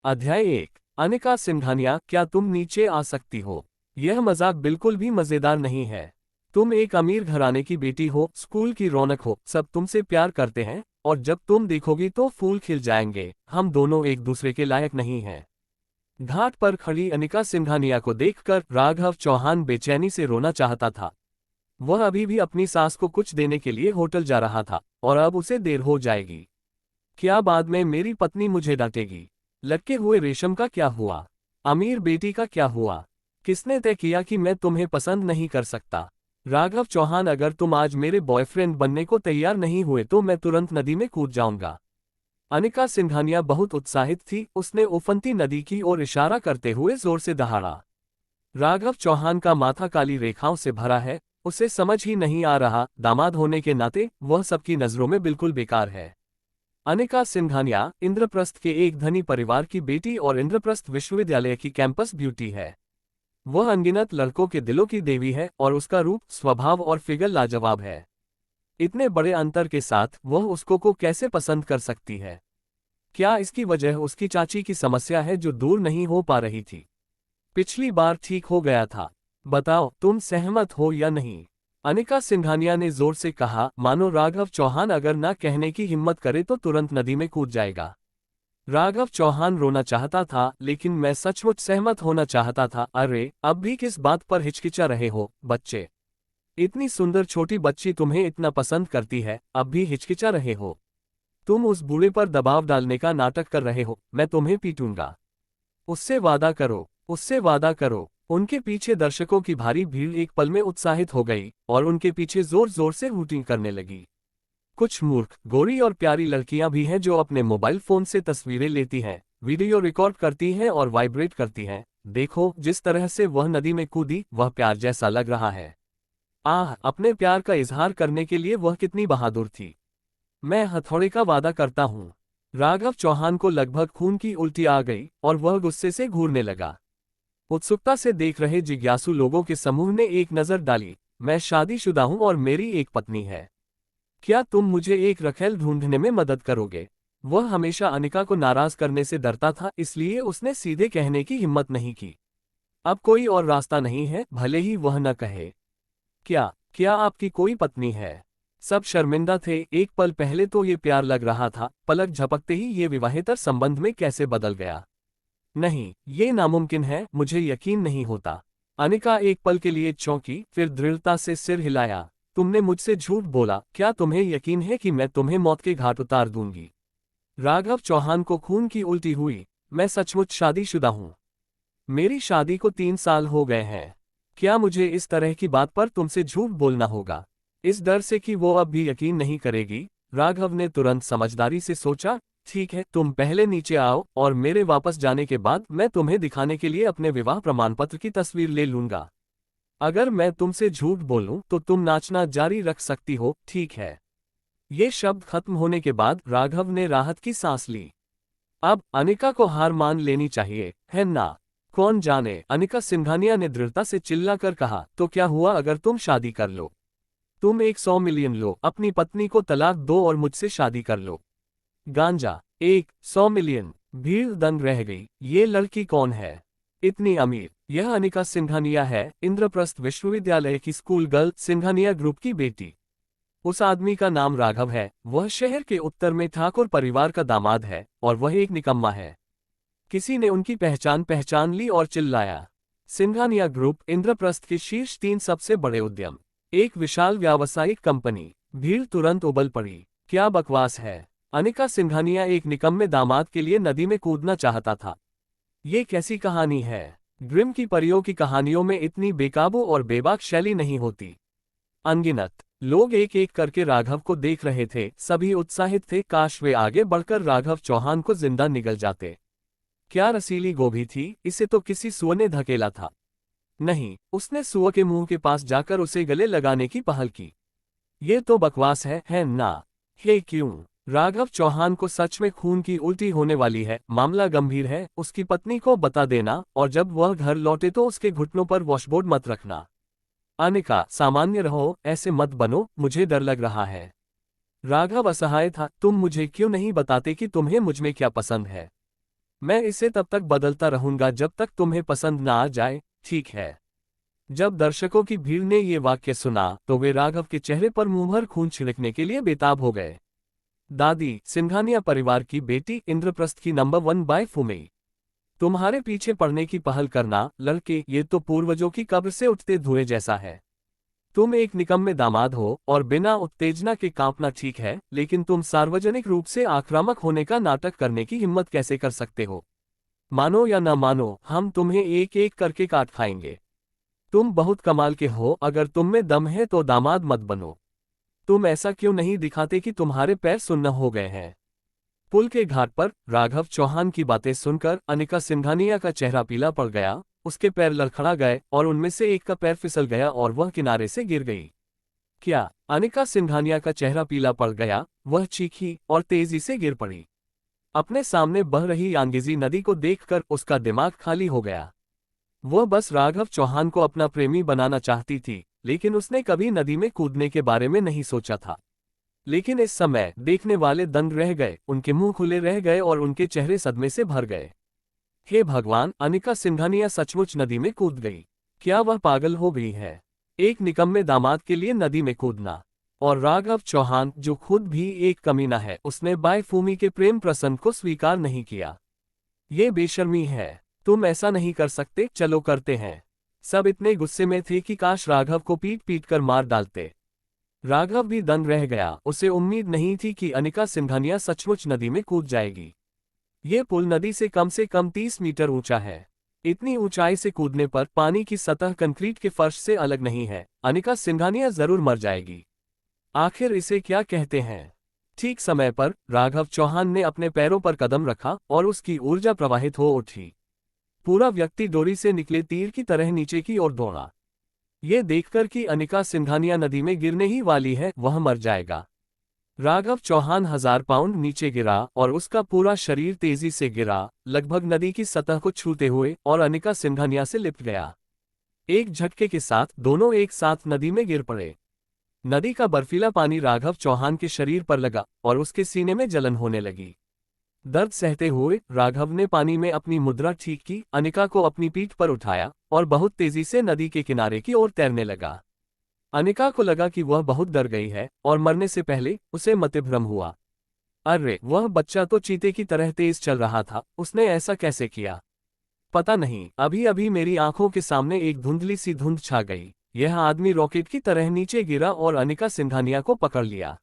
अध्याय 1। अनिका सिंघानिया, क्या तुम नीचे आ सकती हो? यह मजाक बिल्कुल भी मजेदार नहीं है। तुम एक अमीर घराने की बेटी हो, स्कूल की रौनक हो, सब तुमसे प्यार करते हैं, और जब तुम देखोगी तो फूल खिल जाएंगे। हम दोनों एक दूसरे के लायक नहीं हैं। घाट पर खड़ी अनिका सिंघानिया को देखकर राघव चौहान बेचैनी से रोना चाहता था। वह अभी भी अपनी सास को कुछ देने के लिए होटल जा रहा था, और अब उसे देर हो जाएगी। क्या बाद में मेरी पत्नी मुझे डांटेगी? लटके हुए रेशम का क्या हुआ? अमीर बेटी का क्या हुआ? किसने तय किया कि मैं तुम्हें पसंद नहीं कर सकता? राघव चौहान, अगर तुम आज मेरे बॉयफ्रेंड बनने को तैयार नहीं हुए तो मैं तुरंत नदी में कूद जाऊंगा। अनिका सिंघानिया बहुत उत्साहित थी। उसने उफनती नदी की ओर इशारा करते हुए जोर से दहाड़ा। राघव चौहान का माथा काली रेखाओं से भरा है। उसे समझ ही नहीं आ रहा, दामाद होने के नाते वह सबकी नजरों में बिल्कुल बेकार है। अनिका सिंघानिया इंद्रप्रस्थ के एक धनी परिवार की बेटी और इंद्रप्रस्थ विश्वविद्यालय की कैंपस ब्यूटी है। वह अनगिनत लड़कों के दिलों की देवी है और उसका रूप, स्वभाव और फिगर लाजवाब है। इतने बड़े अंतर के साथ वह उसको को कैसे पसंद कर सकती है? क्या इसकी वजह उसकी चाची की समस्या है जो दूर नहीं हो पा रही थी? पिछली बार ठीक हो गया था। बताओ, तुम सहमत हो या नहीं? अनिका सिंघानिया ने जोर से कहा, मानो राघव चौहान अगर ना कहने की हिम्मत करे तो तुरंत नदी में कूद जाएगा। राघव चौहान रोना चाहता था, लेकिन मैं सचमुच सहमत होना चाहता था। अरे, अब भी किस बात पर हिचकिचा रहे हो, बच्चे? इतनी सुंदर छोटी बच्ची तुम्हें इतना पसंद करती है, अब भी हिचकिचा रहे हो? तुम उस बूढ़े पर दबाव डालने का नाटक कर रहे हो। मैं तुम्हें पीटूंगा। उससे वादा करो, उससे वादा करो। उनके पीछे दर्शकों की भारी भीड़ एक पल में उत्साहित हो गई और उनके पीछे जोर जोर से हूटिंग करने लगी। कुछ मूर्ख, गोरी और प्यारी लड़कियां भी हैं जो अपने मोबाइल फोन से तस्वीरें लेती हैं, वीडियो रिकॉर्ड करती हैं और वाइब्रेट करती हैं। देखो, जिस तरह से वह नदी में कूदी, वह प्यार जैसा लग रहा है। आह, अपने प्यार का इजहार करने के लिए वह कितनी बहादुर थी। मैं हथौड़े का वादा करता हूँ। राघव चौहान को लगभग खून की उल्टी आ गई और वह गुस्से से घूरने लगा। उत्सुकता से देख रहे जिज्ञासु लोगों के समूह ने एक नजर डाली। मैं शादीशुदा हूं और मेरी एक पत्नी है। क्या तुम मुझे एक रखेल ढूंढने में मदद करोगे? वह हमेशा अनिका को नाराज करने से डरता था, इसलिए उसने सीधे कहने की हिम्मत नहीं की। अब कोई और रास्ता नहीं है, भले ही वह न कहे। क्या क्या आपकी कोई पत्नी है? सब शर्मिंदा थे। एक पल पहले तो ये प्यार लग रहा था, पलक झपकते ही ये विवाहेतर संबंध में कैसे बदल गया। नहीं, ये नामुमकिन है, मुझे यकीन नहीं होता। अनिका एक पल के लिए चौंकी, फिर दृढ़ता से सिर हिलाया। तुमने मुझसे झूठ बोला। क्या तुम्हें यकीन है कि मैं तुम्हें मौत के घाट उतार दूंगी? राघव चौहान को खून की उल्टी हुई। मैं सचमुच शादीशुदा हूँ। मेरी शादी को 3 साल हो गए हैं। क्या मुझे इस तरह की बात पर तुमसे झूठ बोलना होगा, इस डर से कि वो अब भी यकीन नहीं करेगी? राघव ने तुरंत समझदारी से सोचा, ठीक है, तुम पहले नीचे आओ और मेरे वापस जाने के बाद मैं तुम्हें दिखाने के लिए अपने विवाह प्रमाणपत्र की तस्वीर ले लूंगा। अगर मैं तुमसे झूठ बोलूं तो तुम नाचना जारी रख सकती हो, ठीक है? ये शब्द खत्म होने के बाद राघव ने राहत की सांस ली। अब अनिका को हार मान लेनी चाहिए, है ना? कौन जाने, अनिका सिंघानिया ने दृढ़ता से चिल्लाकर कहा, तो क्या हुआ अगर तुम शादी कर लो? तुम एक 100 मिलियन लो, अपनी पत्नी को तलाक दो और मुझसे शादी कर लो। गांजा, 100 मिलियन। भीड़ दंग रह गई। ये लड़की कौन है? इतनी अमीर? यह अनिका सिंघानिया है, इंद्रप्रस्थ विश्वविद्यालय की स्कूल गर्ल, सिंघानिया ग्रुप की बेटी। उस आदमी का नाम राघव है। वह शहर के उत्तर में ठाकुर परिवार का दामाद है और वह एक निकम्मा है। किसी ने उनकी पहचान ली और चिल्लाया, सिंघानिया ग्रुप, इंद्रप्रस्थ के शीर्ष 3 सबसे बड़े उद्यम, एक विशाल व्यावसायिक कंपनी। भीड़ तुरंत उबल पड़ी। क्या बकवास है? अनिका सिंघानिया एक निकम्मे दामाद के लिए नदी में कूदना चाहता था? ये कैसी कहानी है? ग्रिम की परियों की कहानियों में इतनी बेकाबू और बेबाक शैली नहीं होती। अनगिनत लोग एक एक करके राघव को देख रहे थे। सभी उत्साहित थे, काश वे आगे बढ़कर राघव चौहान को जिंदा निगल जाते। क्या रसीली गोभी थी? इसे तो किसी सुअर ने धकेला था। नहीं, उसने सुअर के मुंह के पास जाकर उसे गले लगाने की पहल की। ये तो बकवास है ना? हे क्यों? राघव चौहान को सच में खून की उल्टी होने वाली है। मामला गंभीर है। उसकी पत्नी को बता देना और जब वह घर लौटे तो उसके घुटनों पर वॉशबोर्ड मत रखना। अनिका, सामान्य रहो, ऐसे मत बनो, मुझे डर लग रहा है। राघव असहाय था। तुम मुझे क्यों नहीं बताते कि तुम्हें मुझमें क्या पसंद है? मैं इसे तब तक बदलता रहूंगा जब तक तुम्हें पसंद ना आ जाए, ठीक है? जब दर्शकों की भीड़ ने ये वाक्य सुना तो वे राघव के चेहरे पर मुंह भर खून छिड़कने के लिए बेताब हो गए। दादी, सिंघानिया परिवार की बेटी इंद्रप्रस्थ की नंबर 1 बाय फुमेई। तुम्हारे पीछे पड़ने की पहल करना, लड़के, ये तो पूर्वजों की कब्र से उठते धुएं जैसा है। तुम एक निकम्मे दामाद हो और बिना उत्तेजना के कांपना ठीक है, लेकिन तुम सार्वजनिक रूप से आक्रामक होने का नाटक करने की हिम्मत कैसे कर सकते हो? मानो या न मानो, हम तुम्हें एक एक करके काट खाएंगे। तुम बहुत कमाल के हो, अगर तुम में दम है तो दामाद मत बनो। तुम ऐसा क्यों नहीं दिखाते कि तुम्हारे पैर सुन्न हो गए हैं? पुल के घाट पर राघव चौहान की बातें सुनकर अनिका सिंघानिया का चेहरा पीला पड़ गया, उसके पैर लड़खड़ा गए और उनमें से एक का पैर फिसल गया और वह किनारे से गिर गई। क्या? अनिका सिंघानिया का चेहरा पीला पड़ गया, वह चीखी और तेजी से गिर पड़ी। अपने सामने बह रही यांगेजी नदी को देखकर उसका दिमाग खाली हो गया। वह बस राघव चौहान को अपना प्रेमी बनाना चाहती थी, लेकिन उसने कभी नदी में कूदने के बारे में नहीं सोचा था। लेकिन इस समय देखने वाले दंग रह गए, उनके मुंह खुले रह गए और उनके चेहरे सदमे से भर गए। हे भगवान, अनिका सिंघानिया सचमुच नदी में कूद गई। क्या वह पागल हो गई है? एक निकम्मे दामाद के लिए नदी में कूदना। और राघव चौहान, जो खुद भी एक कमीना है, उसने बाई फूमी के प्रेम प्रसंग को स्वीकार नहीं किया। ये बेशर्मी है। तुम ऐसा नहीं कर सकते, चलो करते हैं। सब इतने गुस्से में थे कि काश राघव को पीट पीट कर मार डालते। राघव भी दंग रह गया, उसे उम्मीद नहीं थी कि अनिका सिंघानिया सचमुच नदी में कूद जाएगी। ये पुल नदी से कम 30 मीटर ऊंचा है। इतनी ऊंचाई से कूदने पर पानी की सतह कंक्रीट के फर्श से अलग नहीं है, अनिका सिंघानिया जरूर मर जाएगी। आखिर इसे क्या कहते हैं? ठीक समय पर राघव चौहान ने अपने पैरों पर कदम रखा और उसकी ऊर्जा प्रवाहित हो उठी। पूरा व्यक्ति डोरी से निकले तीर की तरह नीचे की ओर दौड़ा। ये देखकर कि अनिका सिंघानिया नदी में गिरने ही वाली है, वह मर जाएगा। राघव चौहान 1000 पाउंड नीचे गिरा और उसका पूरा शरीर तेजी से गिरा, लगभग नदी की सतह को छूते हुए, और अनिका सिंघानिया से लिपट गया। एक झटके के साथ दोनों एक साथ नदी में गिर पड़े। नदी का बर्फीला पानी राघव चौहान के शरीर पर लगा और उसके सीने में जलन होने लगी। दर्द सहते हुए राघव ने पानी में अपनी मुद्रा ठीक की, अनिका को अपनी पीठ पर उठाया और बहुत तेजी से नदी के किनारे की ओर तैरने लगा। अनिका को लगा कि वह बहुत डर गई है और मरने से पहले उसे मतिभ्रम हुआ। अरे, वह बच्चा तो चीते की तरह तेज चल रहा था, उसने ऐसा कैसे किया? पता नहीं, अभी अभी मेरी आंखों के सामने एक धुंधली सी धुंध छा गई। यह आदमी रॉकेट की तरह नीचे गिरा और अनिका सिंघानिया को पकड़ लिया।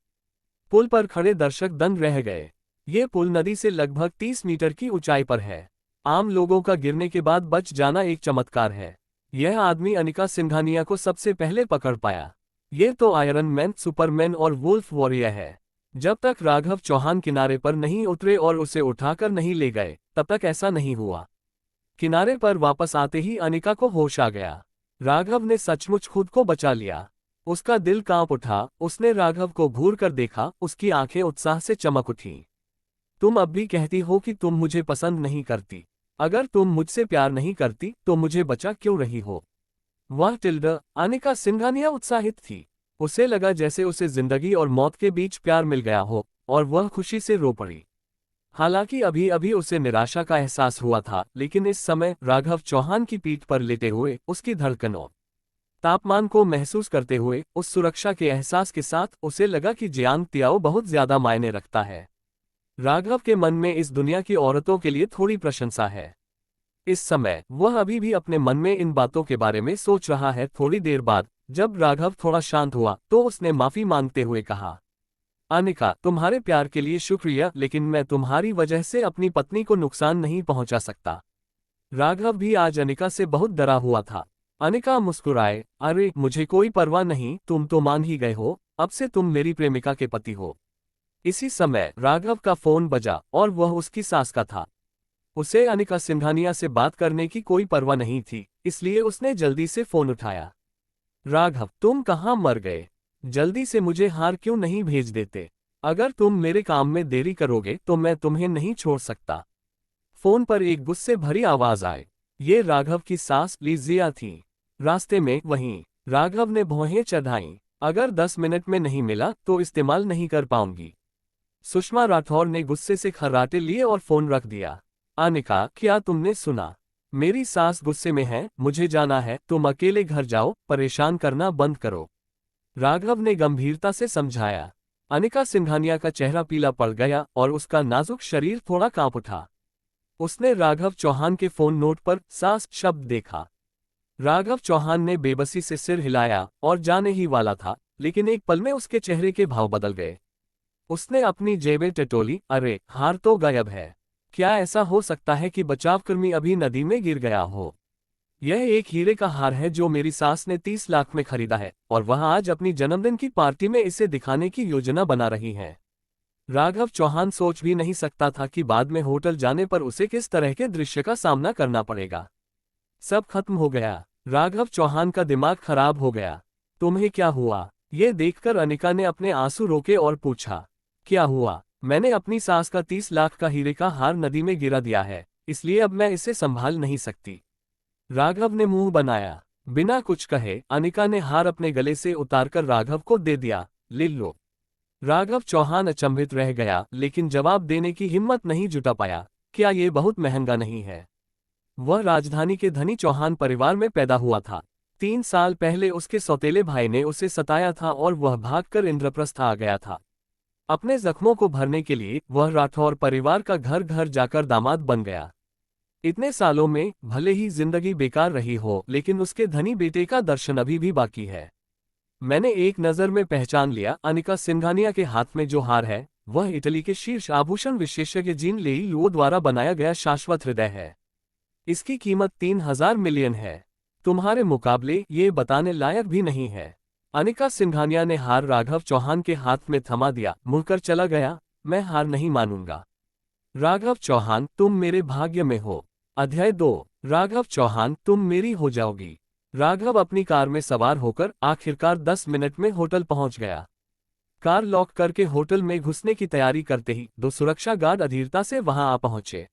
पुल पर खड़े दर्शक दंग रह गए। ये पुल नदी से लगभग 30 मीटर की ऊंचाई पर है। आम लोगों का गिरने के बाद बच जाना एक चमत्कार है। यह आदमी अनिका सिंघानिया को सबसे पहले पकड़ पाया। ये तो आयरन मैन, सुपरमैन और वुल्फ वॉरियर है। जब तक राघव चौहान किनारे पर नहीं उतरे और उसे उठाकर नहीं ले गए, तब तक ऐसा नहीं हुआ। किनारे पर वापस आते ही अनिका को होश आ गया। राघव ने सचमुच खुद को बचा लिया। उसका दिल कांप उठा, उसने राघव को घूर कर देखा, उसकी आंखें उत्साह से चमक उठीं। तुम अब भी कहती हो कि तुम मुझे पसंद नहीं करती। अगर तुम मुझसे प्यार नहीं करती तो मुझे बचा क्यों रही हो? वह टिल्डा, अनिका सिंघानिया उत्साहित थी। उसे लगा जैसे उसे जिंदगी और मौत के बीच प्यार मिल गया हो, और वह खुशी से रो पड़ी। हालांकि अभी अभी उसे निराशा का एहसास हुआ था, लेकिन इस समय राघव चौहान की पीठ पर लेटे हुए, उसकी धड़कनों, तापमान को महसूस करते हुए, उस सुरक्षा के एहसास के साथ उसे लगा कि जियांग तियाओ बहुत ज्यादा मायने रखता है। राघव के मन में इस दुनिया की औरतों के लिए थोड़ी प्रशंसा है। इस समय वह अभी भी अपने मन में इन बातों के बारे में सोच रहा है। थोड़ी देर बाद जब राघव थोड़ा शांत हुआ तो उसने माफी मांगते हुए कहा, अनिका, तुम्हारे प्यार के लिए शुक्रिया, लेकिन मैं तुम्हारी वजह से अपनी पत्नी को नुकसान नहीं पहुंचा सकता। राघव भी आज अनिका से बहुत डरा हुआ था। अनिका मुस्कुराए, अरे मुझे कोई परवाह नहीं, तुम तो मान ही गए हो, अब से तुम मेरी प्रेमिका के पति हो। इसी समय राघव का फोन बजा और वह उसकी सास का था। उसे अनिका सिंघानिया से बात करने की कोई परवाह नहीं थी, इसलिए उसने जल्दी से फोन उठाया। राघव, तुम कहाँ मर गए? जल्दी से मुझे हार क्यों नहीं भेज देते? अगर तुम मेरे काम में देरी करोगे तो मैं तुम्हें नहीं छोड़ सकता। फोन पर एक गुस्से भरी आवाज आई। ये राघव की सास लीजिया थी। रास्ते में वहीं राघव ने भौहें चढ़ाईं। अगर 10 मिनट में नहीं मिला तो इस्तेमाल नहीं कर पाऊंगी। सुषमा राठौर ने गुस्से से खर्राटे लिए और फोन रख दिया। अनिका, क्या तुमने सुना? मेरी सास गुस्से में है, मुझे जाना है, तुम अकेले घर जाओ, परेशान करना बंद करो। राघव ने गंभीरता से समझाया। अनिका सिंघानिया का चेहरा पीला पड़ गया और उसका नाजुक शरीर थोड़ा कांप उठा। उसने राघव चौहान के फोन नोट पर सास शब्द देखा। राघव चौहान ने बेबसी से सिर हिलाया और जाने ही वाला था, लेकिन एक पल में उसके चेहरे के भाव बदल गए। उसने अपनी जेबें टटोली। अरे, हार तो गायब है। क्या ऐसा हो सकता है कि बचावकर्मी अभी नदी में गिर गया हो? यह एक हीरे का हार है जो मेरी सास ने 30 लाख में खरीदा है, और वह आज अपनी जन्मदिन की पार्टी में इसे दिखाने की योजना बना रही है। राघव चौहान सोच भी नहीं सकता था कि बाद में होटल जाने पर उसे किस तरह के दृश्य का सामना करना पड़ेगा। सब खत्म हो गया। राघव चौहान का दिमाग खराब हो गया। तुम्हें क्या हुआ? ये देखकर अनिका ने अपने आंसू रोके और पूछा। क्या हुआ? मैंने अपनी सास का 30 लाख का हीरे का हार नदी में गिरा दिया है, इसलिए अब मैं इसे संभाल नहीं सकती। राघव ने मुंह बनाया। बिना कुछ कहे अनिका ने हार अपने गले से उतारकर राघव को दे दिया। ले लो। राघव चौहान अचंभित रह गया, लेकिन जवाब देने की हिम्मत नहीं जुटा पाया। क्या ये बहुत महंगा नहीं है? वह राजधानी के धनी चौहान परिवार में पैदा हुआ था। 3 साल पहले उसके सौतेले भाई ने उसे सताया था और वह भागकर इंद्रप्रस्थ आ गया था। अपने जख्मों को भरने के लिए वह राठौर परिवार का घर घर जाकर दामाद बन गया। इतने सालों में भले ही जिंदगी बेकार रही हो, लेकिन उसके धनी बेटे का दर्शन अभी भी बाकी है। मैंने एक नज़र में पहचान लिया। अनिका सिंघानिया के हाथ में जो हार है, वह इटली के शीर्ष आभूषण विशेषज्ञ जीन लेई लुओ द्वारा बनाया गया शाश्वत हृदय है। इसकी कीमत 3,000 मिलियन है। तुम्हारे मुकाबले ये बताने लायक भी नहीं है। अनिका सिंघानिया ने हार राघव चौहान के हाथ में थमा दिया, मुड़कर चला गया। मैं हार नहीं मानूंगा। राघव चौहान, तुम मेरे भाग्य में हो। अध्याय 2। राघव चौहान, तुम मेरी हो जाओगी। राघव अपनी कार में सवार होकर आखिरकार 10 मिनट में होटल पहुंच गया। कार लॉक करके होटल में घुसने की तैयारी करते ही 2 सुरक्षा गार्ड अधीरता से वहां आ पहुंचे।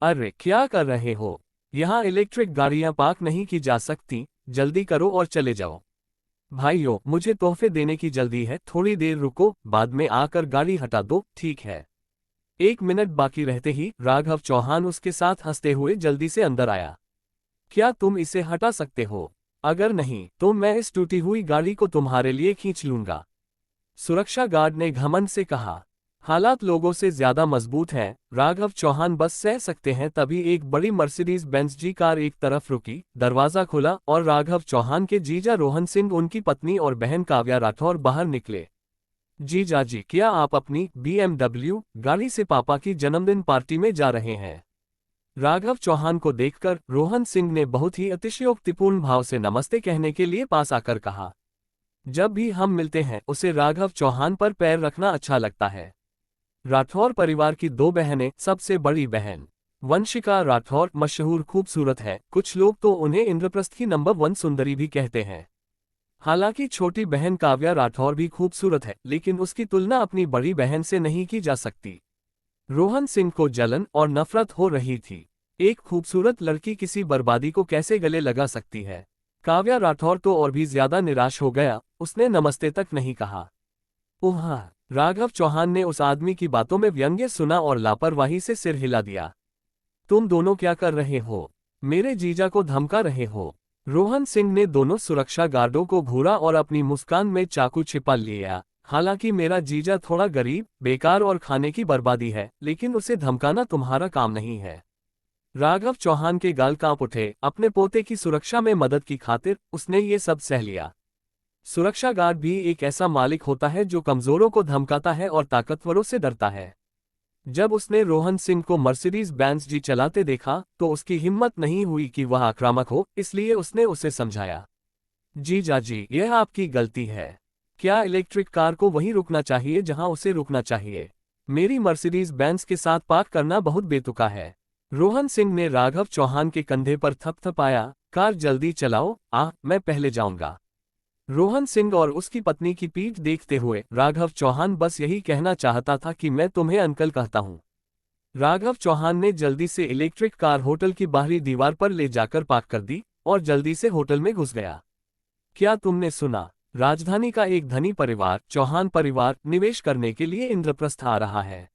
अरे, क्या कर रहे हो? यहाँ इलेक्ट्रिक गाड़ियां पार्क नहीं की जा सकती, जल्दी करो और चले जाओ। भाइयों, मुझे तोहफे देने की जल्दी है, थोड़ी देर रुको, बाद में आकर गाड़ी हटा दो, ठीक है? 1 मिनट बाकी रहते ही राघव चौहान उसके साथ हंसते हुए जल्दी से अंदर आया। क्या तुम इसे हटा सकते हो? अगर नहीं तो मैं इस टूटी हुई गाड़ी को तुम्हारे लिए खींच लूंगा। सुरक्षा गार्ड ने घमंड से कहा। हालात लोगों से ज्यादा मजबूत हैं, राघव चौहान बस सह सकते हैं। तभी एक बड़ी मर्सिडीज बेंज जी कार एक तरफ रुकी, दरवाजा खुला और राघव चौहान के जीजा रोहन सिंह, उनकी पत्नी और बहन काव्या राठौर बाहर निकले। जीजा जी, क्या आप अपनी BMW गाड़ी से पापा की जन्मदिन पार्टी में जा रहे हैं? राघव चौहान को देखकर रोहन सिंह ने बहुत ही अतिशयोक्तिपूर्ण भाव से नमस्ते कहने के लिए पास आकर कहा। जब भी हम मिलते हैं उसे राघव चौहान पर पैर रखना अच्छा लगता है। राठौर परिवार की 2 बहनें, सबसे बड़ी बहन वंशिका राठौर मशहूर खूबसूरत है, कुछ लोग तो उन्हें इंद्रप्रस्थ की नंबर 1 सुंदरी भी कहते हैं। हालांकि छोटी बहन काव्या राठौर भी खूबसूरत है, लेकिन उसकी तुलना अपनी बड़ी बहन से नहीं की जा सकती। रोहन सिंह को जलन और नफरत हो रही थी। एक खूबसूरत लड़की किसी बर्बादी को कैसे गले लगा सकती है? काव्या राठौर तो और भी ज्यादा निराश हो गया, उसने नमस्ते तक नहीं कहा। ओह! राघव चौहान ने उस आदमी की बातों में व्यंग्य सुना और लापरवाही से सिर हिला दिया। तुम दोनों क्या कर रहे हो? मेरे जीजा को धमका रहे हो? रोहन सिंह ने दोनों सुरक्षा गार्डों को घूरा और अपनी मुस्कान में चाकू छिपा लिया। हालांकि मेरा जीजा थोड़ा गरीब, बेकार और खाने की बर्बादी है, लेकिन उसे धमकाना तुम्हारा काम नहीं है। राघव चौहान के गाल कांप उठे। अपने पोते की सुरक्षा में मदद की खातिर उसने ये सब सह लिया। सुरक्षा गार्ड भी एक ऐसा मालिक होता है जो कमजोरों को धमकाता है और ताकतवरों से डरता है। जब उसने रोहन सिंह को मर्सिडीज बेंज जी चलाते देखा तो उसकी हिम्मत नहीं हुई कि वह आक्रामक हो, इसलिए उसने उसे समझाया। जीजा जी, यह आपकी गलती है। क्या इलेक्ट्रिक कार को वहीं रुकना चाहिए जहां उसे रुकना चाहिए? मेरी मर्सिडीज बेंज के साथ पार्क करना बहुत बेतुका है। रोहन सिंह ने राघव चौहान के कंधे पर थपथपाया। कार जल्दी चलाओ, मैं पहले जाऊंगा। रोहन सिंह और उसकी पत्नी की पीठ देखते हुए राघव चौहान बस यही कहना चाहता था कि मैं तुम्हें अंकल कहता हूं। राघव चौहान ने जल्दी से इलेक्ट्रिक कार होटल की बाहरी दीवार पर ले जाकर पार्क कर दी और जल्दी से होटल में घुस गया। क्या तुमने सुना? राजधानी का एक धनी परिवार, चौहान परिवार, निवेश करने के लिए इंद्रप्रस्थ आ रहा है।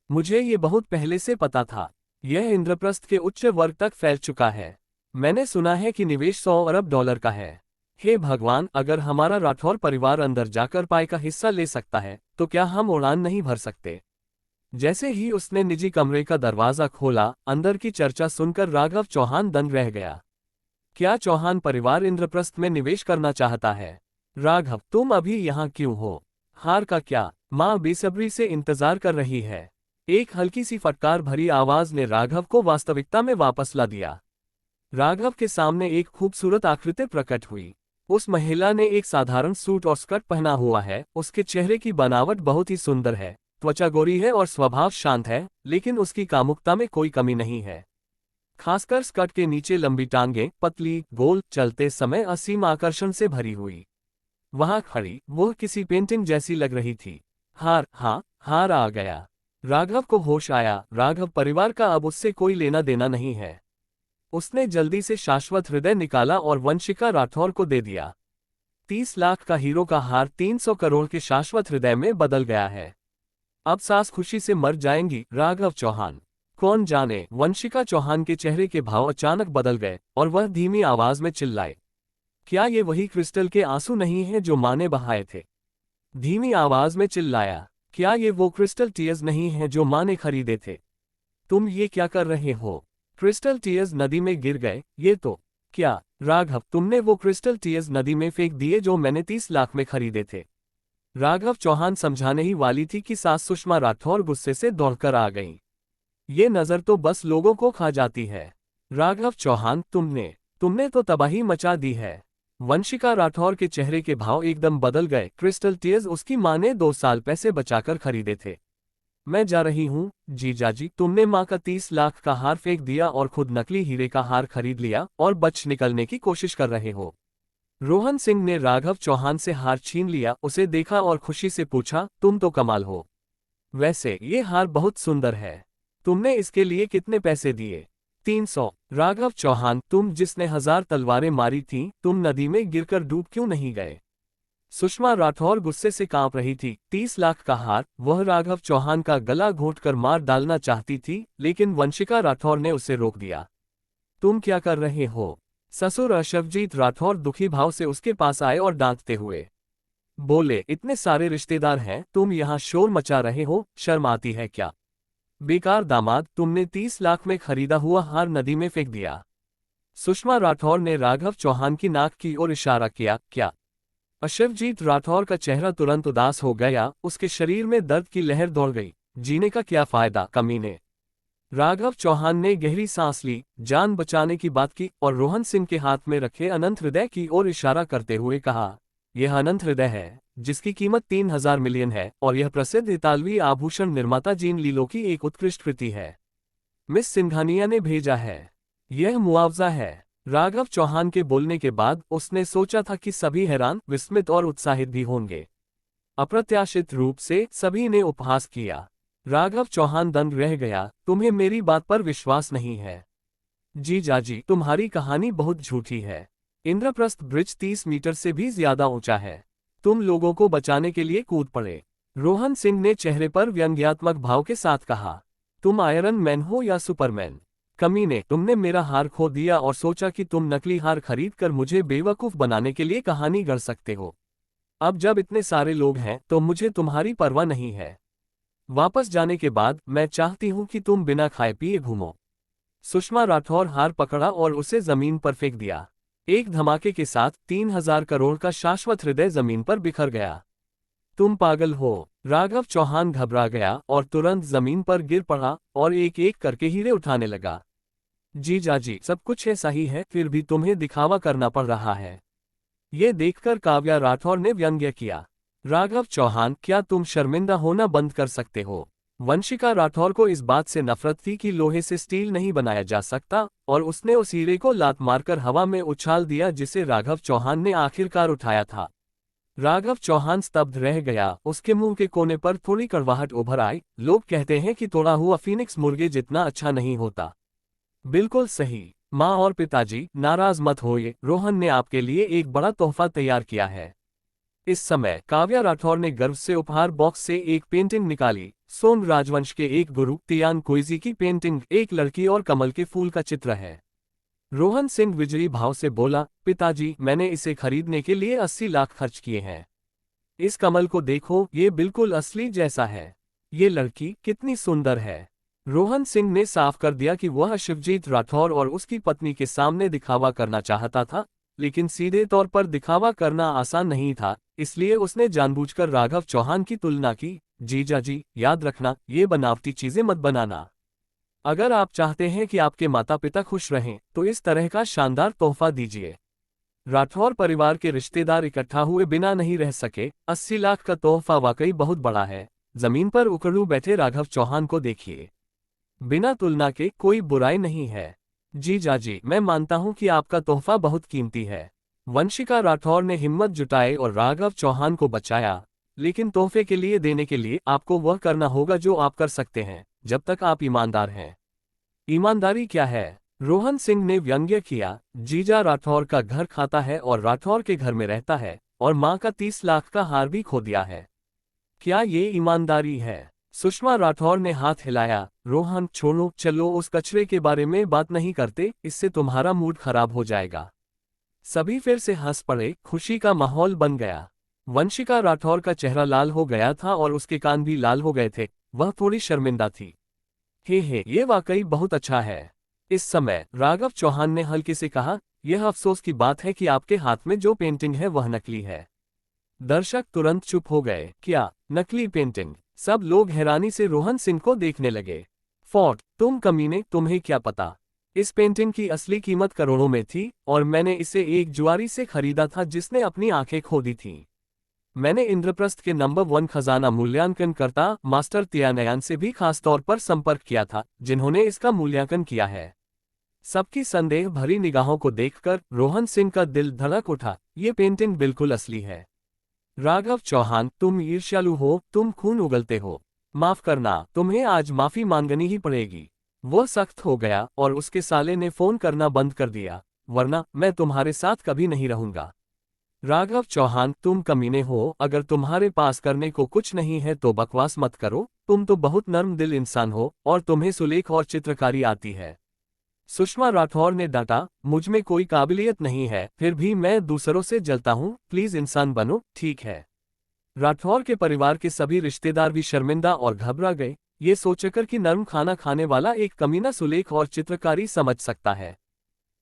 मुझे ये बहुत पहले से पता था। यह इंद्रप्रस्थ के उच्च वर्ग तक फैल चुका है। मैंने सुना है कि निवेश 100 अरब डॉलर का है। हे भगवान, अगर हमारा राठौर परिवार अंदर जाकर पाई का हिस्सा ले सकता है तो क्या हम उड़ान नहीं भर सकते? जैसे ही उसने निजी कमरे का दरवाजा खोला, अंदर की चर्चा सुनकर राघव चौहान दंग रह गया। क्या चौहान परिवार इंद्रप्रस्थ में निवेश करना चाहता है? राघव, तुम अभी यहाँ क्यों हो? हार का क्या? माँ बेसब्री से इंतजार कर रही है। एक हल्की सी फटकार भरी आवाज ने राघव को वास्तविकता में वापस ला दिया। राघव के सामने एक खूबसूरत आकृति प्रकट हुई। उस महिला ने एक साधारण सूट और स्कर्ट पहना हुआ है। उसके चेहरे की बनावट बहुत ही सुंदर है, त्वचा गोरी है और स्वभाव शांत है, लेकिन उसकी कामुकता में कोई कमी नहीं है। खासकर स्कर्ट के नीचे लंबी टांगें, पतली, गोल, चलते समय असीम आकर्षण से भरी हुई। वहां खड़ी वह किसी पेंटिंग जैसी लग रही थी। हार आ गया। राघव को होश आया। राघव परिवार का अब उससे कोई लेना देना नहीं है। उसने जल्दी से शाश्वत हृदय निकाला और वंशिका राठौर को दे दिया। 30 लाख का हीरो का हार 300 करोड़ के शाश्वत हृदय में बदल गया है। अब सास खुशी से मर जाएंगी। राघव चौहान। कौन जाने, वंशिका चौहान के चेहरे के भाव अचानक बदल गए और वह धीमी आवाज में चिल्लाए, क्या ये वही क्रिस्टल के आंसू नहीं है जो माँ ने बहाए थे? धीमी आवाज में चिल्लाया, क्या ये वो क्रिस्टल टीयर्स नहीं है जो माँ ने खरीदे थे? तुम ये क्या कर रहे हो? क्रिस्टल टीयर्स नदी में गिर गए, ये तो। क्या राघव, तुमने वो क्रिस्टल टीयर्स नदी में फेंक दिए जो मैंने 30 लाख में खरीदे थे? राघव चौहान समझाने ही वाली थी कि सास सुषमा राठौर गुस्से से दौड़कर आ गईं। ये नजर तो बस लोगों को खा जाती है। राघव चौहान, तुमने तो तबाही मचा दी है। वंशिका राठौर के चेहरे के भाव एकदम बदल गए। क्रिस्टल टीयर्स उसकी माँ ने 2 साल पैसे बचाकर खरीदे थे। मैं जा रही हूँ जीजाजी, तुमने माँ का 30 लाख का हार फेंक दिया और खुद नकली हीरे का हार खरीद लिया और बच निकलने की कोशिश कर रहे हो। रोहन सिंह ने राघव चौहान से हार छीन लिया, उसे देखा और खुशी से पूछा, तुम तो कमाल हो। वैसे ये हार बहुत सुंदर है। तुमने इसके लिए कितने पैसे दिए? 300। राघव चौहान, तुम जिसने 1000 तलवारें मारी थीं, तुम नदी में गिरकर डूब क्यों नहीं गए? सुषमा राठौर गुस्से से कांप रही थी। 30 लाख का हार, वह राघव चौहान का गला घोंटकर मार डालना चाहती थी, लेकिन वंशिका राठौर ने उसे रोक दिया। तुम क्या कर रहे हो? ससुर अशफजीत राठौर दुखी भाव से उसके पास आए और डांटते हुए बोले, इतने सारे रिश्तेदार हैं, तुम यहाँ शोर मचा रहे हो, शर्म आती है क्या? बेकार दामाद, तुमने 30 लाख में खरीदा हुआ हार नदी में फेंक दिया। सुषमा राठौर ने राघव चौहान की नाक की ओर इशारा किया। क्या? अशफजीत राठौर का चेहरा तुरंत उदास हो गया, उसके शरीर में दर्द की लहर दौड़ गई। जीने का क्या फायदा, कमीने। राघव चौहान ने गहरी सांस ली, जान बचाने की बात की और रोहन सिंह के हाथ में रखे अनंत हृदय की ओर इशारा करते हुए कहा, यह अनंत हृदय है, जिसकी कीमत 3000 मिलियन है और यह प्रसिद्ध इतालवी आभूषण निर्माता जीन लीलो की एक उत्कृष्ट कृति है। मिस सिंघानिया ने भेजा है। यह मुआवजा है। राघव चौहान के बोलने के बाद उसने सोचा था कि सभी हैरान, विस्मित और उत्साहित भी होंगे। अप्रत्याशित रूप से सभी ने उपहास किया। राघव चौहान दंग रह गया। तुम्हें मेरी बात पर विश्वास नहीं है? जीजाजी, तुम्हारी कहानी बहुत झूठी है। इंद्रप्रस्थ ब्रिज 30 मीटर से भी ज्यादा ऊंचा है। तुम लोगों को बचाने के लिए कूद पड़े। रोहन सिंह ने चेहरे पर व्यंग्यात्मक भाव के साथ कहा, तुम आयरन मैन हो या सुपरमैन? कमीने, तुमने मेरा हार खो दिया और सोचा कि तुम नकली हार खरीद कर मुझे बेवकूफ बनाने के लिए कहानी गढ़ सकते हो। अब जब इतने सारे लोग हैं तो मुझे तुम्हारी परवाह नहीं है। वापस जाने के बाद मैं चाहती हूं कि तुम बिना खाए पिए घूमो। सुषमा राठौर हार पकड़ा और उसे जमीन पर फेंक दिया। एक धमाके के साथ 3000 करोड़ का शाश्वत हृदय जमीन पर बिखर गया। तुम पागल हो? राघव चौहान घबरा गया और तुरंत जमीन पर गिर पड़ा और एक एक करके हीरे उठाने लगा। जीजाजी, सब कुछ ऐसा ही है, फिर भी तुम्हें दिखावा करना पड़ रहा है। ये देखकर काव्या राठौर ने व्यंग्य किया। राघव चौहान, क्या तुम शर्मिंदा होना बंद कर सकते हो? वंशिका राठौर को इस बात से नफरत थी कि लोहे से स्टील नहीं बनाया जा सकता और उसने उस हीरे को लात मारकर हवा में उछाल दिया जिसे राघव चौहान ने आखिरकार उठाया था। राघव चौहान स्तब्ध रह गया। उसके मुंह के कोने पर थोड़ी कड़वाहट उभर आई। लोग कहते हैं कि तोड़ा हुआ फीनिक्स मुर्गे जितना अच्छा नहीं होता। बिल्कुल सही। माँ और पिताजी, नाराज मत होइए, रोहन ने आपके लिए एक बड़ा तोहफा तैयार किया है। इस समय काव्या राठौर ने गर्व से उपहार बॉक्स से एक पेंटिंग निकाली। सोम राजवंश के एक गुरु तियान कोइजी की पेंटिंग, एक लड़की और कमल के फूल का चित्र है। रोहन सिंह विजयी भाव से बोला, पिताजी, मैंने इसे खरीदने के लिए 80 लाख खर्च किए हैं। इस कमल को देखो, ये बिल्कुल असली जैसा है। ये लड़की कितनी सुंदर है। रोहन सिंह ने साफ कर दिया कि वह शिवजीत राठौर और उसकी पत्नी के सामने दिखावा करना चाहता था, लेकिन सीधे तौर पर दिखावा करना आसान नहीं था, इसलिए उसने जानबूझकर राघव चौहान की तुलना की। जीजा जी, याद रखना, ये बनावटी चीजें मत बनाना। अगर आप चाहते हैं कि आपके माता पिता खुश रहें, तो इस तरह का शानदार तोहफा दीजिए। राठौर परिवार के रिश्तेदार इकट्ठा हुए बिना नहीं रह सके। 80 लाख का तोहफा वाकई बहुत बड़ा है। जमीन पर उखड़ू बैठे राघव चौहान को देखिए। बिना तुलना के कोई बुराई नहीं है। जीजा जी, मैं मानता हूं कि आपका तोहफा बहुत कीमती है। वंशिका राठौर ने हिम्मत जुटाई और राघव चौहान को बचाया। लेकिन तोहफे के लिए देने के लिए आपको वह करना होगा जो आप कर सकते हैं, जब तक आप ईमानदार हैं। ईमानदारी क्या है? रोहन सिंह ने व्यंग्य किया। जीजा राठौर का घर खाता है और राठौर के घर में रहता है, और मां का 30 लाख का हार भी खो दिया है। क्या ये ईमानदारी है? सुषमा राठौर ने हाथ हिलाया। रोहन, छोड़ो, चलो उस कचरे के बारे में बात नहीं करते, इससे तुम्हारा मूड खराब हो जाएगा। सभी फिर से हंस पड़े। खुशी का माहौल बन गया। वंशिका राठौर का चेहरा लाल हो गया था और उसके कान भी लाल हो गए थे। वह थोड़ी शर्मिंदा थी। हे, ये वाकई बहुत अच्छा है। इस समय राघव चौहान ने हल्के से कहा, यह अफसोस की बात है कि आपके हाथ में जो पेंटिंग है वह नकली है। दर्शक तुरंत चुप हो गए। क्या नकली पेंटिंग? सब लोग हैरानी से रोहन सिंह को देखने लगे। फोर्ट, तुम कमीने, तुम्हें क्या पता? इस पेंटिंग की असली कीमत करोड़ों में थी, और मैंने इसे एक जुआरी से खरीदा था जिसने अपनी आंखें खो दी थीं। मैंने इंद्रप्रस्थ के नंबर 1 खजाना मूल्यांकनकर्ता मास्टर त्यानयान से भी खासतौर पर संपर्क किया था, जिन्होंने इसका मूल्यांकन किया है। सबकी संदेह भरी निगाहों को देखकर रोहन सिंह का दिल धड़क उठा। ये पेंटिंग बिल्कुल असली है। राघव चौहान, तुम ईर्ष्यालु हो, तुम खून उगलते हो। माफ करना, तुम्हें आज माफी मांगनी ही पड़ेगी। वह सख्त हो गया और उसके साले ने फोन करना बंद कर दिया। वरना मैं तुम्हारे साथ कभी नहीं रहूंगा। राघव चौहान, तुम कमीने हो। अगर तुम्हारे पास करने को कुछ नहीं है तो बकवास मत करो। तुम तो बहुत नर्म दिल इंसान हो और तुम्हें सुलेख और चित्रकारी आती है। सुषमा राठौर ने डांटा, मुझमें कोई काबिलियत नहीं है, फिर भी मैं दूसरों से जलता हूँ। प्लीज इंसान बनो, ठीक है? राठौर के परिवार के सभी रिश्तेदार भी शर्मिंदा और घबरा गए, ये सोचकर कि नर्म खाना खाने वाला एक कमीना सुलेख और चित्रकारी समझ सकता है।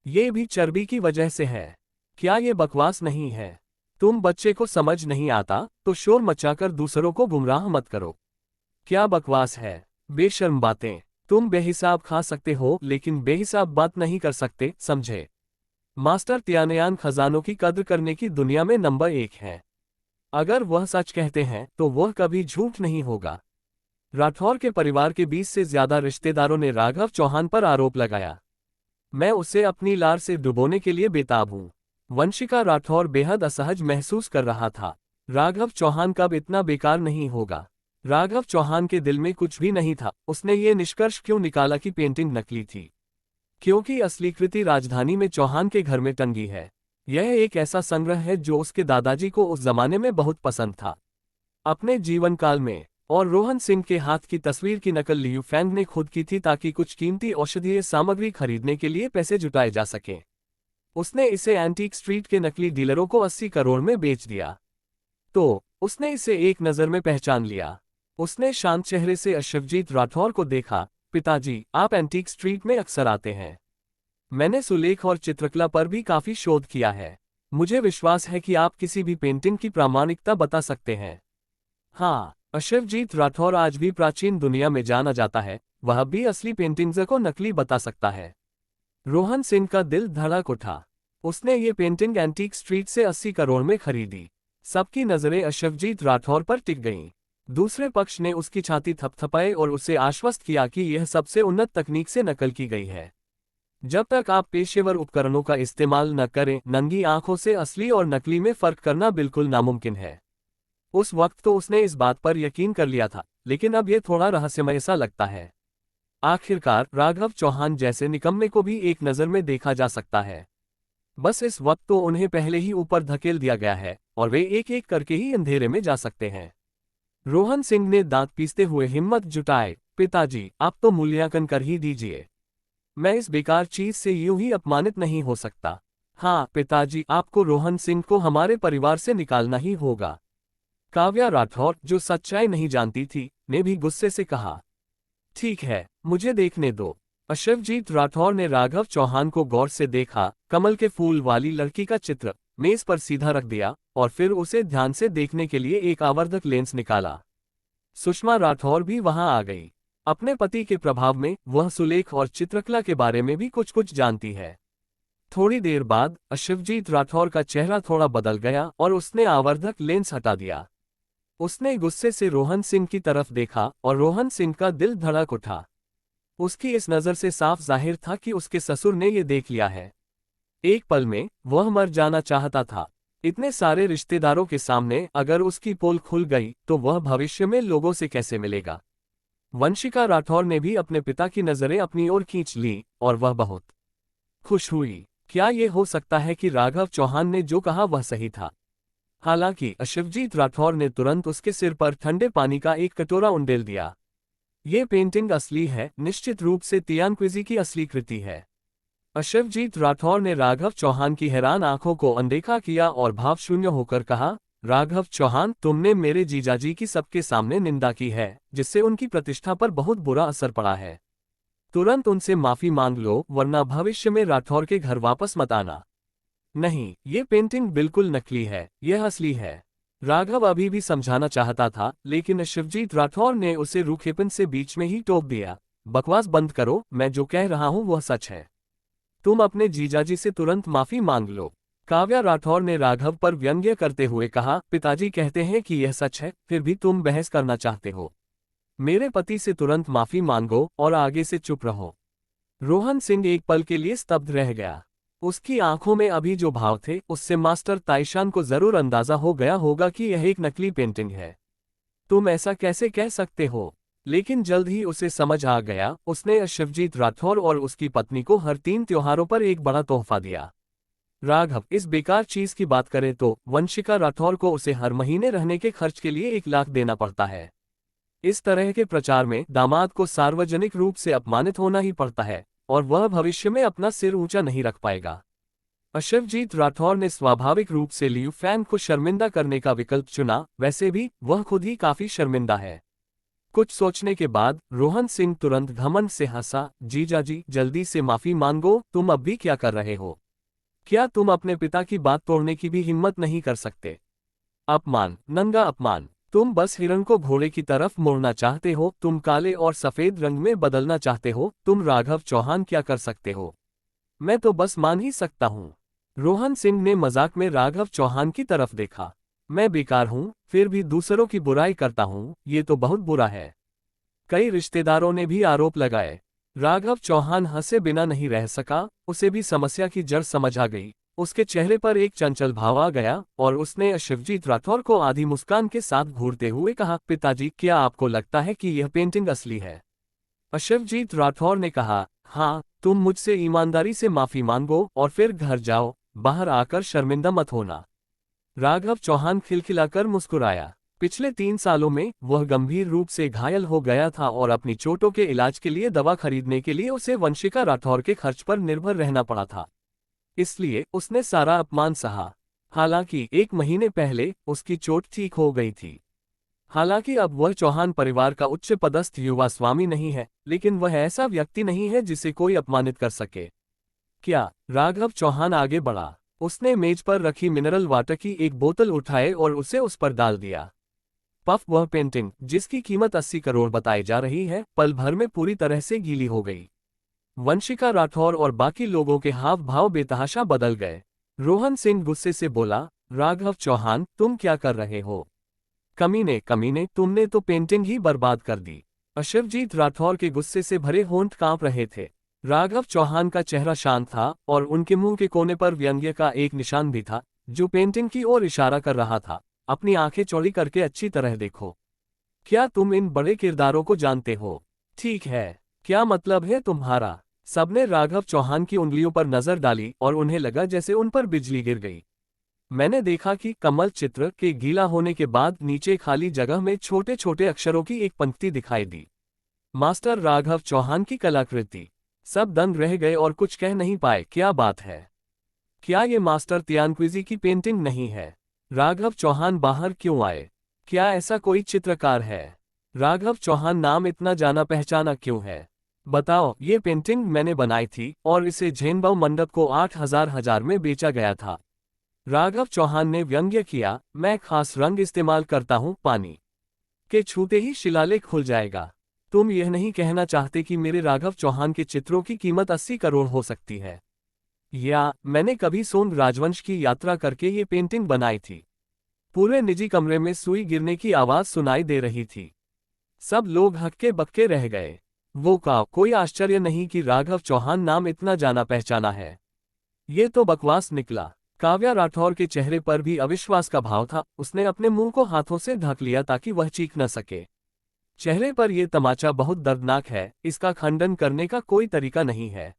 ये भी चर्बी की वजह से है। क्या ये बकवास नहीं है? तुम बच्चे को समझ नहीं आता तो शोर मचाकर दूसरों को गुमराह मत करो। क्या बकवास है? बेशर्म बातें। तुम बेहिसाब खा सकते हो लेकिन बेहिसाब बात नहीं कर सकते, समझे? मास्टर त्यानयान खजानों की कद्र करने की दुनिया में नंबर 1 है। अगर वह सच कहते हैं तो वह कभी झूठ नहीं होगा। राठौर के परिवार के 20 से ज्यादा रिश्तेदारों ने राघव चौहान पर आरोप लगाया। मैं उसे अपनी लार से डुबोने के लिए बेताब हूं। वंशिका राठौर बेहद असहज महसूस कर रहा था। राघव चौहान कब इतना बेकार नहीं होगा। राघव चौहान के दिल में कुछ भी नहीं था। उसने ये निष्कर्ष क्यों निकाला कि पेंटिंग नकली थी? क्योंकि असली कृति राजधानी में चौहान के घर में टंगी है। यह एक ऐसा संग्रह है जो उसके दादाजी को उस जमाने में बहुत पसंद था। अपने जीवन काल में। और रोहन सिंह के हाथ की तस्वीर की नकल लियू फैंग ने खुद की थी ताकि कुछ कीमती औषधीय सामग्री खरीदने के लिए पैसे जुटाए जा सके। उसने इसे एंटीक स्ट्रीट के नकली डीलरों को 80 करोड़ में बेच दिया। तो उसने इसे एक नज़र में पहचान लिया। उसने शांत चेहरे से शिवजीत राठौर को देखा। पिताजी, आप एंटीक स्ट्रीट में अक्सर आते हैं। मैंने सुलेख और चित्रकला पर भी काफी शोध किया है। मुझे विश्वास है कि आप किसी भी पेंटिंग की प्रामाणिकता बता सकते हैं। हाँ, शिवजीत राठौर आज भी प्राचीन दुनिया में जाना जाता है। वह भी असली पेंटिंग्स को नकली बता सकता है। रोहन सिंह का दिल धड़क उठा। उसने ये पेंटिंग एंटीक स्ट्रीट से 80 करोड़ में खरीदी। सबकी नजरें शिवजीत राठौर पर टिक गईं। दूसरे पक्ष ने उसकी छाती थपथपाई और उसे आश्वस्त किया कि यह सबसे उन्नत तकनीक से नकल की गई है। जब तक आप पेशेवर उपकरणों का इस्तेमाल न करें, नंगी आंखों से असली और नकली में फर्क करना बिल्कुल नामुमकिन है। उस वक्त तो उसने इस बात पर यकीन कर लिया था, लेकिन अब यह थोड़ा रहस्यमय सा लगता है। आखिरकार राघव चौहान जैसे निकम्मे को भी एक नज़र में देखा जा सकता है। बस इस वक्त तो उन्हें पहले ही ऊपर धकेल दिया गया है, और वे एक एक करके ही अंधेरे में जा सकते हैं। रोहन सिंह ने दांत पीसते हुए हिम्मत जुटाए, पिताजी आप तो मूल्यांकन कर ही दीजिए। मैं इस बेकार चीज से यूं ही अपमानित नहीं हो सकता। हाँ पिताजी, आपको रोहन सिंह को हमारे परिवार से निकालना ही होगा। काव्या राठौर, जो सच्चाई नहीं जानती थी, ने भी गुस्से से कहा। ठीक है, मुझे देखने दो। अशिवजीत राठौर ने राघव चौहान को गौर से देखा, कमल के फूल वाली लड़की का चित्र मेज पर सीधा रख दिया और फिर उसे ध्यान से देखने के लिए एक आवर्धक लेंस निकाला। सुषमा राठौर भी वहां आ गई। अपने पति के प्रभाव में वह सुलेख और चित्रकला के बारे में भी कुछ कुछ जानती है। थोड़ी देर बाद अशिवजीत राठौर का चेहरा थोड़ा बदल गया और उसने आवर्धक लेंस हटा दिया। उसने गुस्से से रोहन सिंह की तरफ देखा और रोहन सिंह का दिल धड़क उठा। उसकी इस नज़र से साफ जाहिर था कि उसके ससुर ने ये देख लिया है। एक पल में वह मर जाना चाहता था। इतने सारे रिश्तेदारों के सामने अगर उसकी पोल खुल गई तो वह भविष्य में लोगों से कैसे मिलेगा। वंशिका राठौर ने भी अपने पिता की नज़रें अपनी ओर खींच ली और वह बहुत खुश हुई। क्या ये हो सकता है कि राघव चौहान ने जो कहा वह सही था? हालांकि अशिवजीत राठौर ने तुरंत उसके सिर पर ठंडे पानी का एक कटोरा उंडेल दिया। ये पेंटिंग असली है, निश्चित रूप से तियानक्विजी की असली कृति है। अशिवजीत राठौर ने राघव चौहान की हैरान आंखों को अनदेखा किया और भावशून्य होकर कहा, राघव चौहान, तुमने मेरे जीजाजी की सबके सामने निंदा की है, जिससे उनकी प्रतिष्ठा पर बहुत बुरा असर पड़ा है। तुरंत उनसे माफी मांग लो, वरना भविष्य में राठौर के घर वापस मत आना। नहीं, ये पेंटिंग बिल्कुल नकली है, यह असली है। राघव अभी भी समझाना चाहता था, लेकिन शिवजीत राठौर ने उसे रूखेपन से बीच में ही टोक दिया। बकवास बंद करो, मैं जो कह रहा हूं वह सच है। तुम अपने जीजाजी से तुरंत माफी मांग लो। काव्या राठौर ने राघव पर व्यंग्य करते हुए कहा, पिताजी कहते हैं कि यह सच है, फिर भी तुम बहस करना चाहते हो। मेरे पति से तुरंत माफी मांगो और आगे से चुप रहो। रोहन सिंह एक पल के लिए स्तब्ध रह गया। उसकी आंखों में अभी जो भाव थे, उससे मास्टर ताइशान को जरूर अंदाजा हो गया होगा कि यह एक नकली पेंटिंग है। तुम ऐसा कैसे कह सकते हो? लेकिन जल्द ही उसे समझ आ गया। उसने शिवजीत राठौर और उसकी पत्नी को हर 3 त्योहारों पर एक बड़ा तोहफा दिया। राघव, इस बेकार चीज की बात करें तो वंशिका राठौर को उसे हर महीने रहने के खर्च के लिए 1 लाख देना पड़ता है। इस तरह के प्रचार में दामाद को सार्वजनिक रूप से अपमानित होना ही पड़ता है और वह भविष्य में अपना सिर ऊंचा नहीं रख पाएगा। अशिवजीत राठौर ने स्वाभाविक रूप से लियू फैन को शर्मिंदा करने का विकल्प चुना, वैसे भी वह खुद ही काफी शर्मिंदा है। कुछ सोचने के बाद रोहन सिंह तुरंत घमंड से हंसा, जीजाजी जल्दी से माफी मांगो, तुम अब भी क्या कर रहे हो? क्या तुम अपने पिता की बात तोड़ने की भी हिम्मत नहीं कर सकते? अपमान, नंगा अपमान। तुम बस हिरण को घोड़े की तरफ मोड़ना चाहते हो, तुम काले और सफेद रंग में बदलना चाहते हो, तुम राघव चौहान क्या कर सकते हो? मैं तो बस मान ही सकता हूँ। रोहन सिंह ने मजाक में राघव चौहान की तरफ देखा। मैं बेकार हूँ, फिर भी दूसरों की बुराई करता हूँ, ये तो बहुत बुरा है। कई रिश्तेदारों ने भी आरोप लगाए। राघव चौहान हंसे बिना नहीं रह सका, उसे भी समस्या की जड़ समझ आ गई। उसके चेहरे पर एक चंचल भाव आ गया और उसने शिवजीत राठौर को आधी मुस्कान के साथ घूरते हुए कहा, पिताजी क्या आपको लगता है कि यह पेंटिंग असली है? शिवजीत राठौर ने कहा, हाँ, तुम मुझसे ईमानदारी से माफी मांगो और फिर घर जाओ, बाहर आकर शर्मिंदा मत होना। राघव चौहान खिलखिलाकर मुस्कुराया। पिछले 3 सालों में वह गंभीर रूप से घायल हो गया था और अपनी चोटों के इलाज के लिए दवा खरीदने के लिए उसे वंशिका राठौर के खर्च पर निर्भर रहना पड़ा था। इसलिए उसने सारा अपमान सहा। हालांकि 1 महीने पहले उसकी चोट ठीक हो गई थी। हालांकि अब वह चौहान परिवार का उच्च पदस्थ युवा स्वामी नहीं है, लेकिन वह ऐसा व्यक्ति नहीं है जिसे कोई अपमानित कर सके। क्या? राघव चौहान आगे बढ़ा। उसने मेज पर रखी मिनरल वाटर की एक बोतल उठाए और उसे उस पर डाल दिया। पफ, वह पेंटिंग जिसकी कीमत 80 करोड़ बताई जा रही है, पल भर में पूरी तरह से गीली हो गई। वंशिका राठौर और बाकी लोगों के हाव भाव बेतहाशा बदल गए। रोहन सिंह गुस्से से बोला, राघव चौहान, तुम क्या कर रहे हो? कमीने, कमीने, तुमने तो पेंटिंग ही बर्बाद कर दी। शिवजीत राठौर के गुस्से से भरे होंठ कांप रहे थे। राघव चौहान का चेहरा शांत था और उनके मुंह के कोने पर व्यंग्य का एक निशान भी था, जो पेंटिंग की ओर इशारा कर रहा था। अपनी आंखें चौड़ी करके अच्छी तरह देखो। क्या तुम इन बड़े किरदारों को जानते हो? ठीक है, क्या मतलब है तुम्हारा? सबने राघव चौहान की उंगलियों पर नजर डाली और उन्हें लगा जैसे उन पर बिजली गिर गई। मैंने देखा कि कमल चित्र के गीला होने के बाद नीचे खाली जगह में छोटे छोटे अक्षरों की एक पंक्ति दिखाई दी। मास्टर राघव चौहान की कलाकृति। सब दंग रह गए और कुछ कह नहीं पाए। क्या बात है? क्या ये मास्टर तियानक्विजी की पेंटिंग नहीं है? राघव चौहान बाहर क्यों आए? क्या ऐसा कोई चित्रकार है? राघव चौहान नाम इतना जाना पहचाना क्यों है? बताओ। ये पेंटिंग मैंने बनाई थी और इसे झेनबाव मंडप को 8,000 में बेचा गया था। राघव चौहान ने व्यंग्य किया। मैं खास रंग इस्तेमाल करता हूं, पानी के छूते ही शिलालेख खुल जाएगा। तुम यह नहीं कहना चाहते कि मेरे राघव चौहान के चित्रों की कीमत 80 करोड़ हो सकती है? या मैंने कभी सोन राजवंश की यात्रा करके ये पेंटिंग बनाई थी। पूरे निजी कमरे में सुई गिरने की आवाज सुनाई दे रही थी। सब लोग हक्के बक्के रह गए। वो का कोई आश्चर्य नहीं कि राघव चौहान नाम इतना जाना पहचाना है। ये तो बकवास निकला। काव्या राठौर के चेहरे पर भी अविश्वास का भाव था। उसने अपने मुंह को हाथों से ढक लिया ताकि वह चीख न सके। चेहरे पर यह तमाचा बहुत दर्दनाक है। इसका खंडन करने का कोई तरीका नहीं है।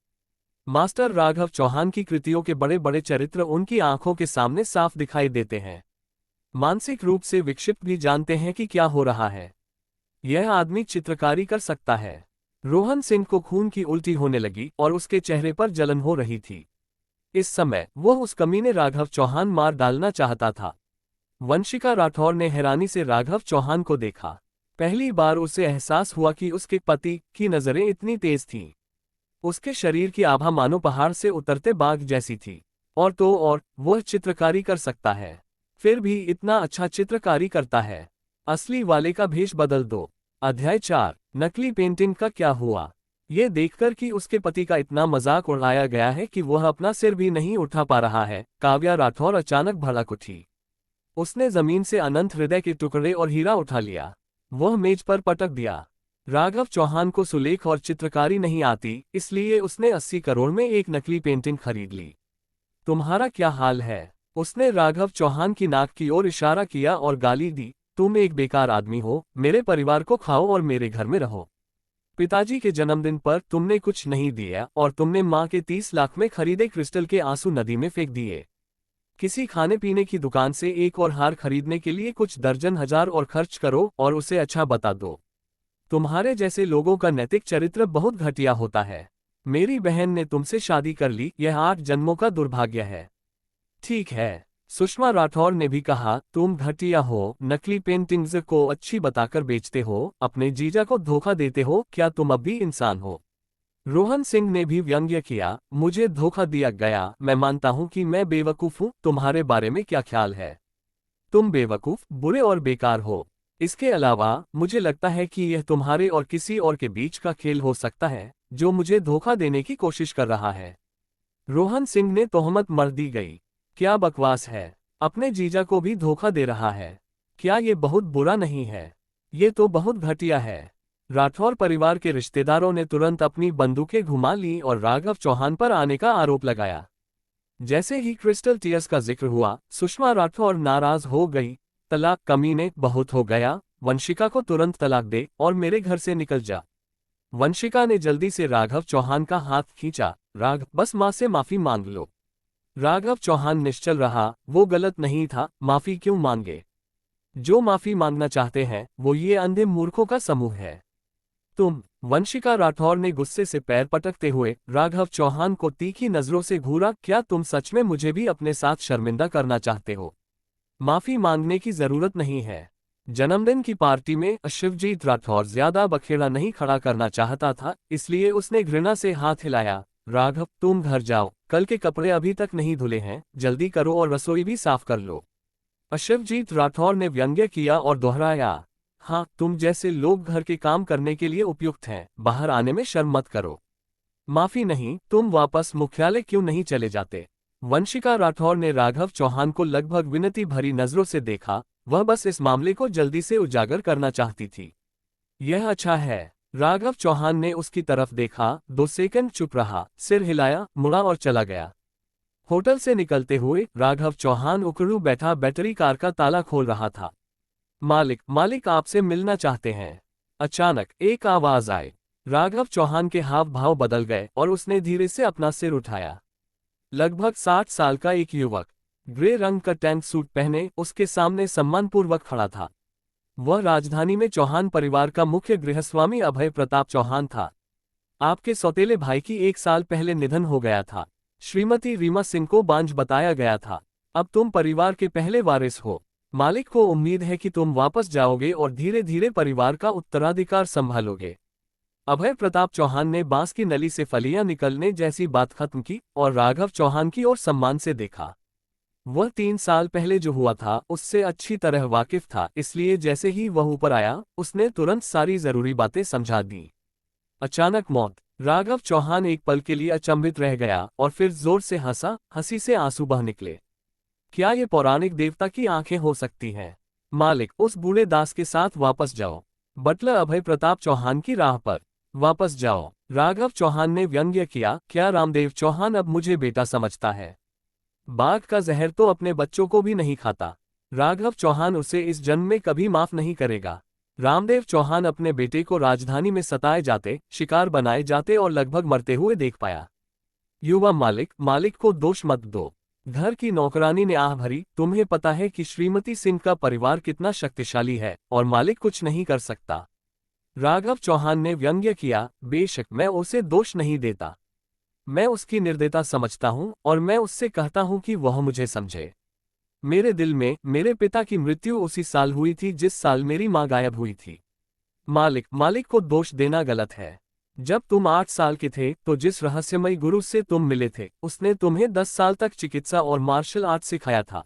मास्टर राघव चौहान की कृतियों के बड़े बड़े चरित्र उनकी आंखों के सामने साफ दिखाई देते हैं। मानसिक रूप से विक्षिप्त भी जानते हैं कि क्या हो रहा है। यह आदमी चित्रकारी कर सकता है। रोहन सिंह को खून की उल्टी होने लगी और उसके चेहरे पर जलन हो रही थी। इस समय वह उस कमीने राघव चौहान मार डालना चाहता था। वंशिका राठौर ने हैरानी से राघव चौहान को देखा। पहली बार उसे एहसास हुआ कि उसके पति की नजरें इतनी तेज थीं। उसके शरीर की आभा मानो पहाड़ से उतरते बाघ जैसी थी। और तो और वह चित्रकारी कर सकता है। फिर भी इतना अच्छा चित्रकारी करता है। असली वाले का भेष बदल दो। अध्याय 4। नकली पेंटिंग का क्या हुआ? ये देखकर कि उसके पति का इतना मजाक उड़ाया गया है कि वह अपना सिर भी नहीं उठा पा रहा है, काव्या राठौर अचानक भड़क उठी। उसने जमीन से अनंत हृदय के टुकड़े और हीरा उठा लिया। वह मेज पर पटक दिया। राघव चौहान को सुलेख और चित्रकारी नहीं आती, इसलिए उसने 80 करोड़ में एक नकली पेंटिंग खरीद ली। तुम्हारा क्या हाल है? उसने राघव चौहान की नाक की ओर इशारा किया और गाली दी। तुम एक बेकार आदमी हो। मेरे परिवार को खाओ और मेरे घर में रहो। पिताजी के जन्मदिन पर तुमने कुछ नहीं दिया और तुमने माँ के 30 लाख में खरीदे क्रिस्टल के आंसू नदी में फेंक दिए। किसी खाने पीने की दुकान से एक और हार खरीदने के लिए कुछ दर्जन हजार और खर्च करो और उसे अच्छा बता दो। तुम्हारे जैसे लोगों का नैतिक चरित्र बहुत घटिया होता है। मेरी बहन ने तुमसे शादी कर ली, यह 8 जन्मों का दुर्भाग्य है। ठीक है, सुषमा राठौर ने भी कहा, तुम घटिया हो, नकली पेंटिंग्स को अच्छी बताकर बेचते हो, अपने जीजा को धोखा देते हो। क्या तुम अब भी इंसान हो? रोहन सिंह ने भी व्यंग्य किया, मुझे धोखा दिया गया। मैं मानता हूं कि मैं बेवकूफ हूं। तुम्हारे बारे में क्या ख्याल है? तुम बेवकूफ, बुरे और बेकार हो। इसके अलावा मुझे लगता है कि यह तुम्हारे और किसी और के बीच का खेल हो सकता है, जो मुझे धोखा देने की कोशिश कर रहा है। रोहन सिंह ने तोहमत मर दी गई। क्या बकवास है? अपने जीजा को भी धोखा दे रहा है। क्या ये बहुत बुरा नहीं है? ये तो बहुत घटिया है। राठौर परिवार के रिश्तेदारों ने तुरंत अपनी बंदूकें घुमा ली और राघव चौहान पर आने का आरोप लगाया। जैसे ही क्रिस्टल टीयर्स का जिक्र हुआ, सुषमा राठौर नाराज हो गई। तलाक कमीने, बहुत हो गया। वंशिका को तुरंत तलाक दे और मेरे घर से निकल जा। वंशिका ने जल्दी से राघव चौहान का हाथ खींचा। राघव, बस माँ से माफी मांग लो। राघव चौहान निश्चल रहा। वो गलत नहीं था, माफी क्यों मांगे? जो माफी मांगना चाहते हैं वो ये अंधे मूर्खों का समूह है। तुम। वंशिका राठौर ने गुस्से से पैर पटकते हुए राघव चौहान को तीखी नजरों से घूरा। क्या तुम सच में मुझे भी अपने साथ शर्मिंदा करना चाहते हो? माफी मांगने की जरूरत नहीं है। जन्मदिन की पार्टी में शिवजीत राठौर ज्यादा बखेड़ा नहीं खड़ा करना चाहता था, इसलिए उसने घृणा से हाथ हिलाया। राघव, तुम घर जाओ। कल के कपड़े अभी तक नहीं धुले हैं, जल्दी करो और रसोई भी साफ कर लो। शिवजीत राठौर ने व्यंग्य किया और दोहराया, हाँ, तुम जैसे लोग घर के काम करने के लिए उपयुक्त हैं। बाहर आने में शर्म मत करो। माफी नहीं, तुम वापस मुख्यालय क्यों नहीं चले जाते? वंशिका राठौर ने राघव चौहान को लगभग विनती भरी नजरों से देखा। वह बस इस मामले को जल्दी से उजागर करना चाहती थी। यह अच्छा है। राघव चौहान ने उसकी तरफ देखा, 2 सेकंड चुप रहा, सिर हिलाया, मुड़ा और चला गया। होटल से निकलते हुए राघव चौहान उकड़ू बैठा बैटरी कार का ताला खोल रहा था। मालिक, मालिक आपसे मिलना चाहते हैं। अचानक एक आवाज आई। राघव चौहान के हाव भाव बदल गए और उसने धीरे से अपना सिर उठाया। लगभग 60 साल का एक युवक, ग्रे रंग का टैंक सूट पहने उसके सामने सम्मानपूर्वक खड़ा था। वह राजधानी में चौहान परिवार का मुख्य गृहस्वामी अभय प्रताप चौहान था। आपके सौतेले भाई की 1 साल पहले निधन हो गया था। श्रीमती रीमा सिंह को बांझ बताया गया था। अब तुम परिवार के पहले वारिस हो। मालिक को उम्मीद है कि तुम वापस जाओगे और धीरे धीरे परिवार का उत्तराधिकार संभालोगे। अभय प्रताप चौहान ने बांस की नली से फलियां निकलने जैसी बात खत्म की और राघव चौहान की ओर सम्मान से देखा। वह 3 साल पहले जो हुआ था उससे अच्छी तरह वाकिफ था, इसलिए जैसे ही वह ऊपर आया उसने तुरंत सारी जरूरी बातें समझा दी। अचानक मौत। राघव चौहान एक पल के लिए अचंभित रह गया और फिर जोर से हंसा, हंसी से आंसू बह निकले। क्या ये पौराणिक देवता की आंखें हो सकती हैं? मालिक, उस बूढ़े दास के साथ वापस जाओ। बटलर अभय प्रताप चौहान की राह पर वापस जाओ। राघव चौहान ने व्यंग्य किया, क्या रामदेव चौहान अब मुझे बेटा समझता है? बाघ का जहर तो अपने बच्चों को भी नहीं खाता। राघव चौहान उसे इस जन्म में कभी माफ नहीं करेगा। रामदेव चौहान अपने बेटे को राजधानी में सताए जाते, शिकार बनाए जाते और लगभग मरते हुए देख पाया। युवा मालिक, मालिक को दोष मत दो। घर की नौकरानी ने आह भरी, तुम्हें पता है कि श्रीमती सिंह का परिवार कितना शक्तिशाली है और मालिक कुछ नहीं कर सकता। राघव चौहान ने व्यंग्य किया, बेशक मैं उसे दोष नहीं देता। मैं उसकी निर्दयता समझता हूं और मैं उससे कहता हूं कि वह मुझे समझे। मेरे दिल में मेरे पिता की मृत्यु उसी साल हुई थी जिस साल मेरी मां गायब हुई थी। मालिक, मालिक को दोष देना गलत है। जब तुम 8 साल के थे तो जिस रहस्यमयी गुरु से तुम मिले थे उसने तुम्हें 10 साल तक चिकित्सा और मार्शल आर्ट सिखाया था।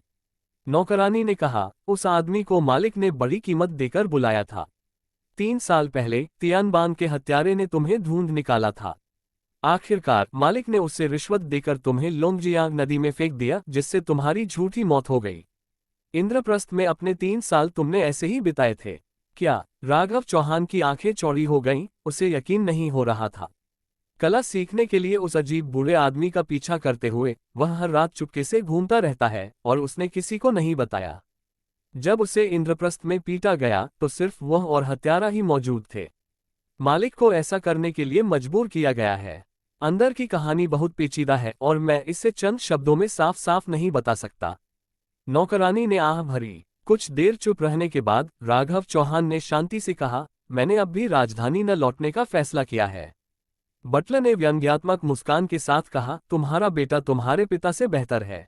नौकरानी ने कहा, उस आदमी को मालिक ने बड़ी कीमत देकर बुलाया था। 3 साल पहले तियानबान के हत्यारे ने तुम्हें ढूंढ निकाला था। आखिरकार मालिक ने उसे रिश्वत देकर तुम्हें लोंगजियांग नदी में फेंक दिया, जिससे तुम्हारी झूठी मौत हो गई। इंद्रप्रस्थ में अपने 3 साल तुमने ऐसे ही बिताए थे। क्या? राघव चौहान की आंखें चौड़ी हो गईं, उसे यकीन नहीं हो रहा था। कला सीखने के लिए उस अजीब बूढ़े आदमी का पीछा करते हुए वह हर रात चुपके से घूमता रहता है और उसने किसी को नहीं बताया। जब उसे इंद्रप्रस्थ में पीटा गया तो सिर्फ वह और हत्यारा ही मौजूद थे। मालिक को ऐसा करने के लिए मजबूर किया गया है। अंदर की कहानी बहुत पेचीदा है और मैं इसे चंद शब्दों में साफ साफ नहीं बता सकता। नौकरानी ने आह भरी। कुछ देर चुप रहने के बाद राघव चौहान ने शांति से कहा, मैंने अब भी राजधानी न लौटने का फैसला किया है। बटलर ने व्यंग्यात्मक मुस्कान के साथ कहा, तुम्हारा बेटा तुम्हारे पिता से बेहतर है।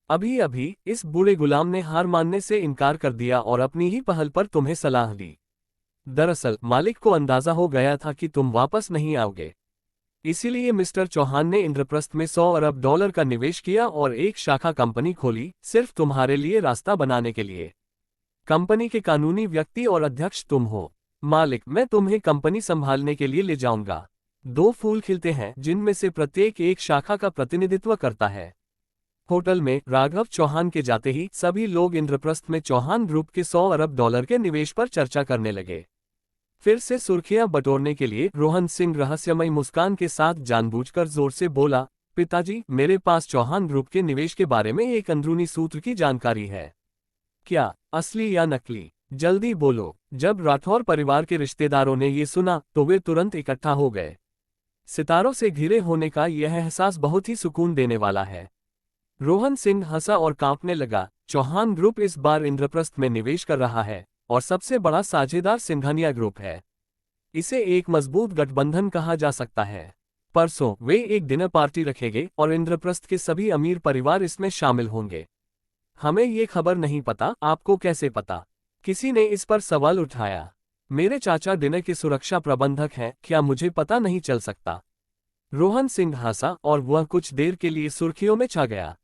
अभी अभी इस बूढ़े गुलाम ने हार मानने से इनकार कर दिया और अपनी ही पहल पर तुम्हें सलाह दी। दरअसल मालिक को अंदाजा हो गया था कि तुम वापस नहीं आओगे। इसीलिए मिस्टर चौहान ने इंद्रप्रस्थ में $100 अरब का निवेश किया और एक शाखा कंपनी खोली, सिर्फ तुम्हारे लिए रास्ता बनाने के लिए। कंपनी के कानूनी व्यक्ति और अध्यक्ष तुम हो। मालिक, मैं तुम्हें कंपनी संभालने के लिए ले जाऊंगा। 2 फूल खिलते हैं जिनमें से प्रत्येक एक शाखा का प्रतिनिधित्व करता है। होटल में राघव चौहान के जाते ही सभी लोग इंद्रप्रस्थ में चौहान ग्रुप के $100 अरब के निवेश पर चर्चा करने लगे। फिर से सुर्खियां बटोरने के लिए रोहन सिंह रहस्यमयी मुस्कान के साथ जानबूझकर जोर से बोला, पिताजी, मेरे पास चौहान ग्रुप के निवेश के बारे में एक अंदरूनी सूत्र की जानकारी है। क्या? असली या नकली? जल्दी बोलो। जब राठौर परिवार के रिश्तेदारों ने ये सुना तो वे तुरंत इकट्ठा हो गए। सितारों से घिरे होने का यह एहसास बहुत ही सुकून देने वाला है। रोहन सिंह हंसा और कांपने लगा। चौहान ग्रुप इस बार इंद्रप्रस्थ में निवेश कर रहा है और सबसे बड़ा साझेदार सिंघानिया ग्रुप है। इसे एक मजबूत गठबंधन कहा जा सकता है। परसों वे एक डिनर पार्टी रखेंगे और इंद्रप्रस्थ के सभी अमीर परिवार इसमें शामिल होंगे। हमें ये खबर नहीं पता, आपको कैसे पता? किसी ने इस पर सवाल उठाया। मेरे चाचा डिनर के सुरक्षा प्रबंधक हैं, क्या मुझे पता नहीं चल सकता? रोहन सिंह हंसा और वह कुछ देर के लिए सुर्खियों में छा गया।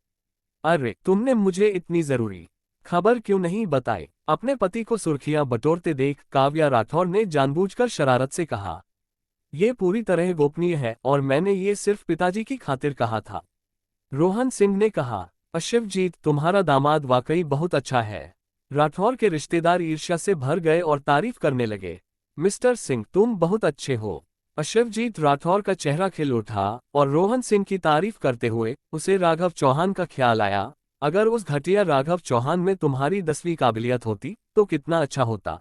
अरे, तुमने मुझे इतनी जरूरी खबर क्यों नहीं बताई? अपने पति को सुर्खियां बटोरते देख काव्या राठौर ने जानबूझकर शरारत से कहा, यह पूरी तरह गोपनीय है और मैंने ये सिर्फ पिताजी की खातिर कहा था। रोहन सिंह ने कहा, अशिवजीत, तुम्हारा दामाद वाकई बहुत अच्छा है। राठौर के रिश्तेदार ईर्ष्या से भर गए और तारीफ करने लगे। मिस्टर सिंह, तुम बहुत अच्छे हो। अशिवजीत राठौर का चेहरा खिल उठा और रोहन सिंह की तारीफ करते हुए उसे राघव चौहान का ख्याल आया। अगर उस घटिया राघव चौहान में तुम्हारी 10वीं काबिलियत होती तो कितना अच्छा होता।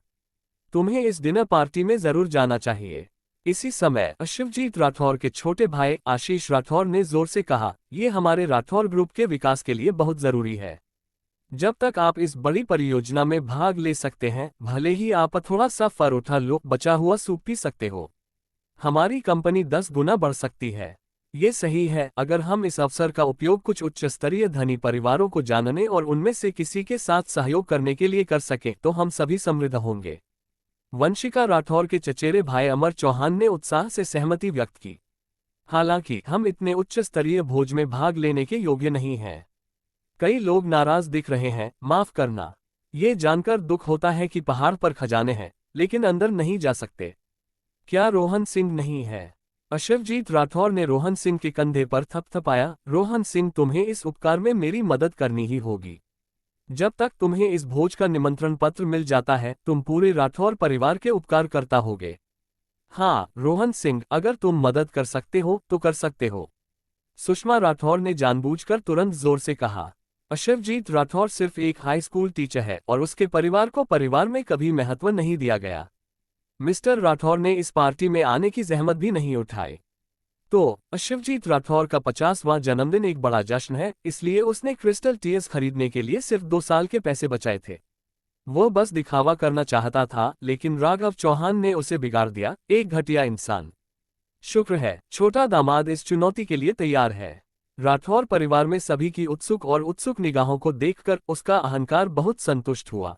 तुम्हें इस डिनर पार्टी में जरूर जाना चाहिए। इसी समय शिवजीत राठौर के छोटे भाई आशीष राठौर ने जोर से कहा, ये हमारे राठौर ग्रुप के विकास के लिए बहुत जरूरी है। जब तक आप इस बड़ी परियोजना में भाग ले सकते हैं, भले ही आप थोड़ा सा परोठा लो, बचा हुआ सूप पी सकते हो। हमारी कंपनी 10 गुना बढ़ सकती है। ये सही है। अगर हम इस अवसर का उपयोग कुछ उच्च स्तरीय धनी परिवारों को जानने और उनमें से किसी के साथ सहयोग करने के लिए कर सकें तो हम सभी समृद्ध होंगे। वंशिका राठौर के चचेरे भाई अमर चौहान ने उत्साह से सहमति व्यक्त की। हालांकि हम इतने उच्च स्तरीय भोज में भाग लेने के योग्य नहीं हैं। कई लोग नाराज दिख रहे हैं, माफ करना। ये जानकर दुख होता है कि पहाड़ पर खजाने हैं, लेकिन अंदर नहीं जा सकते। क्या रोहन सिंह नहीं है? शिवजीत राठौर ने रोहन सिंह के कंधे पर थपथपाया। रोहन सिंह, तुम्हें इस उपकार में मेरी मदद करनी ही होगी। जब तक तुम्हें इस भोज का निमंत्रण पत्र मिल जाता है, तुम पूरे राठौर परिवार के उपकार करता होगे। हाँ रोहन सिंह, अगर तुम मदद कर सकते हो तो कर सकते हो। सुषमा राठौर ने जानबूझकर तुरंत जोर से कहा। शिवजीत राठौर सिर्फ एक हाई स्कूल टीचर है और उसके परिवार को परिवार में कभी महत्व नहीं दिया गया। मिस्टर राठौर ने इस पार्टी में आने की जहमत भी नहीं उठाई। तो शिवजीत राठौर का 50वां जन्मदिन एक बड़ा जश्न है, इसलिए उसने क्रिस्टल टीयर्स खरीदने के लिए सिर्फ 2 साल के पैसे बचाए थे। वो बस दिखावा करना चाहता था, लेकिन राघव चौहान ने उसे बिगाड़ दिया। एक घटिया इंसान। शुक्र है छोटा दामाद इस चुनौती के लिए तैयार है। राठौर परिवार में सभी की उत्सुक निगाहों को देखकर उसका अहंकार बहुत संतुष्ट हुआ।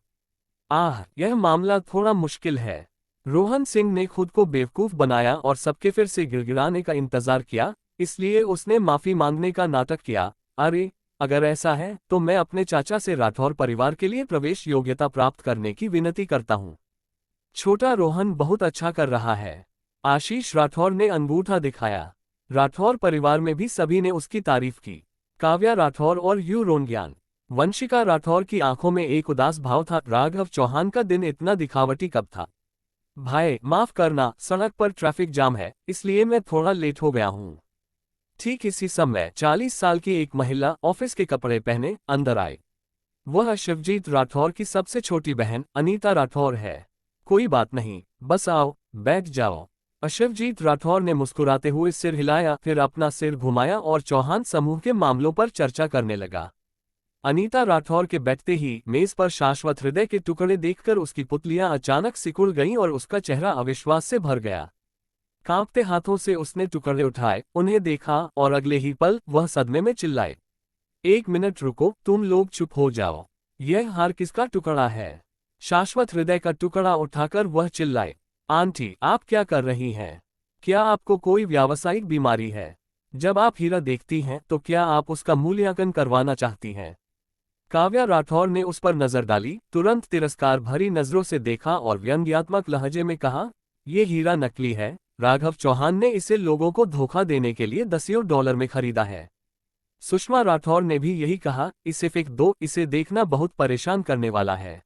यह मामला थोड़ा मुश्किल है। रोहन सिंह ने खुद को बेवकूफ बनाया और सबके फिर से गिड़गिड़ाने का इंतजार किया, इसलिए उसने माफी मांगने का नाटक किया। अरे अगर ऐसा है तो मैं अपने चाचा से राठौर परिवार के लिए प्रवेश योग्यता प्राप्त करने की विनती करता हूँ। छोटा रोहन बहुत अच्छा कर रहा है। आशीष राठौर ने अंगूठा दिखाया। राठौर परिवार में भी सभी ने उसकी तारीफ की। काव्या राठौर और यू रोनज्ञान। वंशिका राठौर की आंखों में एक उदास भाव था। राघव चौहान का दिन इतना दिखावटी कब था? भाई माफ करना, सड़क पर ट्रैफिक जाम है, इसलिए मैं थोड़ा लेट हो गया हूँ। ठीक इसी समय 40 साल की एक महिला ऑफिस के कपड़े पहने अंदर आई। वह शिवजीत राठौर की सबसे छोटी बहन अनीता राठौर है। कोई बात नहीं, बस आओ, बैठ जाओ। शिवजीत राठौर ने मुस्कुराते हुए सिर हिलाया, फिर अपना सिर घुमाया और चौहान समूह के मामलों पर चर्चा करने लगा। अनीता राठौर के बैठते ही मेज पर शाश्वत हृदय के टुकड़े देखकर उसकी पुतलियां अचानक सिकुड़ गईं और उसका चेहरा अविश्वास से भर गया। कांपते हाथों से उसने टुकड़े उठाए, उन्हें देखा और अगले ही पल वह सदमे में चिल्लाए। 1 मिनट रुको, तुम लोग चुप हो जाओ। यह हार किसका टुकड़ा है? शाश्वत हृदय का टुकड़ा उठाकर वह चिल्लाए। आंटी, आप क्या कर रही हैं? क्या आपको कोई व्यावसायिक बीमारी है? जब आप हीरा देखती हैं तो क्या आप उसका मूल्यांकन करवाना चाहती हैं? काव्या राठौर ने उस पर नजर डाली, तुरंत तिरस्कार भरी नजरों से देखा और व्यंग्यात्मक लहजे में कहा, यह हीरा नकली है। राघव चौहान ने इसे लोगों को धोखा देने के लिए $10 में खरीदा है। सुषमा राठौर ने भी यही कहा, इसे फेंक दो, इसे देखना बहुत परेशान करने वाला है।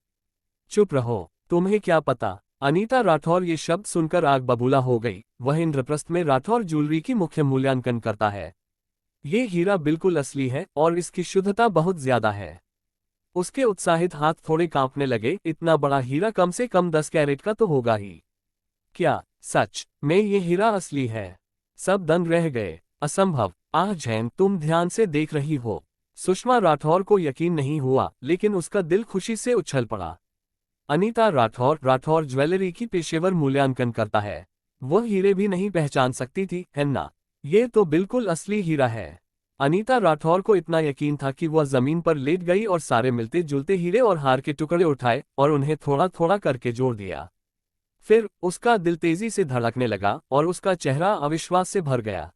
चुप रहो, तुम्हें क्या पता? अनीता राठौर ये शब्द सुनकर आग बबूला हो गई। वह इंद्रप्रस्थ में राठौर ज्वेलरी की मुख्य मूल्यांकन करता है। ये हीरा बिल्कुल असली है और इसकी शुद्धता बहुत ज्यादा है। उसके उत्साहित हाथ थोड़े कांपने लगे। इतना बड़ा हीरा कम से कम 10 कैरेट का तो होगा ही। क्या सच में ये हीरा असली है? सब दंग रह गए। असंभव। जैन, तुम ध्यान से देख रही हो। सुषमा राठौर को यकीन नहीं हुआ, लेकिन उसका दिल खुशी से उछल पड़ा। अनीता राठौर ज्वेलरी की पेशेवर मूल्यांकन करता है। वह हीरे भी नहीं पहचान सकती थी, है ना? ये तो बिल्कुल असली हीरा है। अनीता राठौर को इतना यकीन था कि वह जमीन पर लेट गई और सारे मिलते जुलते हीरे और हार के टुकड़े उठाए और उन्हें थोड़ा थोड़ा करके जोड़ दिया। फिर उसका दिल तेजी से धड़कने लगा और उसका चेहरा अविश्वास से भर गया।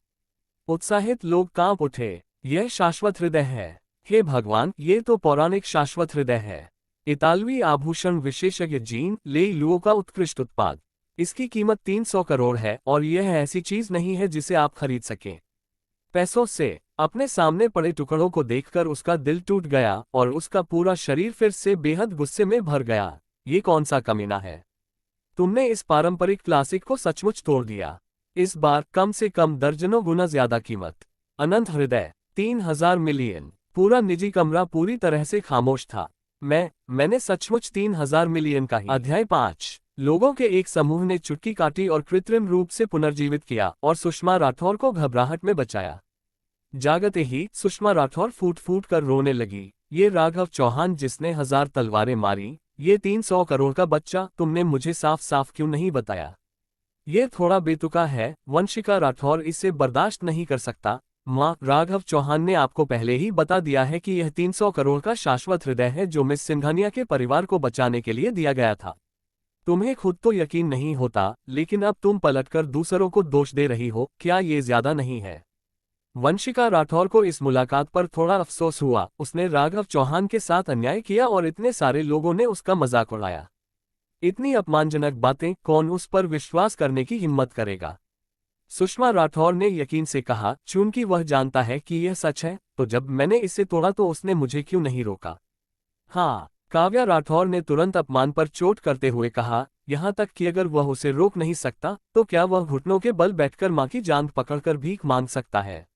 उत्साहित लोग कांप उठे। यह शाश्वत हृदय है। हे भगवान, ये तो पौराणिक शाश्वत हृदय है। इतालवी आभूषण विशेषज्ञ जीन ले लुओ का उत्कृष्ट उत्पाद। इसकी कीमत 300 करोड़ है और यह ऐसी चीज नहीं है जिसे आप खरीद सकें पैसों से। अपने सामने पड़े टुकड़ों को देखकर उसका दिल टूट गया और उसका पूरा शरीर फिर से बेहद गुस्से में भर गया। ये कौन सा कमीना है? तुमने इस पारंपरिक क्लासिक को सचमुच तोड़ दिया। इस बार कम से कम दर्जनों गुना ज्यादा कीमत। अनंत हृदय, 3000 मिलियन। पूरा निजी कमरा पूरी तरह से खामोश था। मैंने सचमुच 3000 मिलियन का ही। अध्याय 5। लोगों के एक समूह ने चुटकी काटी और कृत्रिम रूप से पुनर्जीवित किया और सुषमा राठौर को घबराहट में बचाया। जागते ही सुषमा राठौर फूट फूट कर रोने लगी। ये राघव चौहान जिसने 1000 तलवारें मारी, ये 300 करोड़ का बच्चा, तुमने मुझे साफ साफ क्यों नहीं बताया? ये थोड़ा बेतुका है। वंशिका राठौर इसे बर्दाश्त नहीं कर सकता। माँ, राघव चौहान ने आपको पहले ही बता दिया है कि यह 300 करोड़ का शाश्वत हृदय है जो मिस सिंघानिया के परिवार को बचाने के लिए दिया गया था। तुम्हें खुद तो यकीन नहीं होता, लेकिन अब तुम पलटकर दूसरों को दोष दे रही हो। क्या ये ज्यादा नहीं है? वंशिका राठौर को इस मुलाकात पर थोड़ा अफसोस हुआ। उसने राघव चौहान के साथ अन्याय किया और इतने सारे लोगों ने उसका मजाक उड़ाया। इतनी अपमानजनक बातें कौन उस पर विश्वास करने की हिम्मत करेगा? सुषमा राठौर ने यकीन से कहा, चूंकि वह जानता है कि यह सच है, तो जब मैंने इसे तोड़ा तो उसने मुझे क्यों नहीं रोका? हाँ, काव्या राठौर ने तुरंत अपमान पर चोट करते हुए कहा, यहाँ तक कि अगर वह उसे रोक नहीं सकता तो क्या वह घुटनों के बल बैठकर माँ की जांघ पकड़कर भीख मांग सकता है?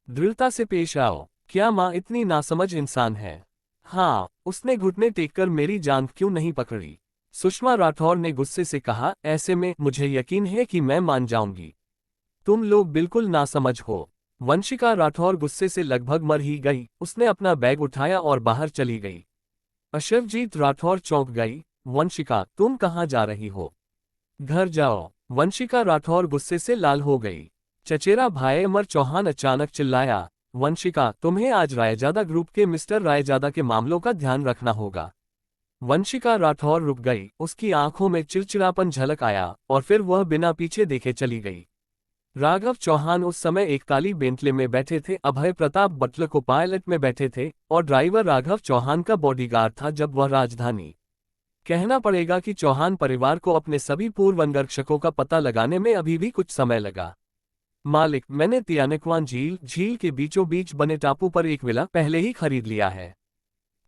दृढ़ता से पेश आओ। क्या माँ इतनी नासमझ इंसान है? हाँ, उसने घुटने टेककर मेरी जांघ क्यों नहीं पकड़ी? सुषमा राठौर ने गुस्से से कहा, ऐसे में मुझे यकीन है कि मैं मान जाऊंगी। तुम लोग बिल्कुल नासमझ हो। वंशिका राठौर गुस्से से लगभग मर ही गई। उसने अपना बैग उठाया और बाहर चली गई। अशरजीत राठौर चौंक गई। वंशिका, तुम कहाँ जा रही हो? घर जाओ। वंशिका राठौर गुस्से से लाल हो गई। चचेरा भाई अमर चौहान अचानक चिल्लाया, वंशिका, तुम्हें आज रायजादा ग्रुप के मिस्टर रायजादा के मामलों का ध्यान रखना होगा। वंशिका राठौर रुक गई। उसकी आंखों में चिड़चिड़ापन झलक आया और फिर वह बिना पीछे देखे चली गई। राघव चौहान उस समय एक काली बेंटले में बैठे थे। अभय प्रताप बटलर को पायलट में बैठे थे और ड्राइवर राघव चौहान का बॉडीगार्ड था जब वह राजधानी। कहना पड़ेगा कि चौहान परिवार को अपने सभी पूर्व अंगरक्षकों का पता लगाने में अभी भी कुछ समय लगा। मालिक, मैंने तियानकवान झील के बीचों बीच बने टापू पर एक विला पहले ही खरीद लिया है।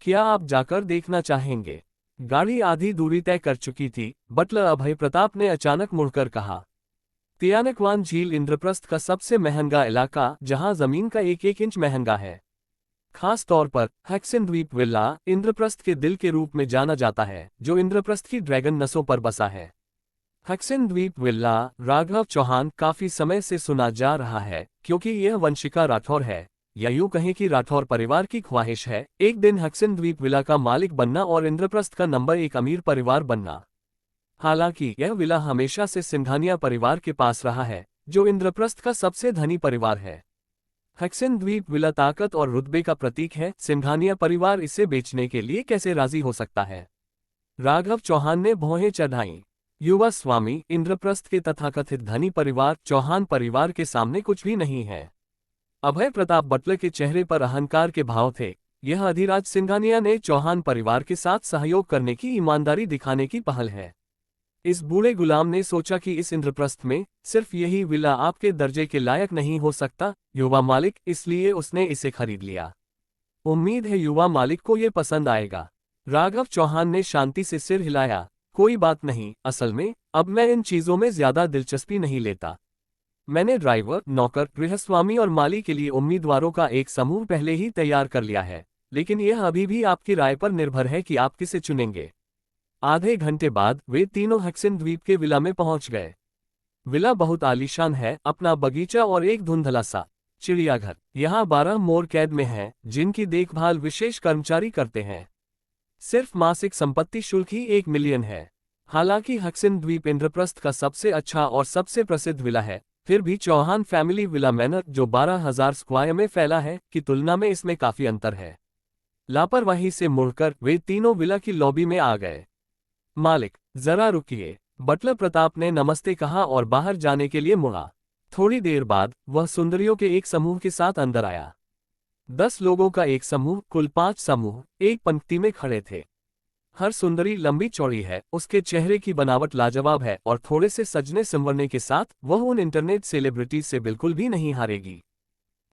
क्या आप जाकर देखना चाहेंगे? गाड़ी आधी दूरी तय कर चुकी थी। बटलर अभय प्रताप ने अचानक मुड़कर कहा। तियानकवान झील इंद्रप्रस्थ का सबसे महंगा इलाका, जहां जमीन का एक एक इंच महंगा है। खास तौर पर हैक्सन द्वीप विला इंद्रप्रस्थ के दिल के रूप में जाना जाता है, जो इंद्रप्रस्थ की ड्रैगन नसों पर बसा है। हैक्सन द्वीप विला राघव चौहान काफी समय से सुना जा रहा है, क्योंकि यह वंशिका राठौर है, या यूं कहें कि राठौर परिवार की ख्वाहिश है, एक दिन हैक्सन द्वीप विला का मालिक बनना और इंद्रप्रस्थ का नंबर 1 अमीर परिवार बनना। हालांकि यह विला हमेशा से सिंघानिया परिवार के पास रहा है, जो इंद्रप्रस्थ का सबसे धनी परिवार है। हैक्सन द्वीप विला ताकत और रुतबे का प्रतीक है। सिंघानिया परिवार इसे बेचने के लिए कैसे राजी हो सकता है? राघव चौहान ने भौहें चढ़ाईं। युवा स्वामी इंद्रप्रस्थ के तथाकथित धनी परिवार चौहान परिवार के सामने कुछ भी नहीं है। अभय प्रताप बटलर के चेहरे पर अहंकार के भाव थे। यह अधिराज सिंघानिया ने चौहान परिवार के साथ सहयोग करने की ईमानदारी दिखाने की पहल है। इस बूढ़े गुलाम ने सोचा कि इस इंद्रप्रस्थ में सिर्फ यही विला आपके दर्जे के लायक नहीं हो सकता, युवा मालिक, इसलिए उसने इसे खरीद लिया। उम्मीद है युवा मालिक को ये पसंद आएगा। राघव चौहान ने शांति से सिर हिलाया। कोई बात नहीं, असल में अब मैं इन चीजों में ज्यादा दिलचस्पी नहीं लेता। मैंने ड्राइवर, नौकर, गृहस्वामी और माली के लिए उम्मीदवारों का एक समूह पहले ही तैयार कर लिया है, लेकिन यह अभी भी आपकी राय पर निर्भर है कि आप किसे चुनेंगे। आधे घंटे बाद वे तीनों हैक्सन द्वीप के विला में पहुंच गए। विला बहुत आलीशान है, अपना बगीचा और एक धुंधला सा चिड़ियाघर। यहाँ 12 मोर कैद में हैं, जिनकी देखभाल विशेष कर्मचारी करते हैं। सिर्फ मासिक संपत्ति शुल्क ही 1 मिलियन है। हालांकि हैक्सन द्वीप इंद्रप्रस्थ का सबसे अच्छा और सबसे प्रसिद्ध विला है, फिर भी चौहान फैमिली विला मैनर, जो 12,000 स्क्वायर में फैला है, की तुलना में इसमें काफी अंतर है। लापरवाही से मुड़कर वे तीनों विला की लॉबी में आ गए। मालिक, जरा रुकिए, बटलर प्रताप ने नमस्ते कहा और बाहर जाने के लिए मुड़ा। थोड़ी देर बाद वह सुंदरियों के एक समूह के साथ अंदर आया। 10 लोगों का एक समूह, कुल 5 समूह एक पंक्ति में खड़े थे। हर सुंदरी लंबी चौड़ी है, उसके चेहरे की बनावट लाजवाब है और थोड़े से सजने संवरने के साथ वह उन इंटरनेट सेलिब्रिटीज से बिल्कुल भी नहीं हारेगी।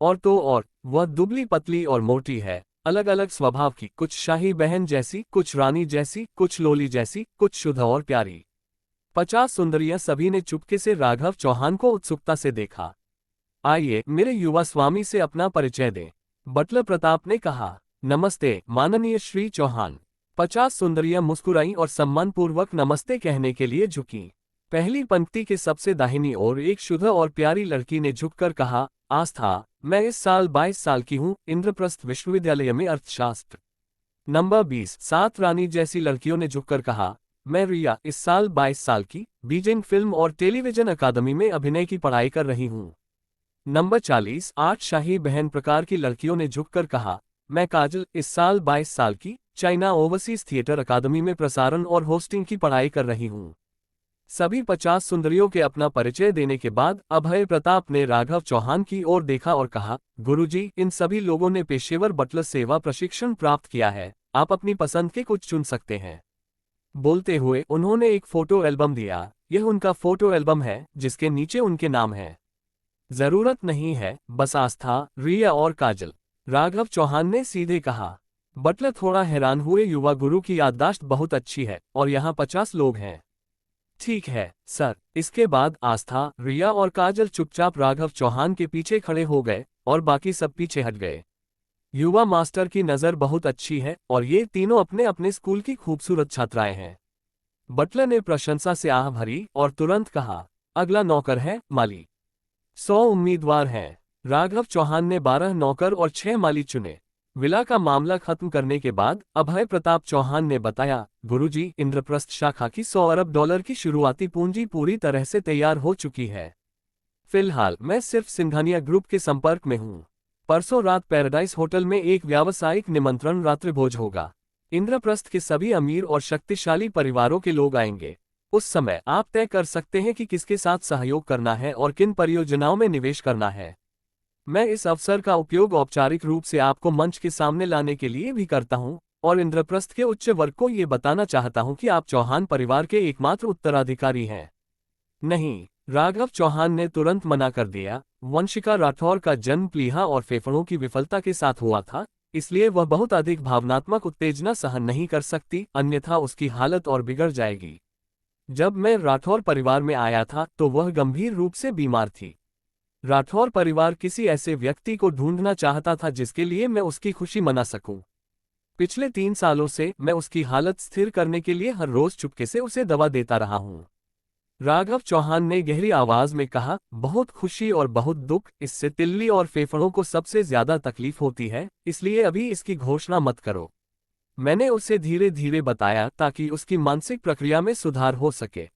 और तो और वह दुबली पतली और मोटी है, अलग अलग स्वभाव की, कुछ शाही बहन जैसी, कुछ रानी जैसी, कुछ लोली जैसी, कुछ शुद्ध और प्यारी। 50 सुंदरियां सभी ने चुपके से राघव चौहान को उत्सुकता से देखा। आइए मेरे युवा स्वामी से अपना परिचय दें, बटलर प्रताप ने कहा। नमस्ते माननीय श्री चौहान। 50 सुंदरियां मुस्कुराईं और सम्मानपूर्वक नमस्ते कहने के लिए झुकीं। पहली पंक्ति के सबसे दाहिनी ओर एक शुद्ध और प्यारी लड़की ने झुककर कहा, आस्था, मैं इस साल 22 साल की हूँ, इंद्रप्रस्थ विश्वविद्यालय में अर्थशास्त्र। नंबर 20 7 रानी जैसी लड़कियों ने झुककर कहा, मैं रिया, इस साल 22 साल की, बीजिंग फिल्म और टेलीविजन अकादमी में अभिनय की पढ़ाई कर रही हूँ। नंबर 40 8 शाही बहन प्रकार की लड़कियों ने झुककर कहा, मैं काजल, इस साल 22 साल की, चाइना ओवरसीज थिएटर अकादमी में प्रसारण और होस्टिंग की पढ़ाई कर रही हूँ। सभी 50 सुंदरियों के अपना परिचय देने के बाद अभय प्रताप ने राघव चौहान की ओर देखा और कहा, गुरुजी, इन सभी लोगों ने पेशेवर बटलर सेवा प्रशिक्षण प्राप्त किया है, आप अपनी पसंद के कुछ चुन सकते हैं। बोलते हुए उन्होंने एक फोटो एल्बम दिया। यह उनका फोटो एल्बम है जिसके नीचे उनके नाम है। जरूरत नहीं है, बस आस्था, रिया और काजल, राघव चौहान ने सीधे कहा। बटलर थोड़ा हैरान हुए, युवा गुरु की याददाश्त बहुत अच्छी है और यहाँ 50 लोग हैं। ठीक है सर। इसके बाद आस्था, रिया और काजल चुपचाप राघव चौहान के पीछे खड़े हो गए और बाकी सब पीछे हट गए। युवा मास्टर की नज़र बहुत अच्छी है और ये तीनों अपने अपने स्कूल की खूबसूरत छात्राएं हैं। बटलर ने प्रशंसा से आह भरी और तुरंत कहा, अगला नौकर है माली। 100 उम्मीदवार हैं। राघव चौहान ने 12 नौकर और 6 माली चुने। विला का मामला खत्म करने के बाद अभय प्रताप चौहान ने बताया, गुरुजी, इंद्रप्रस्थ शाखा की 100 अरब डॉलर की शुरुआती पूंजी पूरी तरह से तैयार हो चुकी है। फिलहाल मैं सिर्फ सिंघानिया ग्रुप के संपर्क में हूँ। परसों रात पैराडाइज होटल में एक व्यावसायिक निमंत्रण रात्रिभोज होगा। इंद्रप्रस्थ के सभी अमीर और शक्तिशाली परिवारों के लोग आएंगे। उस समय आप तय कर सकते हैं कि किसके साथ सहयोग करना है और किन परियोजनाओं में निवेश करना है। मैं इस अवसर का उपयोग औपचारिक रूप से आपको मंच के सामने लाने के लिए भी करता हूं और इंद्रप्रस्थ के उच्च वर्ग को ये बताना चाहता हूं कि आप चौहान परिवार के एकमात्र उत्तराधिकारी हैं। नहीं, राघव चौहान ने तुरंत मना कर दिया। वंशिका राठौर का जन्म प्लीहा और फेफड़ों की विफलता के साथ हुआ था, इसलिए वह बहुत अधिक भावनात्मक उत्तेजना सहन नहीं कर सकती, अन्यथा उसकी हालत और बिगड़ जाएगी। जब मैं राठौर परिवार में आया था तो वह गंभीर रूप से बीमार थी। राठौर परिवार किसी ऐसे व्यक्ति को ढूंढना चाहता था जिसके लिए मैं उसकी खुशी मना सकूं। पिछले 3 सालों से मैं उसकी हालत स्थिर करने के लिए हर रोज चुपके से उसे दवा देता रहा हूं। राघव चौहान ने गहरी आवाज में कहा, बहुत खुशी और बहुत दुख, इससे तिल्ली और फेफड़ों को सबसे ज्यादा तकलीफ होती है, इसलिए अभी इसकी घोषणा मत करो। मैंने उसे धीरे धीरे बताया ताकि उसकी मानसिक प्रक्रिया में सुधार हो सके।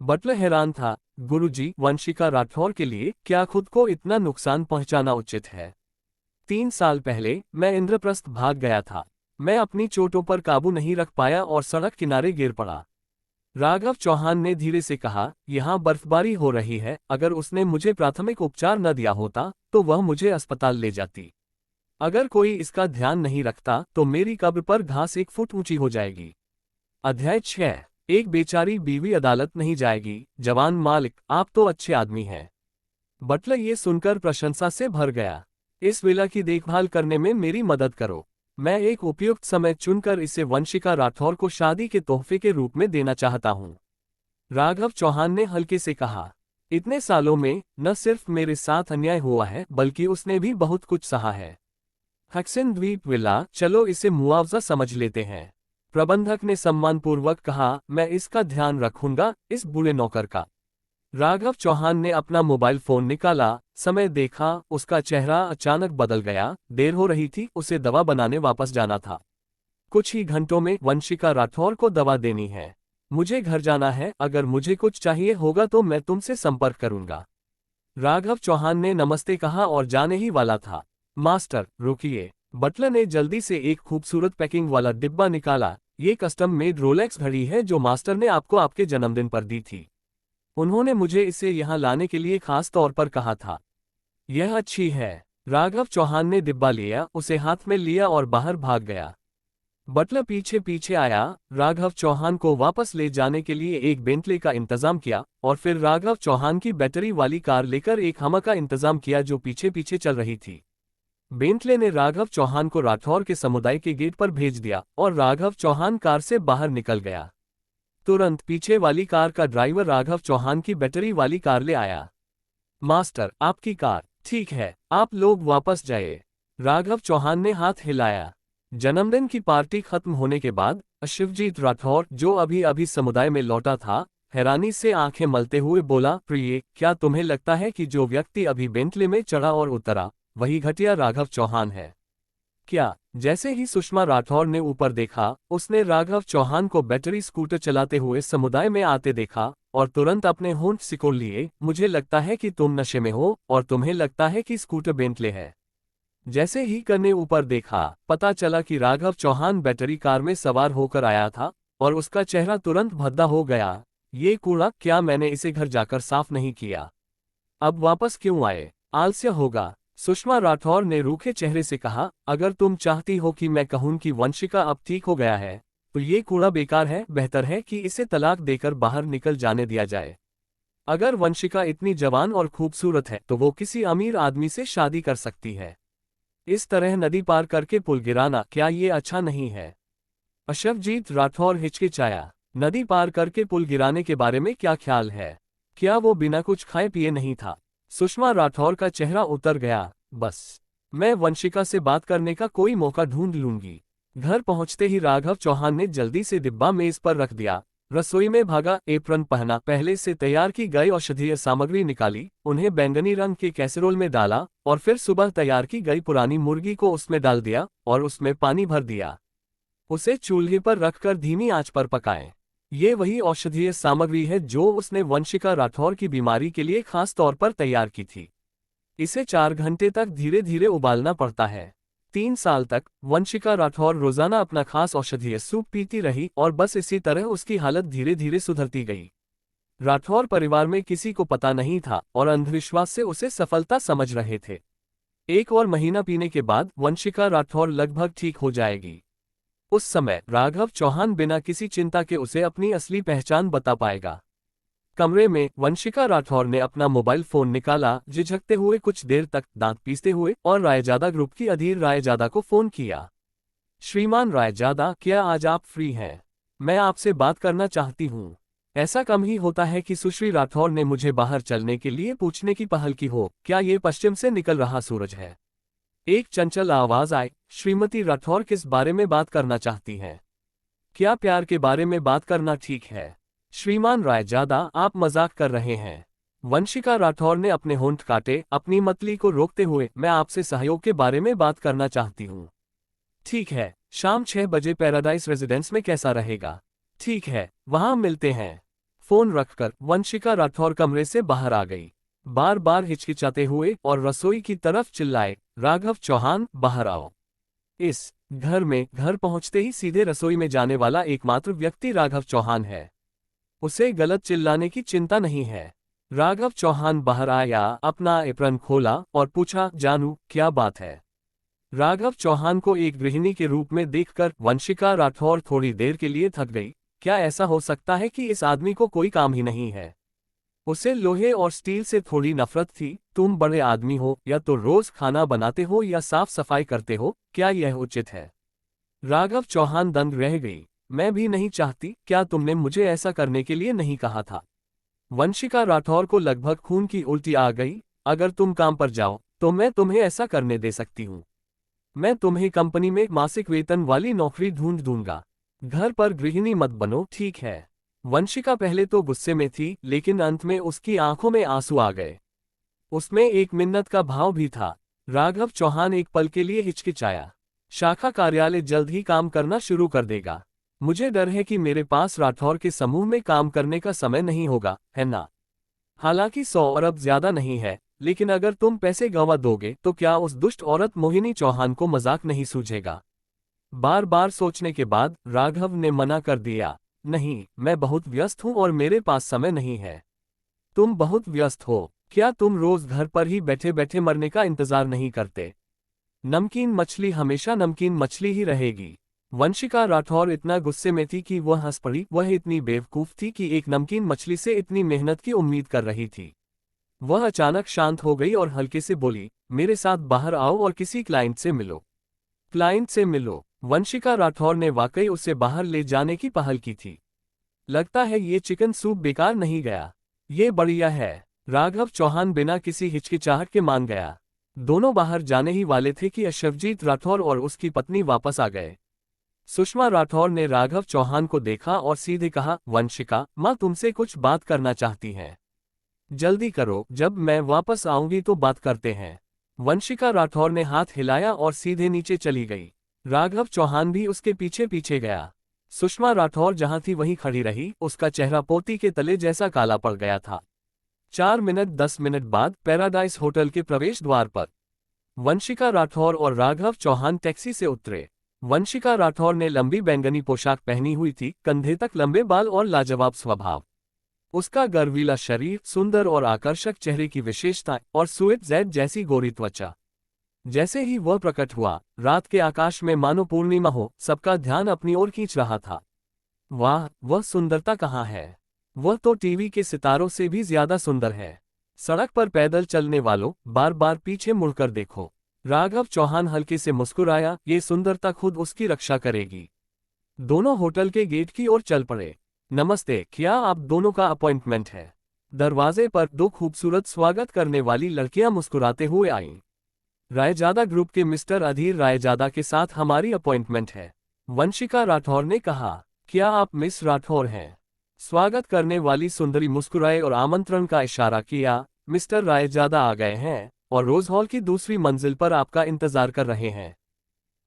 बटलर हैरान था, गुरुजी, वंशिका राठौर के लिए क्या खुद को इतना नुकसान पहुंचाना उचित है? 3 साल पहले मैं इंद्रप्रस्थ भाग गया था। मैं अपनी चोटों पर काबू नहीं रख पाया और सड़क किनारे गिर पड़ा। राघव चौहान ने धीरे से कहा, यहाँ बर्फबारी हो रही है, अगर उसने मुझे प्राथमिक उपचार न दिया होता तो वह मुझे अस्पताल ले जाती। अगर कोई इसका ध्यान नहीं रखता तो मेरी कब्र पर घास 1 फुट ऊंची हो जाएगी। अध्याय 6 एक बेचारी बीवी अदालत नहीं जाएगी। जवान मालिक, आप तो अच्छे आदमी हैं। बटलर ये सुनकर प्रशंसा से भर गया। इस विला की देखभाल करने में मेरी मदद करो। मैं एक उपयुक्त समय चुनकर इसे वंशिका राठौर को शादी के तोहफे के रूप में देना चाहता हूँ। राघव चौहान ने हल्के से कहा, इतने सालों में न सिर्फ मेरे साथ अन्याय हुआ है बल्कि उसने भी बहुत कुछ सहा है। हक्सिन द्वीप विला, चलो इसे मुआवजा समझ लेते हैं। प्रबंधक ने सम्मानपूर्वक कहा, मैं इसका ध्यान रखूंगा, इस बुरे नौकर का। राघव चौहान ने अपना मोबाइल फोन निकाला, समय देखा, उसका चेहरा अचानक बदल गया। देर हो रही थी, उसे दवा बनाने वापस जाना था। कुछ ही घंटों में वंशिका राठौर को दवा देनी है। मुझे घर जाना है, अगर मुझे कुछ चाहिए होगा तो मैं तुमसे संपर्क करूंगा। राघव चौहान ने नमस्ते कहा और जाने ही वाला था। मास्टर, रुकिए। बटलर ने जल्दी से एक खूबसूरत पैकिंग वाला डिब्बा निकाला। ये कस्टम मेड रोलेक्स घड़ी है जो मास्टर ने आपको आपके जन्मदिन पर दी थी। उन्होंने मुझे इसे यहाँ लाने के लिए खास तौर पर कहा था। यह अच्छी है। राघव चौहान ने डिब्बा लिया, उसे हाथ में लिया और बाहर भाग गया। बटलर पीछे पीछे आया। राघव चौहान को वापस ले जाने के लिए एक बेंटले का इंतजाम किया और फिर राघव चौहान की बैटरी वाली कार लेकर एक हमर का इंतजाम किया जो पीछे पीछे चल रही थी। बेंटले ने राघव चौहान को राठौर के समुदाय के गेट पर भेज दिया और राघव चौहान कार से बाहर निकल गया। तुरंत पीछे वाली कार का ड्राइवर राघव चौहान की बैटरी वाली कार ले आया। मास्टर, आपकी कार। ठीक है, आप लोग वापस जाइए। राघव चौहान ने हाथ हिलाया। जन्मदिन की पार्टी खत्म होने के बाद शिवजीत राठौर, जो अभी अभी समुदाय में लौटा था, हैरानी से आंखें मलते हुए बोला, प्रिय, क्या तुम्हें लगता है कि जो व्यक्ति अभी बेंटले में चढ़ा और उतरा वही घटिया राघव चौहान है क्या? जैसे ही सुषमा राठौर ने ऊपर देखा, उसने राघव चौहान को बैटरी स्कूटर चलाते हुए समुदाय में आते देखा और तुरंत अपने होंठ सिकोड़ लिए। मुझे लगता है कि तुम नशे में हो और तुम्हें लगता है कि स्कूटर बेंटले है। जैसे ही करने ऊपर देखा, पता चला कि राघव चौहान बैटरी कार में सवार होकर आया था और उसका चेहरा तुरंत भद्दा हो गया। ये कूड़ा, क्या मैंने इसे घर जाकर साफ नहीं किया? अब वापस क्यों आए? आलस्य होगा। सुषमा राठौर ने रूखे चेहरे से कहा, अगर तुम चाहती हो कि मैं कहूं कि वंशिका अब ठीक हो गया है, तो ये कूड़ा बेकार है। बेहतर है कि इसे तलाक देकर बाहर निकल जाने दिया जाए। अगर वंशिका इतनी जवान और खूबसूरत है तो वो किसी अमीर आदमी से शादी कर सकती है। इस तरह नदी पार करके पुल गिराना, क्या ये अच्छा नहीं है? शिवजीत राठौर हिचकिचाया। नदी पार करके पुल गिराने के बारे में क्या ख्याल है? क्या वो बिना कुछ खाए पिए नहीं था? सुषमा राठौर का चेहरा उतर गया। बस, मैं वंशिका से बात करने का कोई मौका ढूंढ लूंगी। घर पहुंचते ही राघव चौहान ने जल्दी से डिब्बा मेज पर रख दिया। रसोई में भागा, एप्रन पहना, पहले से तैयार की गई औषधीय सामग्री निकाली, उन्हें बैंगनी रंग के कैसरोल में डाला और फिर सुबह तैयार की गई पुरानी मुर्गी को उसमें डाल दिया और उसमें पानी भर दिया। उसे चूल्हे पर रखकर धीमी आंच पर पकाएं। ये वही औषधीय सामग्री है जो उसने वंशिका राठौर की बीमारी के लिए खास तौर पर तैयार की थी। इसे 4 घंटे तक धीरे धीरे उबालना पड़ता है। 3 साल तक वंशिका राठौर रोजाना अपना खास औषधीय सूप पीती रही और बस इसी तरह उसकी हालत धीरे धीरे सुधरती गई। राठौर परिवार में किसी को पता नहीं था और अंधविश्वास से उसे सफलता समझ रहे थे। 1 और महीना पीने के बाद वंशिका राठौर लगभग ठीक हो जाएगी। उस समय राघव चौहान बिना किसी चिंता के उसे अपनी असली पहचान बता पाएगा। कमरे में वंशिका राठौर ने अपना मोबाइल फोन निकाला, झिझकते हुए कुछ देर तक दांत पीसते हुए, और रायजादा ग्रुप की अधीर रायजादा को फोन किया। श्रीमान रायजादा, क्या आज आप फ्री हैं? मैं आपसे बात करना चाहती हूँ। ऐसा कम ही होता है कि सुश्री राठौर ने मुझे बाहर चलने के लिए पूछने की पहल की हो। क्या ये पश्चिम से निकल रहा सूरज है? एक चंचल आवाज आई। श्रीमती राठौर किस बारे में बात करना चाहती हैं? क्या प्यार के बारे में बात करना ठीक है? श्रीमान रायजादा, आप मजाक कर रहे हैं। वंशिका राठौर ने अपने होंठ काटे, अपनी मतली को रोकते हुए। मैं आपसे सहयोग के बारे में बात करना चाहती हूँ। ठीक है, शाम 6 बजे पैराडाइज रेजिडेंस में कैसा रहेगा? ठीक है, वहां मिलते हैं। फोन रखकर वंशिका राठौर कमरे से बाहर आ गई, बार बार हिचकिचाते हुए, और रसोई की तरफ चिल्लाए, राघव चौहान, बाहर आओ। इस घर पहुंचते ही सीधे रसोई में जाने वाला एकमात्र व्यक्ति राघव चौहान है। उसे गलत चिल्लाने की चिंता नहीं है। राघव चौहान बाहर आया, अपना एप्रन खोला और पूछा, जानू, क्या बात है? राघव चौहान को एक गृहिणी के रूप में देखकर वंशिका राठौर थोड़ी देर के लिए थक गई। क्या ऐसा हो सकता है कि इस आदमी को कोई काम ही नहीं है? उसे लोहे और स्टील से थोड़ी नफरत थी। तुम बड़े आदमी हो, या तो रोज खाना बनाते हो या साफ सफाई करते हो, क्या यह उचित है? राघव चौहान दंग रह गई। मैं भी नहीं चाहती। क्या तुमने मुझे ऐसा करने के लिए नहीं कहा था? वंशिका राठौर को लगभग खून की उल्टी आ गई। अगर तुम काम पर जाओ तो मैं तुम्हें ऐसा करने दे सकती हूँ। मैं तुम्हें कंपनी में मासिक वेतन वाली नौकरी ढूंढ दूंगा। घर पर गृहिणी मत बनो, ठीक है? वंशिका पहले तो गुस्से में थी, लेकिन अंत में उसकी आंखों में आंसू आ गए। उसमें एक मिन्नत का भाव भी था। राघव चौहान एक पल के लिए हिचकिचाया। शाखा कार्यालय जल्द ही काम करना शुरू कर देगा। मुझे डर है कि मेरे पास राठौर के समूह में काम करने का समय नहीं होगा, है ना? हालांकि 100 अरब ज्यादा नहीं है, लेकिन अगर तुम पैसे गंवा दोगे तो क्या उस दुष्ट औरत मोहिनी चौहान को मजाक नहीं सूझेगा? बार बार सोचने के बाद राघव ने मना कर दिया। नहीं, मैं बहुत व्यस्त हूं और मेरे पास समय नहीं है। तुम बहुत व्यस्त हो। क्या तुम रोज घर पर ही बैठे बैठे मरने का इंतजार नहीं करते? नमकीन मछली हमेशा नमकीन मछली ही रहेगी। वंशिका राठौर इतना गुस्से में थी कि वह हंस पड़ी। वह इतनी बेवकूफ थी कि एक नमकीन मछली से इतनी मेहनत की उम्मीद कर रही थी। वह अचानक शांत हो गई और हल्के से बोली, मेरे साथ बाहर आओ और किसी क्लाइंट से मिलो। क्लाइंट से मिलो? वंशिका राठौर ने वाकई उसे बाहर ले जाने की पहल की थी। लगता है ये चिकन सूप बेकार नहीं गया। ये बढ़िया है। राघव चौहान बिना किसी हिचकिचाहट के मान गया। दोनों बाहर जाने ही वाले थे कि अशरफजीत राठौर और उसकी पत्नी वापस आ गए। सुषमा राठौर ने राघव चौहान को देखा और सीधे कहा, वंशिका, माँ तुमसे कुछ बात करना चाहती हैं। जल्दी करो, जब मैं वापस आऊंगी तो बात करते हैं। वंशिका राठौर ने हाथ हिलाया और सीधे नीचे चली गई। राघव चौहान भी उसके पीछे पीछे गया। सुषमा राठौर जहां थी वहीं खड़ी रही, उसका चेहरा पोती के तले जैसा काला पड़ गया था। 4 मिनट 10 मिनट बाद पैराडाइज होटल के प्रवेश द्वार पर वंशिका राठौर और राघव चौहान टैक्सी से उतरे। वंशिका राठौर ने लंबी बैंगनी पोशाक पहनी हुई थी, कंधे तक लंबे बाल और लाजवाब स्वभाव। उसका गर्वीला शरीर, सुंदर और आकर्षक चेहरे की विशेषता और स्वीट जैड जैसी गोरी त्वचा। जैसे ही वह प्रकट हुआ, रात के आकाश में मानो पूर्णिमा हो, सबका ध्यान अपनी ओर खींच रहा था। वाह, वह सुंदरता कहाँ है? वह तो टीवी के सितारों से भी ज्यादा सुंदर है। सड़क पर पैदल चलने वालों, बार बार पीछे मुड़कर देखो। राघव चौहान हल्के से मुस्कुराया, ये सुंदरता खुद उसकी रक्षा करेगी। दोनों होटल के गेट की ओर चल पड़े। नमस्ते, क्या आप दोनों का अपॉइंटमेंट है? दरवाजे पर दो खूबसूरत स्वागत करने वाली लड़कियां मुस्कुराते हुए आईं। रायजादा ग्रुप के मिस्टर अधीर रायजादा के साथ हमारी अपॉइंटमेंट है, वंशिका राठौर ने कहा। क्या आप मिस राठौर हैं? स्वागत करने वाली सुंदरी मुस्कुराए और आमंत्रण का इशारा किया। मिस्टर रायजादा आ गए हैं और रोज हॉल की दूसरी मंजिल पर आपका इंतजार कर रहे हैं।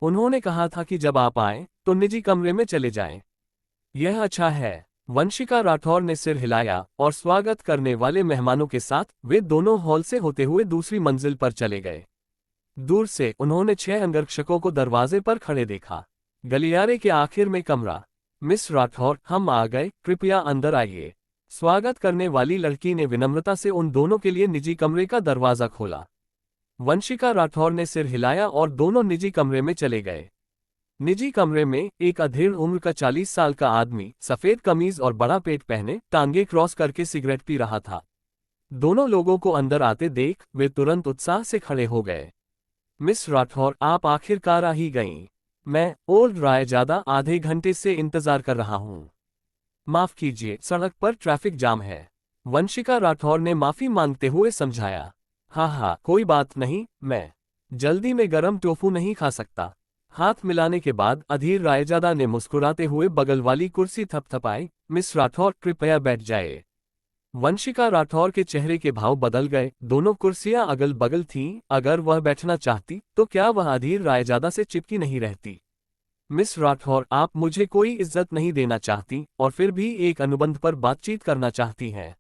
उन्होंने कहा था कि जब आप आएं तो निजी कमरे में चले जाएं। यह अच्छा है। वंशिका राठौर ने सिर हिलाया और स्वागत करने वाले मेहमानों के साथ वे दोनों हॉल से होते हुए दूसरी मंजिल पर चले गए। दूर से उन्होंने 6 अंगरक्षकों को दरवाजे पर खड़े देखा। गलियारे के आखिर में कमरा। मिस राठौर, हम आ गए, कृपया अंदर आइए। स्वागत करने वाली लड़की ने विनम्रता से उन दोनों के लिए निजी कमरे का दरवाजा खोला। वंशिका राठौर ने सिर हिलाया और दोनों निजी कमरे में चले गए। निजी कमरे में एक अधेड़ उम्र का 40 साल का आदमी सफेद कमीज और बड़ा पेट पहने टांगे क्रॉस करके सिगरेट पी रहा था। दोनों लोगों को अंदर आते देख वे तुरंत उत्साह से खड़े हो गए। मिस राठौर, आप आखिरकार आ ही गईं। मैं ओल्ड रायजादा आधे घंटे से इंतजार कर रहा हूं। माफ कीजिए, सड़क पर ट्रैफिक जाम है, वंशिका राठौर ने माफी मांगते हुए समझाया। हाँ, कोई बात नहीं, मैं जल्दी में गरम टोफू नहीं खा सकता। हाथ मिलाने के बाद अधीर रायजादा ने मुस्कुराते हुए बगल वाली कुर्सी थपथपाई। मिस राठौर, कृपया बैठ जाए। वंशिका राठौर के चेहरे के भाव बदल गए। दोनों कुर्सियां अगल बगल थीं, अगर वह बैठना चाहती तो क्या वह अधीर रायजादा से चिपकी नहीं रहती? मिस राठौर, आप मुझे कोई इज्जत नहीं देना चाहती और फिर भी एक अनुबंध पर बातचीत करना चाहती हैं।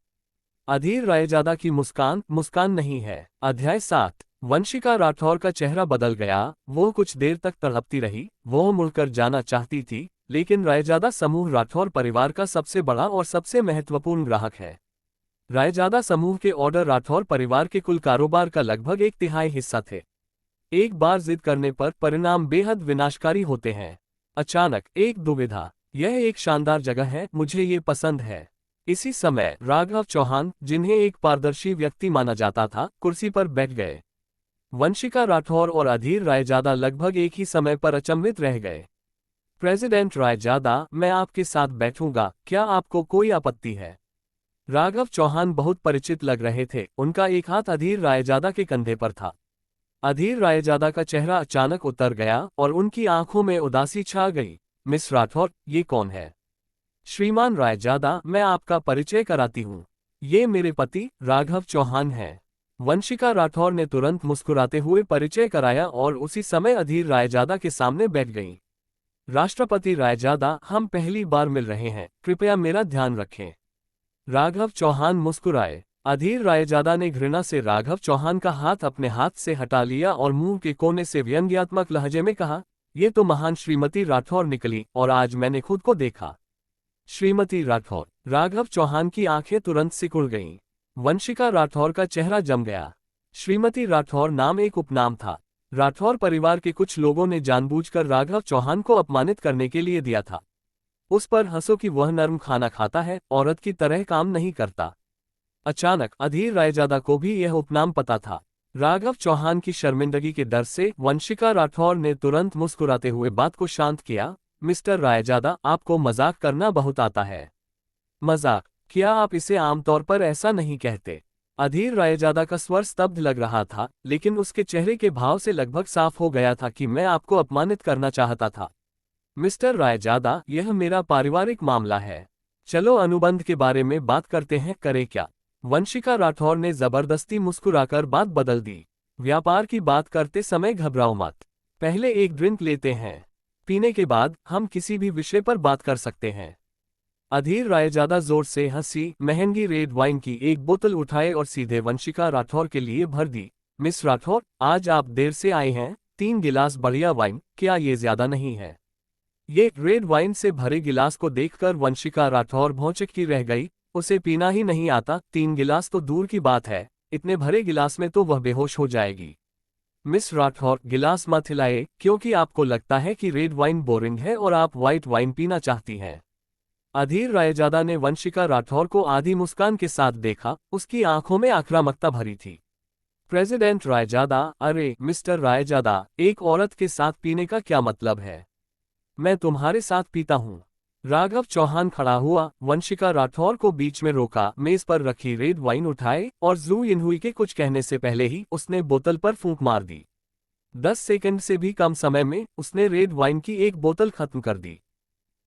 अधीर रायजादा की मुस्कान मुस्कान नहीं है। अध्याय 7। वंशिका राठौर का चेहरा बदल गया। वो कुछ देर तक तड़पती रही। वो मुड़कर जाना चाहती थी, लेकिन रायजादा समूह राठौर परिवार का सबसे बड़ा और सबसे महत्वपूर्ण ग्राहक है। रायजादा समूह के ऑर्डर राठौर परिवार के कुल कारोबार का लगभग 1/3 हिस्सा थे। एक बार जिद करने पर परिणाम बेहद विनाशकारी होते हैं। अचानक एक दुविधा। यह एक शानदार जगह है, मुझे ये पसंद है। इसी समय राघव चौहान, जिन्हें एक पारदर्शी व्यक्ति माना जाता था, कुर्सी पर बैठ गए। वंशिका राठौर और अधीर रायजादा लगभग एक ही समय पर अचंभित रह गए। प्रेसिडेंट रायजादा, मैं आपके साथ बैठूंगा, क्या आपको कोई आपत्ति है? राघव चौहान बहुत परिचित लग रहे थे। उनका एक हाथ अधीर रायजादा के कंधे पर था। अधीर रायजादा का चेहरा अचानक उतर गया और उनकी आंखों में उदासी छा गई। मिस राठौर, ये कौन है? श्रीमान रायजादा, मैं आपका परिचय कराती हूँ। ये मेरे पति राघव चौहान हैं। वंशिका राठौर ने तुरंत मुस्कुराते हुए परिचय कराया और उसी समय अधीर रायजादा के सामने बैठ गईं। राष्ट्रपति रायजादा, हम पहली बार मिल रहे हैं, कृपया मेरा ध्यान रखें। राघव चौहान मुस्कुराए। अधीर रायजादा ने घृणा से राघव चौहान का हाथ अपने हाथ से हटा लिया और मुंह के कोने से व्यंग्यात्मक लहजे में कहा, ये तो महान श्रीमती राठौर निकली और आज मैंने खुद को देखा। श्रीमती राठौर। राघव चौहान की आंखें तुरंत सिकुड़ गईं। वंशिका राठौर का चेहरा जम गया। श्रीमती राठौर नाम एक उपनाम था। राठौर परिवार के कुछ लोगों ने जानबूझकर राघव चौहान को अपमानित करने के लिए दिया था। उस पर हंसो कि वह नर्म खाना खाता है, औरत की तरह काम नहीं करता। अचानक अधीर रायजादा को भी यह उपनाम पता था। राघव चौहान की शर्मिंदगी के डर से वंशिका राठौर ने तुरंत मुस्कुराते हुए बात को शांत किया। मिस्टर रायजादा, आपको मजाक करना बहुत आता है। मजाक? क्या आप इसे आमतौर पर ऐसा नहीं कहते? अधीर रायजादा का स्वर स्तब्ध लग रहा था, लेकिन उसके चेहरे के भाव से लगभग साफ हो गया था कि मैं आपको अपमानित करना चाहता था। मिस्टर रायजादा, यह मेरा पारिवारिक मामला है। चलो अनुबंध के बारे में बात करते हैं, करें क्या? वंशिका राठौर ने जबरदस्ती मुस्कुराकर बात बदल दी। व्यापार की बात करते समय घबराओ मत। पहले एक ड्रिंक लेते हैं। पीने के बाद हम किसी भी विषय पर बात कर सकते हैं। अधीर रायजादा जोर से हंसी, महंगी रेड वाइन की एक बोतल उठाए और सीधे वंशिका राठौर के लिए भर दी। मिस राठौर, आज आप देर से आए हैं, 3 गिलास बढ़िया वाइन, क्या ये ज्यादा नहीं है? ये रेड वाइन से भरे गिलास को देखकर वंशिका राठौर भौचक्की रह गई। उसे पीना ही नहीं आता, 3 गिलास तो दूर की बात है, इतने भरे गिलास में तो वह बेहोश हो जाएगी। मिस राठौर, गिलास मत हिलाए, क्योंकि आपको लगता है कि रेड वाइन बोरिंग है और आप व्हाइट वाइन पीना चाहती हैं। अधीर रायजादा ने वंशिका राठौर को आधी मुस्कान के साथ देखा, उसकी आंखों में आक्रामकता भरी थी। प्रेसिडेंट रायजादा, अरे मिस्टर रायजादा, एक औरत के साथ पीने का क्या मतलब है? मैं तुम्हारे साथ पीता हूँ। राघव चौहान खड़ा हुआ, वंशिका राठौर को बीच में रोका, मेज पर रखी रेड वाइन उठाए और जू इनहुई के कुछ कहने से पहले ही उसने बोतल पर फूंक मार दी। 10 सेकंड से भी कम समय में उसने रेड वाइन की एक बोतल खत्म कर दी।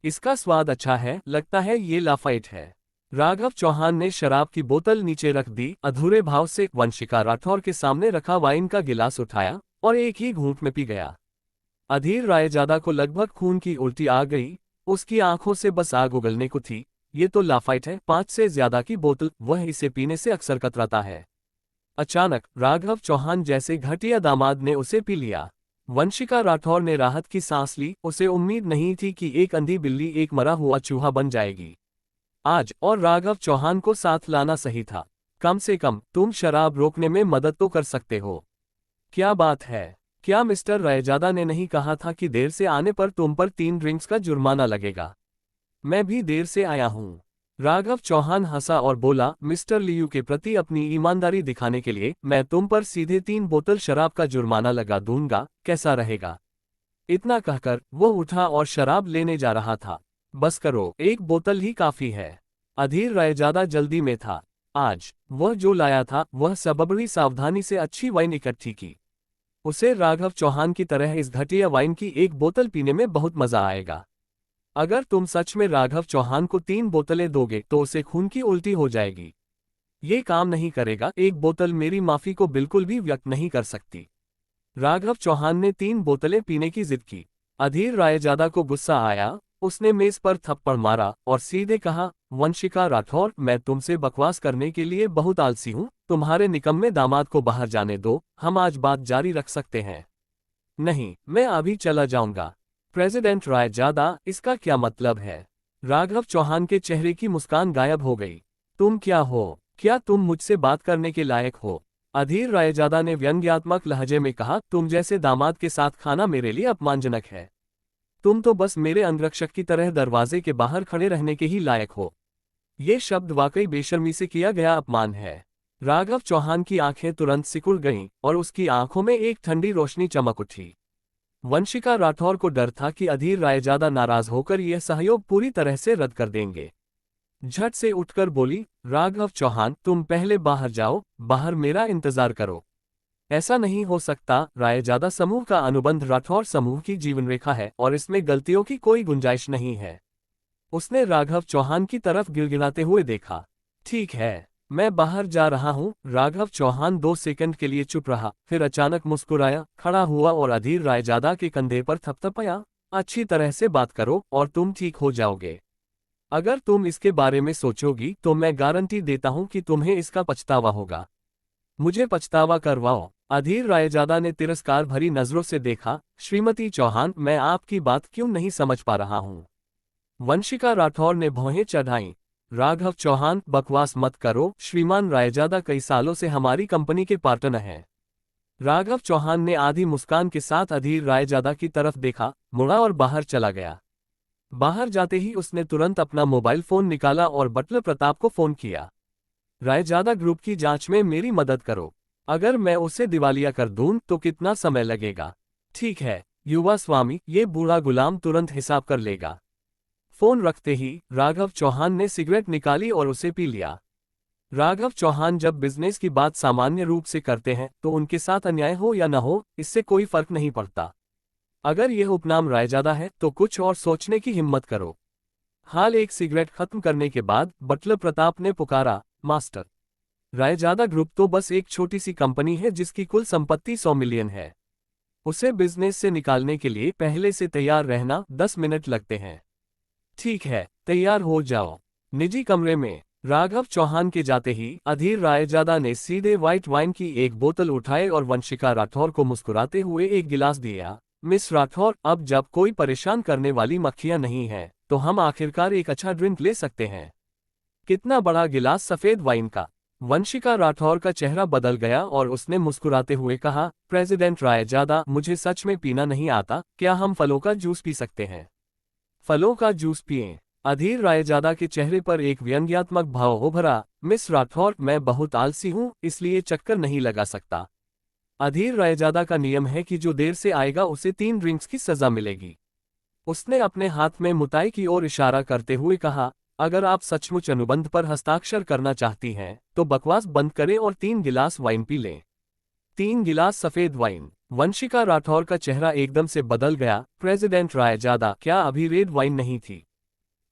इसका स्वाद अच्छा है, लगता है ये लाफाइट है। राघव चौहान ने शराब की बोतल नीचे रख दी, अधूरे भाव से वंशिका राठौर के सामने रखा वाइन का गिलास उठाया और एक ही घूंट में पी गया। अधीर रायजादा को लगभग खून की उल्टी आ गई, उसकी आंखों से बस आग उगलने को थी। ये तो लाफाइट है, 5 से ज्यादा की बोतल, वह इसे पीने से अक्सर कतराता है। अचानक राघव चौहान जैसे घटिया दामाद ने उसे पी लिया। वंशिका राठौर ने राहत की सांस ली, उसे उम्मीद नहीं थी कि एक अंधी बिल्ली एक मरा हुआ चूहा बन जाएगी आज, और राघव चौहान को साथ लाना सही था। कम से कम तुम शराब रोकने में मदद तो कर सकते हो। क्या बात है? क्या मिस्टर रायजादा ने नहीं कहा था कि देर से आने पर तुम पर 3 ड्रिंक्स का जुर्माना लगेगा? मैं भी देर से आया हूँ। राघव चौहान हंसा और बोला, मिस्टर लियू के प्रति अपनी ईमानदारी दिखाने के लिए मैं तुम पर सीधे 3 बोतल शराब का जुर्माना लगा दूंगा, कैसा रहेगा? इतना कहकर वो उठा और शराब लेने जा रहा था। बस करो, एक बोतल ही काफी है। अधीर रायजादा जल्दी में था। आज वह जो लाया था वह सब बड़ी सावधानी से अच्छी वाइन इकट्ठी की। उसे राघव चौहान की तरह इस घटिया वाइन की एक बोतल पीने में बहुत मजा आएगा। अगर तुम सच में राघव चौहान को 3 बोतलें दोगे तो उसे खून की उल्टी हो जाएगी। ये काम नहीं करेगा, एक बोतल मेरी माफी को बिल्कुल भी व्यक्त नहीं कर सकती। राघव चौहान ने 3 बोतलें पीने की जिद की। अधीर रायजादा को गुस्सा आया, उसने मेज पर थप्पड़ मारा और सीधे कहा, वंशिका राठौर, मैं तुमसे बकवास करने के लिए बहुत आलसी हूँ, तुम्हारे निकम्मे दामाद को बाहर जाने दो, हम आज बात जारी रख सकते हैं। नहीं, मैं अभी चला जाऊंगा। प्रेसिडेंट रायजादा, इसका क्या मतलब है? राघव चौहान के चेहरे की मुस्कान गायब हो गई। तुम क्या हो? क्या तुम मुझसे बात करने के लायक हो? अधीर रायजादा ने व्यंग्यात्मक लहजे में कहा, तुम जैसे दामाद के साथ खाना मेरे लिए अपमानजनक है। तुम तो बस मेरे अंगरक्षक की तरह दरवाजे के बाहर खड़े रहने के ही लायक हो। ये शब्द वाकई बेशर्मी से किया गया अपमान है। राघव चौहान की आंखें तुरंत सिकुड़ गईं और उसकी आंखों में एक ठंडी रोशनी चमक उठी। वंशिका राठौर को डर था कि अधीर रायजादा नाराज होकर यह सहयोग पूरी तरह से रद्द कर देंगे। झट से उठकर बोली, राघव चौहान, तुम पहले बाहर जाओ, बाहर मेरा इंतजार करो। ऐसा नहीं हो सकता, रायजादा समूह का अनुबंध राठौर समूह की जीवन रेखा है और इसमें गलतियों की कोई गुंजाइश नहीं है। उसने राघव चौहान की तरफ गिड़गिड़ाते हुए देखा। ठीक है, मैं बाहर जा रहा हूँ। राघव चौहान 2 सेकंड के लिए चुप रहा, फिर अचानक मुस्कुराया, खड़ा हुआ और अधीर रायजादा के कंधे पर थपथपाया। अच्छी तरह से बात करो और तुम ठीक हो जाओगे। अगर तुम इसके बारे में सोचोगी तो मैं गारंटी देता हूँ कि तुम्हें इसका पछतावा होगा। मुझे पछतावा करवाओ। अधीर रायजादा ने तिरस्कार भरी नजरों से देखा। श्रीमती चौहान, मैं आपकी बात क्यों नहीं समझ पा रहा हूँ? वंशिका राठौर ने भौहें चढ़ाईं। राघव चौहान, बकवास मत करो, श्रीमान रायजादा कई सालों से हमारी कंपनी के पार्टनर हैं। राघव चौहान ने आधी मुस्कान के साथ अधीर रायजादा की तरफ देखा, मुड़ा और बाहर चला गया। बाहर जाते ही उसने तुरंत अपना मोबाइल फोन निकाला और बटलर प्रताप को फोन किया। रायजादा ग्रुप की जांच में मेरी मदद करो। अगर मैं उसे दिवालिया कर दूं तो कितना समय लगेगा? ठीक है युवा स्वामी, ये बूढ़ा गुलाम तुरंत हिसाब कर लेगा। फोन रखते ही राघव चौहान ने सिगरेट निकाली और उसे पी लिया। राघव चौहान जब बिजनेस की बात सामान्य रूप से करते हैं तो उनके साथ अन्याय हो या न हो, इससे कोई फर्क नहीं पड़ता। अगर यह उपनाम रायजादा है तो कुछ और सोचने की हिम्मत करो। हाल एक सिगरेट खत्म करने के बाद बटलर प्रताप ने पुकारा, मास्टर, रायजादा ग्रुप तो बस एक छोटी सी कंपनी है जिसकी कुल संपत्ति 100 मिलियन है। उसे बिजनेस से निकालने के लिए पहले से तैयार रहना 10 मिनट लगते हैं। ठीक है, तैयार हो जाओ। निजी कमरे में राघव चौहान के जाते ही अधीर रायजादा ने सीधे व्हाइट वाइन की एक बोतल उठाई और वंशिका राठौर को मुस्कुराते हुए एक गिलास दिया। मिस राठौर, अब जब कोई परेशान करने वाली मक्खियां नहीं है तो हम आखिरकार एक अच्छा ड्रिंक ले सकते हैं। कितना बड़ा गिलास सफेद वाइन का। वंशिका राठौर का चेहरा बदल गया और उसने मुस्कुराते हुए कहा, प्रेसिडेंट रायजादा, मुझे सच में पीना नहीं आता, क्या हम फलों का जूस पी सकते हैं? फलों का जूस पिएं। अधीर रायजादा के चेहरे पर एक व्यंग्यात्मक भाव उभरा। मिस राठौर, मैं बहुत आलसी हूं, इसलिए चक्कर नहीं लगा सकता। अधीर रायजादा का नियम है कि जो देर से आएगा उसे 3 ड्रिंक्स की सजा मिलेगी। उसने अपने हाथ में मुताई की ओर इशारा करते हुए कहा, अगर आप सचमुच अनुबंध पर हस्ताक्षर करना चाहती हैं तो बकवास बंद करें और 3 गिलास वाइन पी लें। 3 गिलास सफेद वाइन। वंशिका राठौर का चेहरा एकदम से बदल गया। प्रेसिडेंट रायजादा, क्या अभी रेड वाइन नहीं थी?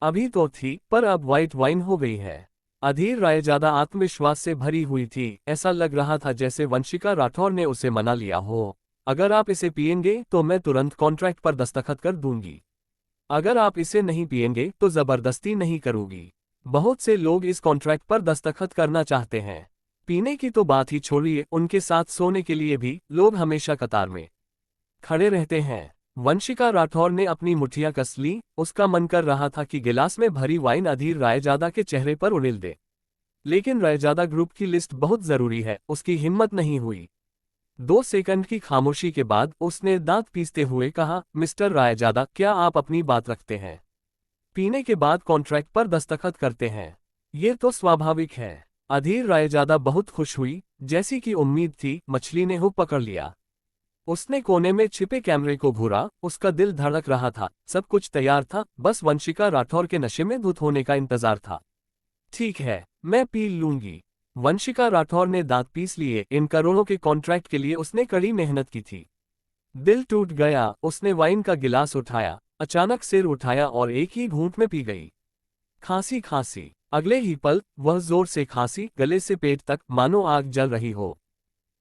अभी तो थी, पर अब व्हाइट वाइन हो गई है। अधीर रायजादा आत्मविश्वास से भरी हुई थी। ऐसा लग रहा था जैसे वंशिका राठौर ने उसे मना लिया हो। अगर आप इसे पिएंगे तो मैं तुरंत कॉन्ट्रैक्ट पर दस्तखत कर दूंगी। अगर आप इसे नहीं पिएंगे तो जबरदस्ती नहीं करूंगी। बहुत से लोग इस कॉन्ट्रैक्ट पर दस्तखत करना चाहते हैं। पीने की तो बात ही छोड़िए, उनके साथ सोने के लिए भी लोग हमेशा कतार में खड़े रहते हैं। वंशिका राठौर ने अपनी मुठ्ठियां कस ली। उसका मन कर रहा था कि गिलास में भरी वाइन अधीर रायजादा के चेहरे पर उड़ेल दे, लेकिन रायजादा ग्रुप की लिस्ट बहुत जरूरी है, उसकी हिम्मत नहीं हुई। 2 सेकंड की खामोशी के बाद उसने दांत पीसते हुए कहा, मिस्टर रायजादा, क्या आप अपनी बात रखते हैं? पीने के बाद कॉन्ट्रैक्ट पर दस्तखत करते हैं। ये तो स्वाभाविक है। अधीर रायजादा बहुत खुश हुई। जैसी कि उम्मीद थी, मछली ने हुक पकड़ लिया। उसने कोने में छिपे कैमरे को घूरा। उसका दिल धड़क रहा था। सब कुछ तैयार था, बस वंशिका राठौर के नशे में धुत होने का इंतजार था। ठीक है, मैं पी लूंगी। वंशिका राठौर ने दांत पीस लिए। इन करोड़ों के कॉन्ट्रैक्ट के लिए उसने कड़ी मेहनत की थी। दिल टूट गया। उसने वाइन का गिलास उठाया, अचानक सिर उठाया और एक ही घूंट में पी गई। खांसी खांसी। अगले ही पल वह जोर से खांसी, गले से पेट तक, मानो आग जल रही हो।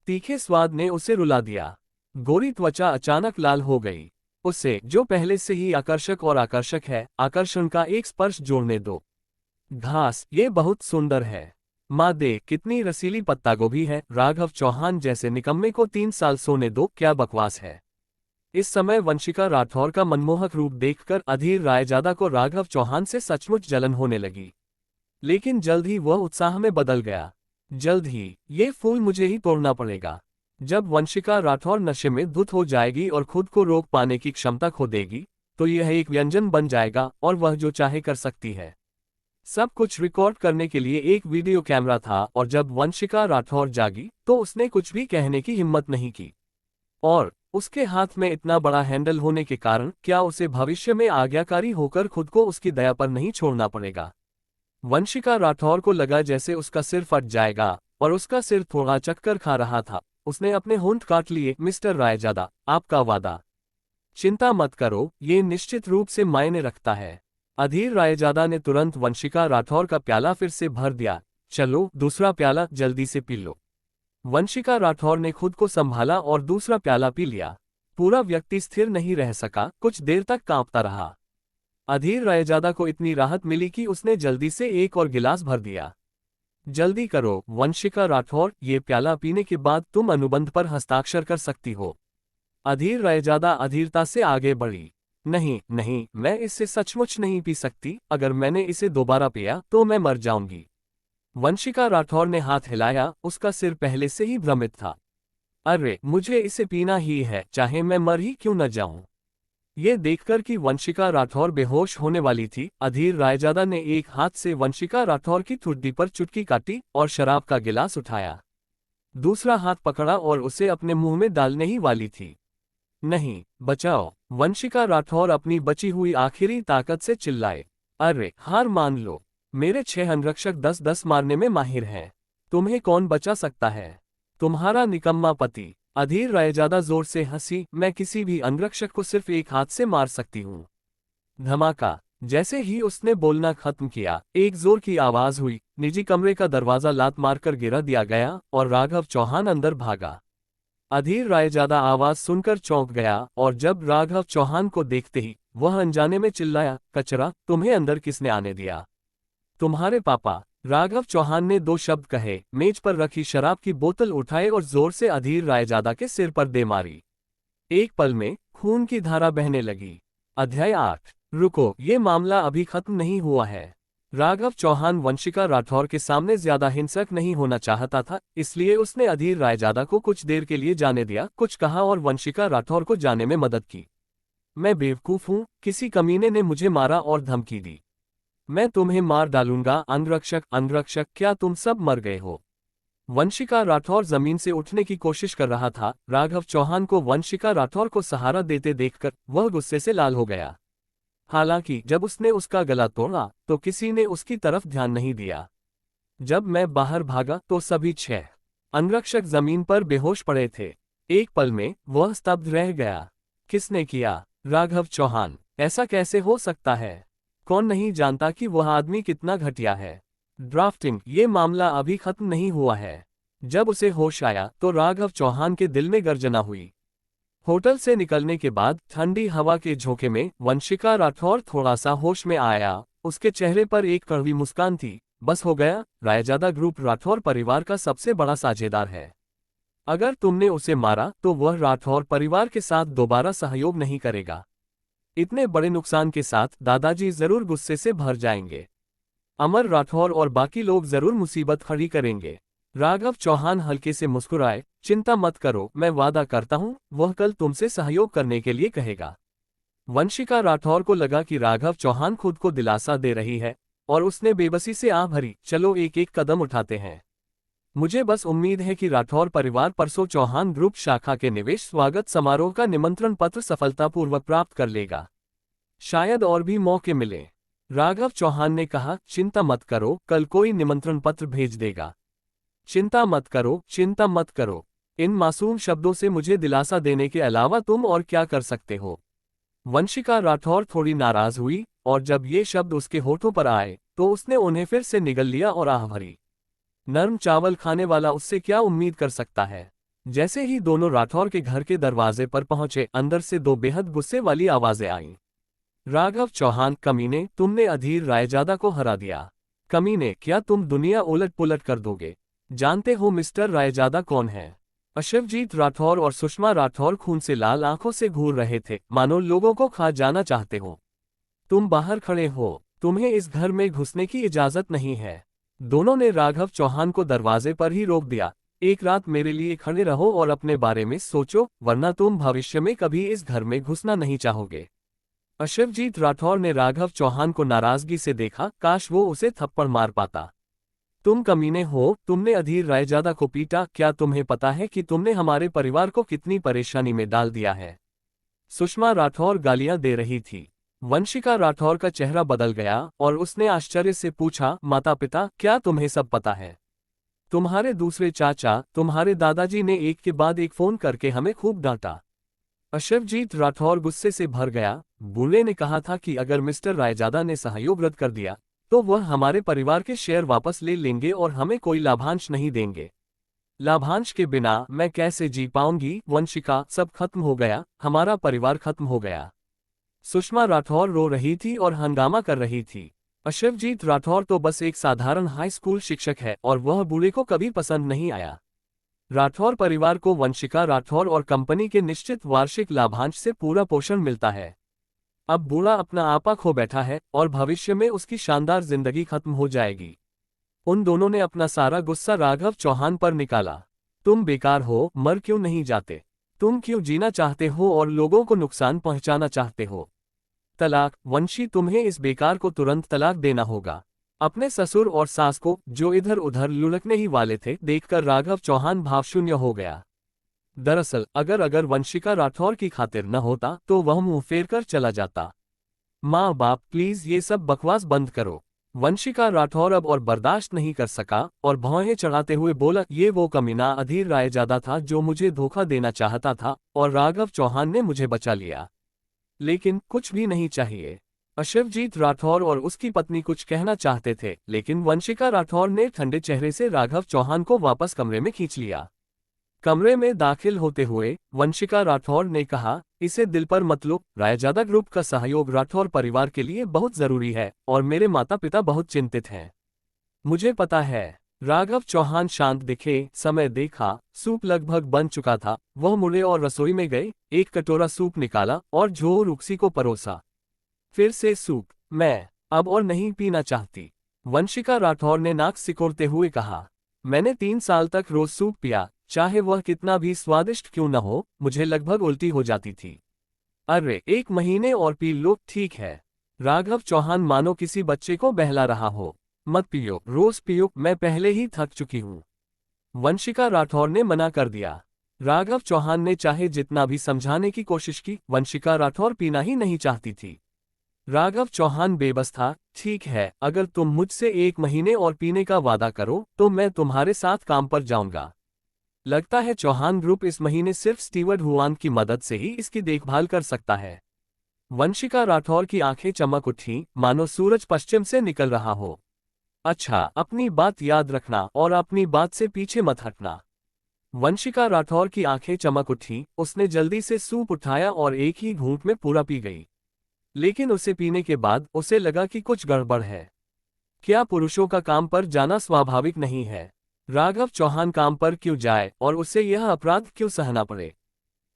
तीखे स्वाद ने उसे रुला दिया। गोरी त्वचा अचानक लाल हो गई। उसे, जो पहले से ही आकर्षक और आकर्षक है, आकर्षण का एक स्पर्श जोड़ने दो। घास, ये बहुत सुंदर है। माँ दे, कितनी रसीली पत्ता गोभी है। राघव चौहान जैसे निकम्मे को 3 साल सोने दो, क्या बकवास है। इस समय वंशिका राठौर का मनमोहक रूप देखकर अधीर रायजादा को राघव चौहान से सचमुच जलन होने लगी। लेकिन जल्द ही वह उत्साह में बदल गया। जल्द ही, ये फूल मुझे ही तोड़ना पड़ेगा। जब वंशिका राठौर नशे में धुत हो जाएगी और खुद को रोक पाने की क्षमता खो देगी, तो यह एक व्यंजन बन जाएगा और वह जो चाहे कर सकती है। सब कुछ रिकॉर्ड करने के लिए एक वीडियो कैमरा था और जब वंशिका राठौर जागी तो उसने कुछ भी कहने की हिम्मत नहीं की। और उसके हाथ में इतना बड़ा हैंडल होने के कारण क्या उसे भविष्य में आज्ञाकारी होकर खुद को उसकी दया पर नहीं छोड़ना पड़ेगा। वंशिका राठौर को लगा जैसे उसका सिर फट जाएगा, और उसका सिर थोड़ा चक्कर खा रहा था। उसने अपने होंठ काट लिए। मिस्टर रायजादा, आपका वादा। चिंता मत करो, ये निश्चित रूप से मायने रखता है। अधीर रायजादा ने तुरंत वंशिका राठौर का प्याला फिर से भर दिया। चलो, दूसरा प्याला जल्दी से पी लो। वंशिका राठौर ने खुद को संभाला और दूसरा प्याला पी लिया। पूरा व्यक्ति स्थिर नहीं रह सका, कुछ देर तक कांपता रहा। अधीर रायजादा को इतनी राहत मिली कि उसने जल्दी से एक और गिलास भर दिया। जल्दी करो वंशिका राठौर, ये प्याला पीने के बाद तुम अनुबंध पर हस्ताक्षर कर सकती हो। अधीर रायजादा अधीरता से आगे बढ़ी। नहीं नहीं, मैं इसे सचमुच नहीं पी सकती। अगर मैंने इसे दोबारा पिया तो मैं मर जाऊंगी। वंशिका राठौर ने हाथ हिलाया। उसका सिर पहले से ही भ्रमित था। अरे, मुझे इसे पीना ही है, चाहे मैं मर ही क्यों न जाऊं। ये देखकर कि वंशिका राठौर बेहोश होने वाली थी, अधीर रायजादा ने एक हाथ से वंशिका राठौर की ठुड्डी पर चुटकी काटी और शराब का गिलास उठाया। दूसरा हाथ पकड़ा और उसे अपने मुंह में डालने ही वाली थी। नहीं, बचाओ। वंशिका राठौर अपनी बची हुई आखिरी ताकत से चिल्लाए। अरे, हार मान लो। मेरे 6 अंगरक्षक 10-10 मारने में माहिर हैं। तुम्हें कौन बचा सकता है? तुम्हारा निकम्मा पति। अधीर रायजादा जोर से हंसी। मैं किसी भी अंगरक्षक को सिर्फ एक हाथ से मार सकती हूँ। धमाका। जैसे ही उसने बोलना खत्म किया, एक जोर की आवाज हुई, निजी कमरे का दरवाजा लात मारकर गिरा दिया गया और राघव चौहान अंदर भागा। अधीर रायजादा आवाज सुनकर चौंक गया और जब राघव चौहान को देखते ही वह अनजाने में चिल्लाया, कचरा, तुम्हें अंदर किसने आने दिया? तुम्हारे पापा। राघव चौहान ने 2 शब्द कहे, मेज पर रखी शराब की बोतल उठाए और जोर से अधीर रायजादा के सिर पर दे मारी। एक पल में खून की धारा बहने लगी। अध्याय 8। रुको, ये मामला अभी खत्म नहीं हुआ है। राघव चौहान वंशिका राठौर के सामने ज्यादा हिंसक नहीं होना चाहता था, इसलिए उसने अधीर रायजादा को कुछ देर के लिए जाने दिया, कुछ कहा और वंशिका राठौर को जाने में मदद की। मैं बेवकूफ हूँ, किसी कमीने ने मुझे मारा और धमकी दी। मैं तुम्हें मार डालूंगा। अंगरक्षक, अंगरक्षक, क्या तुम सब मर गए हो? वंशिका राठौर जमीन से उठने की कोशिश कर रहा था। राघव चौहान को वंशिका राठौर को सहारा देते देखकर वह गुस्से से लाल हो गया। हालांकि जब उसने उसका गला तोड़ा तो किसी ने उसकी तरफ ध्यान नहीं दिया। जब मैं बाहर भागा तो सभी 6 अंगरक्षक जमीन पर बेहोश पड़े थे। एक पल में वह स्तब्ध रह गया। किसने किया? राघव चौहान। ऐसा कैसे हो सकता है? कौन नहीं जानता कि वह आदमी कितना घटिया है। ड्राफ्टिंग। ये मामला अभी खत्म नहीं हुआ है। जब उसे होश आया तो राघव चौहान के दिल में गर्जना हुई। होटल से निकलने के बाद ठंडी हवा के झोंके में वंशिका राठौर थोड़ा सा होश में आया। उसके चेहरे पर एक कड़वी मुस्कान थी। बस हो गया, रायजादा ग्रुप राठौर परिवार का सबसे बड़ा साझेदार है। अगर तुमने उसे मारा तो वह राठौर परिवार के साथ दोबारा सहयोग नहीं करेगा। इतने बड़े नुकसान के साथ दादाजी जरूर गुस्से से भर जाएंगे। अमर राठौर और बाकी लोग जरूर मुसीबत खड़ी करेंगे। राघव चौहान हल्के से मुस्कुराए, चिंता मत करो, मैं वादा करता हूं वह कल तुमसे सहयोग करने के लिए कहेगा। वंशिका राठौर को लगा कि राघव चौहान खुद को दिलासा दे रही है और उसने बेबसी से आह भरी, चलो एक एक कदम उठाते हैं। मुझे बस उम्मीद है कि राठौर परिवार परसों चौहान ग्रुप शाखा के निवेश स्वागत समारोह का निमंत्रण पत्र सफलतापूर्वक प्राप्त कर लेगा। शायद और भी मौके मिले। राघव चौहान ने कहा, चिंता मत करो, कल कोई निमंत्रण पत्र भेज देगा। चिंता मत करो, चिंता मत करो। इन मासूम शब्दों से मुझे दिलासा देने के अलावा तुम और क्या कर सकते हो? वंशिका राठौर थोड़ी नाराज हुई और जब ये शब्द उसके होठों पर आए तो उसने उन्हें फिर से निगल लिया और आह भरी। नर्म चावल खाने वाला उससे क्या उम्मीद कर सकता है? जैसे ही दोनों राठौर के घर के दरवाजे पर पहुंचे, अंदर से 2 बेहद गुस्से वाली आवाजें आईं। राघव चौहान, कमीने, तुमने अधीर रायजादा को हरा दिया। कमीने, क्या तुम दुनिया उलट पुलट कर दोगे? जानते हो मिस्टर रायजादा कौन है? अशिवजीत राठौर और सुषमा राठौर खून से लाल आंखों से घूर रहे थे, मानो लोगों को खा जाना चाहते हो। तुम बाहर खड़े हो, तुम्हें इस घर में घुसने की इजाजत नहीं है। दोनों ने राघव चौहान को दरवाजे पर ही रोक दिया। एक रात मेरे लिए खड़े रहो और अपने बारे में सोचो, वरना तुम भविष्य में कभी इस घर में घुसना नहीं चाहोगे। अशिवजीत राठौर ने राघव चौहान को नाराजगी से देखा, काश वो उसे थप्पड़ मार पाता। तुम कमीने हो, तुमने अधीर रायजादा को पीटा। क्या तुम्हें पता है कि तुमने हमारे परिवार को कितनी परेशानी में डाल दिया है? सुषमा राठौर गालियां दे रही थी। वंशिका राठौर का चेहरा बदल गया और उसने आश्चर्य से पूछा, माता पिता, क्या तुम्हें सब पता है? तुम्हारे दूसरे चाचा, तुम्हारे दादाजी ने एक के बाद एक फोन करके हमें खूब डांटा। अशिवजीत राठौर गुस्से से भर गया। बूढ़े ने कहा था कि अगर मिस्टर रायजादा ने सहयोग रद्द कर दिया तो वह हमारे परिवार के शेयर वापस ले लेंगे और हमें कोई लाभांश नहीं देंगे। लाभांश के बिना मैं कैसे जी पाऊंगी? वंशिका, सब खत्म हो गया, हमारा परिवार खत्म हो गया। सुषमा राठौर रो रही थी और हंगामा कर रही थी। अशिवजीत राठौर तो बस एक साधारण हाई स्कूल शिक्षक है और वह बूढ़े को कभी पसंद नहीं आया। राठौर परिवार को वंशिका राठौर और कंपनी के निश्चित वार्षिक लाभांश से पूरा पोषण मिलता है। अब बूढ़ा अपना आपा खो बैठा है और भविष्य में उसकी शानदार जिंदगी खत्म हो जाएगी। उन दोनों ने अपना सारा गुस्सा राघव चौहान पर निकाला। तुम बेकार हो, मर क्यों नहीं जाते? तुम क्यों जीना चाहते हो और लोगों को नुकसान पहुंचाना चाहते हो? तलाक। वंशी, तुम्हें इस बेकार को तुरंत तलाक देना होगा। अपने ससुर और सास को, जो इधर उधर लुढ़कने ही वाले थे, देखकर राघव चौहान भावशून्य हो गया। दरअसल अगर वंशिका राठौर की खातिर न होता तो वह मुंह फेर कर चला जाता। माँ बाप, प्लीज ये सब बकवास बंद करो। वंशिका राठौर अब और बर्दाश्त नहीं कर सका और भौहें चढ़ाते हुए बोला, ये वो कमीना अधीर रायजादा था जो मुझे धोखा देना चाहता था और राघव चौहान ने मुझे बचा लिया। लेकिन कुछ भी नहीं चाहिए। शिवजीत राठौर और उसकी पत्नी कुछ कहना चाहते थे, लेकिन वंशिका राठौर ने ठंडे चेहरे से राघव चौहान को वापस कमरे में खींच लिया। कमरे में दाखिल होते हुए वंशिका राठौर ने कहा, इसे दिल पर मत लो, रायजादा ग्रुप का सहयोग राठौर परिवार के लिए बहुत जरूरी है और मेरे माता पिता बहुत चिंतित हैं। मुझे पता है। राघव चौहान शांत दिखे, समय देखा, सूप लगभग बन चुका था। वह मुड़े और रसोई में गए, एक कटोरा सूप निकाला और झोर उक्सी को परोसा। फिर से सूप। मैं अब और नहीं पीना चाहती, वंशिका राठौर ने नाक सिकोड़ते हुए कहा। मैंने 3 साल तक रोज सूप पिया, चाहे वह कितना भी स्वादिष्ट क्यों न हो, मुझे लगभग उल्टी हो जाती थी। अरे 1 महीने और पी लो, ठीक है। राघव चौहान मानो किसी बच्चे को बहला रहा हो। मत पियो, रोज पियो, मैं पहले ही थक चुकी हूँ। वंशिका राठौर ने मना कर दिया। राघव चौहान ने चाहे जितना भी समझाने की कोशिश की, वंशिका राठौर पीना ही नहीं चाहती थी। राघव चौहान बेबस था। ठीक है, अगर तुम मुझसे 1 महीने और पीने का वादा करो तो मैं तुम्हारे साथ काम पर जाऊंगा। लगता है चौहान ग्रुप इस महीने सिर्फ स्टीवर्ड हुआन की मदद से ही इसकी देखभाल कर सकता है। वंशिका राठौर की आंखें चमक उठी, मानो सूरज पश्चिम से निकल रहा हो। अच्छा, अपनी बात याद रखना और अपनी बात से पीछे मत हटना। वंशिका राठौर की आंखें चमक उठी, उसने जल्दी से सूप उठाया और एक ही घूंट में पूरा पी गई। लेकिन उसे पीने के बाद उसे लगा कि कुछ गड़बड़ है। क्या पुरुषों का काम पर जाना स्वाभाविक नहीं है? राघव चौहान काम पर क्यों जाए और उसे यह अपराध क्यों सहना पड़े?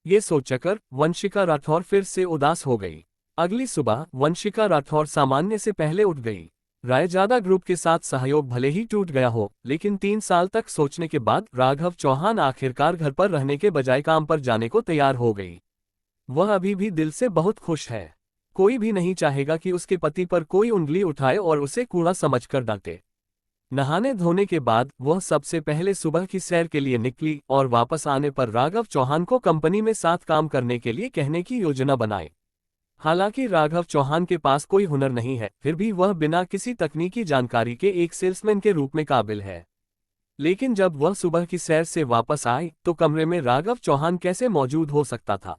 ये सोचकर वंशिका राठौर फिर से उदास हो गई। अगली सुबह वंशिका राठौर सामान्य से पहले उठ गई। रायजादा ग्रुप के साथ सहयोग भले ही टूट गया हो, लेकिन 3 साल तक सोचने के बाद राघव चौहान आखिरकार घर पर रहने के बजाय काम पर जाने को तैयार हो गई। वह अभी भी दिल से बहुत खुश है। कोई भी नहीं चाहेगा कि उसके पति पर कोई उंगली उठाए और उसे कूड़ा समझकर डांटे। नहाने धोने के बाद वह सबसे पहले सुबह की सैर के लिए निकली और वापस आने पर राघव चौहान को कंपनी में साथ काम करने के लिए कहने की योजना बनाई। हालांकि राघव चौहान के पास कोई हुनर नहीं है, फिर भी वह बिना किसी तकनीकी जानकारी के एक सेल्समैन के रूप में काबिल है। लेकिन जब वह सुबह की सैर से वापस आई तो कमरे में राघव चौहान कैसे मौजूद हो सकता था?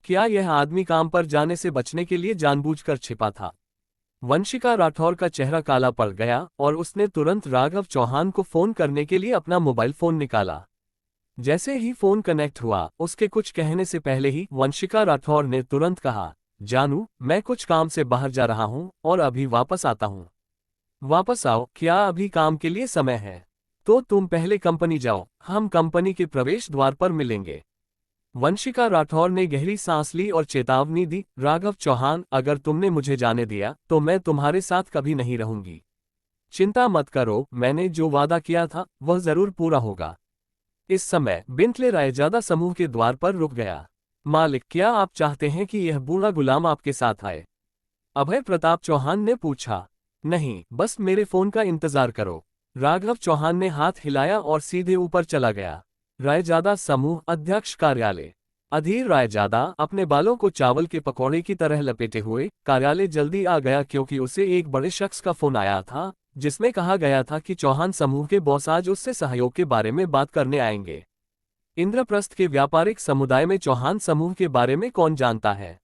क्या यह आदमी काम पर जाने से बचने के लिए जानबूझकर छिपा था? वंशिका राठौर का चेहरा काला पड़ गया और उसने तुरंत राघव चौहान को फोन करने के लिए अपना मोबाइल फोन निकाला। जैसे ही फोन कनेक्ट हुआ, उसके कुछ कहने से पहले ही वंशिका राठौर ने तुरंत कहा, जानू, मैं कुछ काम से बाहर जा रहा हूं और अभी वापस आता हूं। वापस आओ, क्या अभी काम के लिए समय है? तो तुम पहले कंपनी जाओ, हम कंपनी के प्रवेश द्वार पर मिलेंगे। वंशिका राठौर ने गहरी सांस ली और चेतावनी दी, राघव चौहान, अगर तुमने मुझे जाने दिया तो मैं तुम्हारे साथ कभी नहीं रहूंगी। चिंता मत करो, मैंने जो वादा किया था वह जरूर पूरा होगा। इस समय बिंटले रायजादा समूह के द्वार पर रुक गया। मालिक, क्या आप चाहते हैं कि यह बूढ़ा गुलाम आपके साथ आए? अभय प्रताप चौहान ने पूछा। नहीं, बस मेरे फोन का इंतजार करो। राघव चौहान ने हाथ हिलाया और सीधे ऊपर चला गया। रायजादा समूह अध्यक्ष कार्यालय। अधीर रायजादा अपने बालों को चावल के पकौड़े की तरह लपेटे हुए कार्यालय जल्दी आ गया, क्योंकि उसे एक बड़े शख्स का फोन आया था जिसमें कहा गया था कि चौहान समूह के बॉस आज उससे सहयोग के बारे में बात करने आएंगे। इंद्रप्रस्थ के व्यापारिक समुदाय में चौहान समूह के बारे में कौन जानता है?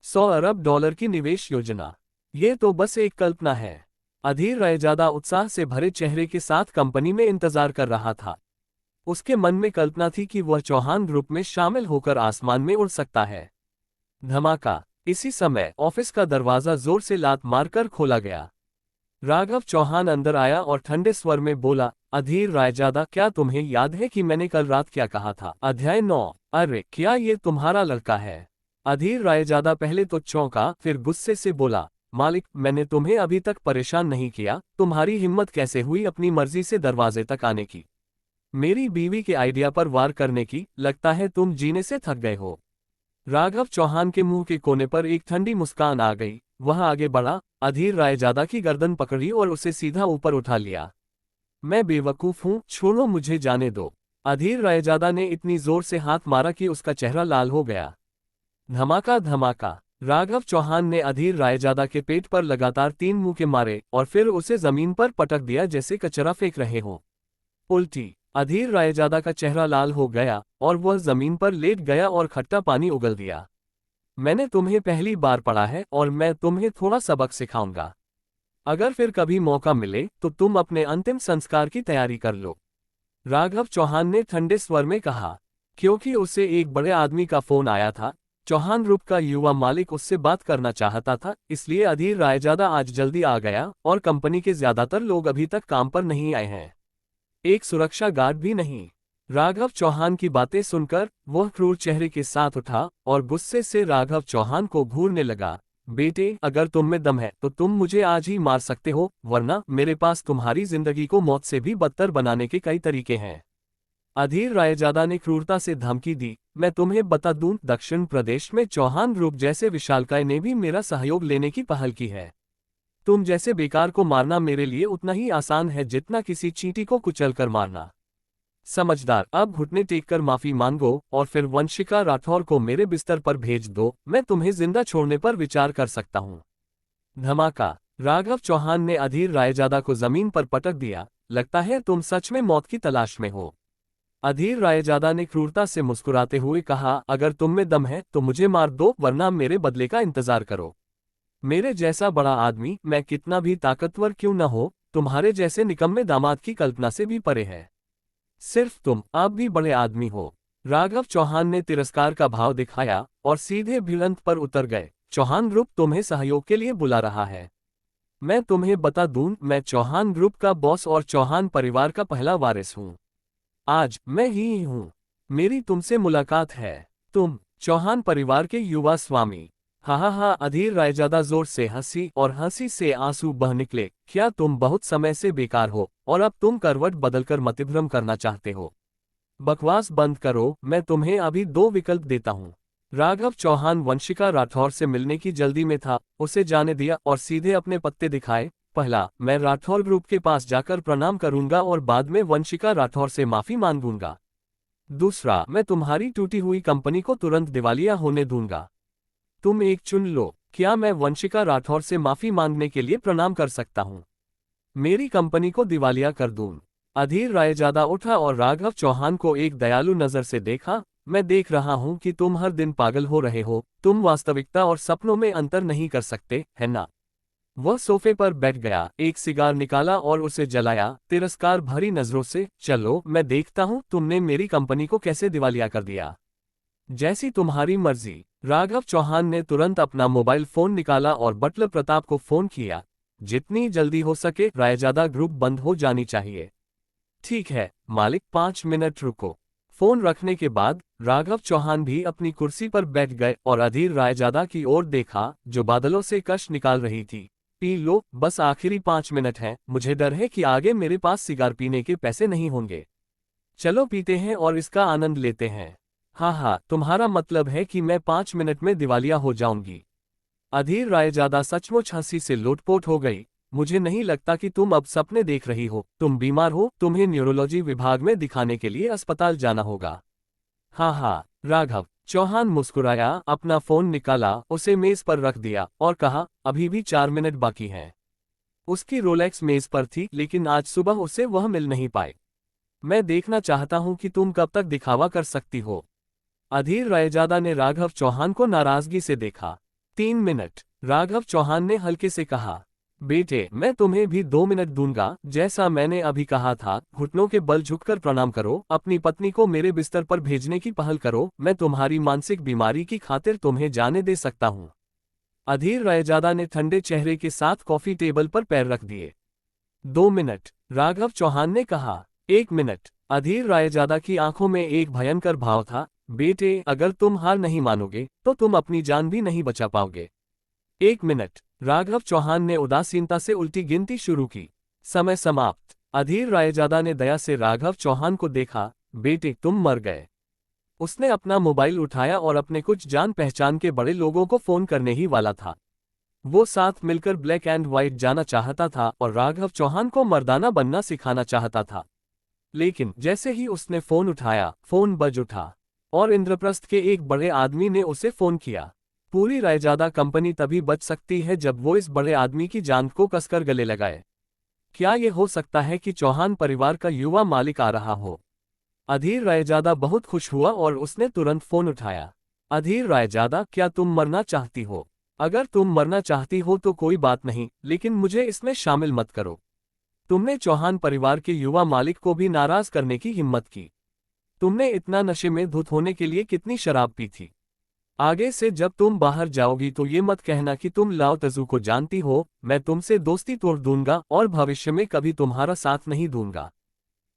100 अरब डॉलर की निवेश योजना। ये तो बस एक कल्पना है। अधीर रायजादा उत्साह से भरे चेहरे के साथ कंपनी में इंतजार कर रहा था। उसके मन में कल्पना थी कि वह चौहान ग्रुप में शामिल होकर आसमान में उड़ सकता है। धमाका। इसी समय ऑफिस का दरवाजा जोर से लात मारकर खोला गया। राघव चौहान अंदर आया और ठंडे स्वर में बोला, अधीर रायजादा, क्या तुम्हें याद है कि मैंने कल रात क्या कहा था? अध्याय 9। अरे, क्या ये तुम्हारा लड़का है? अधीर रायजादा पहले तो चौंका, फिर गुस्से से बोला, मालिक, मैंने तुम्हें अभी तक परेशान नहीं किया। तुम्हारी हिम्मत कैसे हुई अपनी मर्जी से दरवाजे तक आने की? मेरी बीवी के आइडिया पर वार करने की? लगता है तुम जीने से थक गए हो। राघव चौहान के मुंह के कोने पर एक ठंडी मुस्कान आ गई। वह आगे बढ़ा, अधीर रायजादा की गर्दन पकड़ी और उसे सीधा ऊपर उठा लिया। मैं बेवकूफ हूं, छोड़ो, मुझे जाने दो। अधीर रायजादा ने इतनी जोर से हाथ मारा कि उसका चेहरा लाल हो गया। धमाका धमाका। राघव चौहान ने अधीर रायजादा के पेट पर लगातार 3 मुक्के मारे और फिर उसे जमीन पर पटक दिया जैसे कचरा फेंक रहे हो। उल्टी अधीर रायजादा का चेहरा लाल हो गया और वह जमीन पर लेट गया और खट्टा पानी उगल दिया। मैंने तुम्हें पहली बार पढ़ा है और मैं तुम्हें थोड़ा सबक सिखाऊंगा। अगर फिर कभी मौका मिले तो तुम अपने अंतिम संस्कार की तैयारी कर लो, राघव चौहान ने ठंडे स्वर में कहा। क्योंकि उसे एक बड़े आदमी का फोन आया था, चौहान ग्रुप का युवा मालिक उससे बात करना चाहता था, इसलिए अधीर रायजादा आज जल्दी आ गया और कंपनी के ज्यादातर लोग अभी तक काम पर नहीं आए हैं। एक सुरक्षा गार्ड भी नहीं। राघव चौहान की बातें सुनकर वह क्रूर चेहरे के साथ उठा और गुस्से से राघव चौहान को घूरने लगा। बेटे, अगर तुम में दम है तो तुम मुझे आज ही मार सकते हो, वरना मेरे पास तुम्हारी जिंदगी को मौत से भी बदतर बनाने के कई तरीके हैं। अधीर रायजादा ने क्रूरता से धमकी दी। मैं तुम्हें बता दूं, दक्षिण प्रदेश में चौहान ग्रुप जैसे विशालकाय ने भी मेरा सहयोग लेने की पहल की है। तुम जैसे बेकार को मारना मेरे लिए उतना ही आसान है जितना किसी चींटी को कुचलकर मारना। समझदार, अब घुटने टेककर माफी मांगो और फिर वंशिका राठौर को मेरे बिस्तर पर भेज दो, मैं तुम्हें जिंदा छोड़ने पर विचार कर सकता हूँ। धमाका। राघव चौहान ने अधीर रायजादा को जमीन पर पटक दिया। लगता है तुम सच में मौत की तलाश में हो। अधीर रायजादा ने क्रूरता से मुस्कुराते हुए कहा, अगर तुम में दम है तो मुझे मार दो, वरना मेरे बदले का इंतजार करो। मेरे जैसा बड़ा आदमी, मैं कितना भी ताकतवर क्यों न हो, तुम्हारे जैसे निकम्मे दामाद की कल्पना से भी परे है। सिर्फ तुम आप भी बड़े आदमी हो। राघव चौहान ने तिरस्कार का भाव दिखाया और सीधे भिड़ंत पर उतर गए। चौहान ग्रुप तुम्हें सहयोग के लिए बुला रहा है। मैं तुम्हें बता दूं, मैं चौहान ग्रुप का बॉस और चौहान परिवार का पहला वारिस हूं। आज मैं ही हूं। मेरी तुमसे मुलाकात है। तुम चौहान परिवार के युवा स्वामी। हा हा हा। अधीर रायजादा जोर से हंसी और हंसी से आंसू बह निकले। क्या तुम बहुत समय से बेकार हो और अब तुम करवट बदलकर मतिभ्रम करना चाहते हो? बकवास बंद करो, मैं तुम्हें अभी 2 विकल्प देता हूँ। राघव चौहान वंशिका राठौर से मिलने की जल्दी में था, उसे जाने दिया और सीधे अपने पत्ते दिखाए। पहला, मैं राठौर ग्रुप के पास जाकर प्रणाम करूंगा और बाद में वंशिका राठौर से माफी मांगूंगा। दूसरा, मैं तुम्हारी टूटी हुई कंपनी को तुरंत दिवालिया होने दूंगा। तुम एक चुन लो। क्या मैं वंशिका राठौर से माफी मांगने के लिए प्रणाम कर सकता हूँ? मेरी कंपनी को दिवालिया कर दूं? अधीर रायजादा उठा और राघव चौहान को एक दयालु नजर से देखा। मैं देख रहा हूं कि तुम हर दिन पागल हो रहे हो, तुम वास्तविकता और सपनों में अंतर नहीं कर सकते, है ना? वह सोफे पर बैठ गया, एक सिगार निकाला और उसे जलाया, तिरस्कार भरी नजरों से। चलो, मैं देखता हूं तुमने मेरी कंपनी को कैसे दिवालिया कर दिया। जैसी तुम्हारी मर्जी। राघव चौहान ने तुरंत अपना मोबाइल फोन निकाला और बटलर प्रताप को फोन किया। जितनी जल्दी हो सके रायजादा ग्रुप बंद हो जानी चाहिए। ठीक है मालिक, 5 मिनट रुको। फोन रखने के बाद राघव चौहान भी अपनी कुर्सी पर बैठ गए और अधीर रायजादा की ओर देखा, जो बादलों से कश निकाल रही थी। पी लो, बस आखिरी 5 मिनट हैं, मुझे डर है कि आगे मेरे पास सिगार पीने के पैसे नहीं होंगे। चलो पीते हैं और इसका आनंद लेते हैं। हाँ हाँ, तुम्हारा मतलब है कि मैं 5 मिनट में दिवालिया हो जाऊंगी। अधीर रायजादा सचमुच हंसी से लोटपोट हो गई। मुझे नहीं लगता कि तुम अब सपने देख रही हो, तुम बीमार हो, तुम्हें न्यूरोलॉजी विभाग में दिखाने के लिए अस्पताल जाना होगा। हाँ हाँ। राघव चौहान मुस्कुराया, अपना फोन निकाला, उसे मेज पर रख दिया और कहा, अभी भी 4 मिनट बाकी हैं। उसकी रोलेक्स मेज पर थी, लेकिन आज सुबह उसे वह मिल नहीं पाए। मैं देखना चाहता हूं कि तुम कब तक दिखावा कर सकती हो। अधीर रायजादा ने राघव चौहान को नाराजगी से देखा। 3 मिनट, राघव चौहान ने हल्के से कहा। बेटे, मैं तुम्हें भी 2 मिनट दूंगा, जैसा मैंने अभी कहा था, घुटनों के बल झुककर प्रणाम करो, अपनी पत्नी को मेरे बिस्तर पर भेजने की पहल करो, मैं तुम्हारी मानसिक बीमारी की खातिर तुम्हें जाने दे सकता हूँ। अधीर रायजादा ने ठंडे चेहरे के साथ कॉफी टेबल पर पैर रख दिए। 2 मिनट, राघव चौहान ने कहा। 1 मिनट, अधीर रायजादा की आंखों में एक भयंकर भाव था। बेटे, अगर तुम हार नहीं मानोगे तो तुम अपनी जान भी नहीं बचा पाओगे। 1 मिनट, राघव चौहान ने उदासीनता से उल्टी गिनती शुरू की। समय समाप्त। अधीर रायजादा ने दया से राघव चौहान को देखा। बेटे, तुम मर गए। उसने अपना मोबाइल उठाया और अपने कुछ जान पहचान के बड़े लोगों को फोन करने ही वाला था। वो साथ मिलकर ब्लैक एंड व्हाइट जाना चाहता था और राघव चौहान को मर्दाना बनना सिखाना चाहता था। लेकिन जैसे ही उसने फोन उठाया, फोन बज उठा और इंद्रप्रस्थ के एक बड़े आदमी ने उसे फोन किया। पूरी रायजादा कंपनी तभी बच सकती है जब वो इस बड़े आदमी की जान को कसकर गले लगाए। क्या ये हो सकता है कि चौहान परिवार का युवा मालिक आ रहा हो? अधीर रायजादा बहुत खुश हुआ और उसने तुरंत फोन उठाया। अधीर रायजादा, क्या तुम मरना चाहती हो? अगर तुम मरना चाहती हो तो कोई बात नहीं, लेकिन मुझे इसमें शामिल मत करो। तुमने चौहान परिवार के युवा मालिक को भी नाराज करने की हिम्मत की। तुमने इतना नशे में धुत होने के लिए कितनी शराब पी थी? आगे से जब तुम बाहर जाओगी तो ये मत कहना कि तुम लाओ तजू को जानती हो। मैं तुमसे दोस्ती तोड़ दूंगा और भविष्य में कभी तुम्हारा साथ नहीं दूंगा।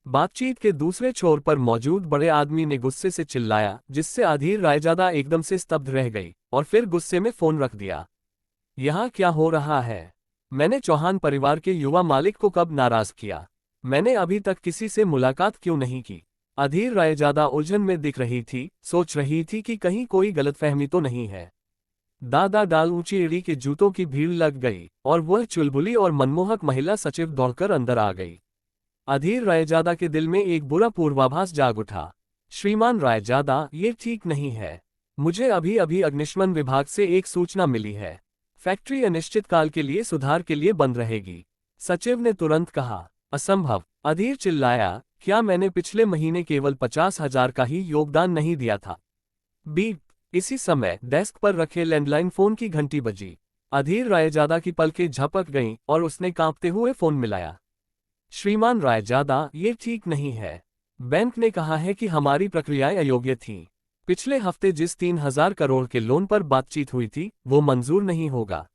बातचीत के दूसरे छोर पर मौजूद बड़े आदमी ने गुस्से से चिल्लाया, जिससे अधीर रायजादा एकदम से स्तब्ध रह गई और फिर गुस्से में फोन रख दिया। यहाँ क्या हो रहा है? मैंने चौहान परिवार के युवा मालिक को कब नाराज किया? मैंने अभी तक किसी से मुलाकात क्यों नहीं की? अधीर रायजादा उलझन में दिख रही थी, सोच रही थी कि कहीं कोई गलतफहमी तो नहीं है। दादा डाल ऊंची एड़ी के जूतों की भीड़ लग गई और वह चुलबुली और मनमोहक महिला सचिव दौड़कर अंदर आ गई। अधीर रायजादा के दिल में एक बुरा पूर्वाभास जाग उठा। श्रीमान रायजादा, ये ठीक नहीं है। मुझे अभी अभी अग्निशमन विभाग से एक सूचना मिली है। फैक्ट्री अनिश्चितकाल के लिए सुधार के लिए बंद रहेगी। सचिव ने तुरंत कहा। असंभव! अधीर चिल्लाया, क्या मैंने पिछले महीने केवल 50,000 का ही योगदान नहीं दिया था? बीप! इसी समय डेस्क पर रखे लैंडलाइन फोन की घंटी बजी। अधीर रायजादा की पलकें झपक गईं और उसने कांपते हुए फोन मिलाया। श्रीमान रायजादा, ये ठीक नहीं है। बैंक ने कहा है कि हमारी प्रक्रियाएं अयोग्य थीं। पिछले हफ्ते जिस 3,000 करोड़ के लोन पर बातचीत हुई थी, वो मंजूर नहीं होगा।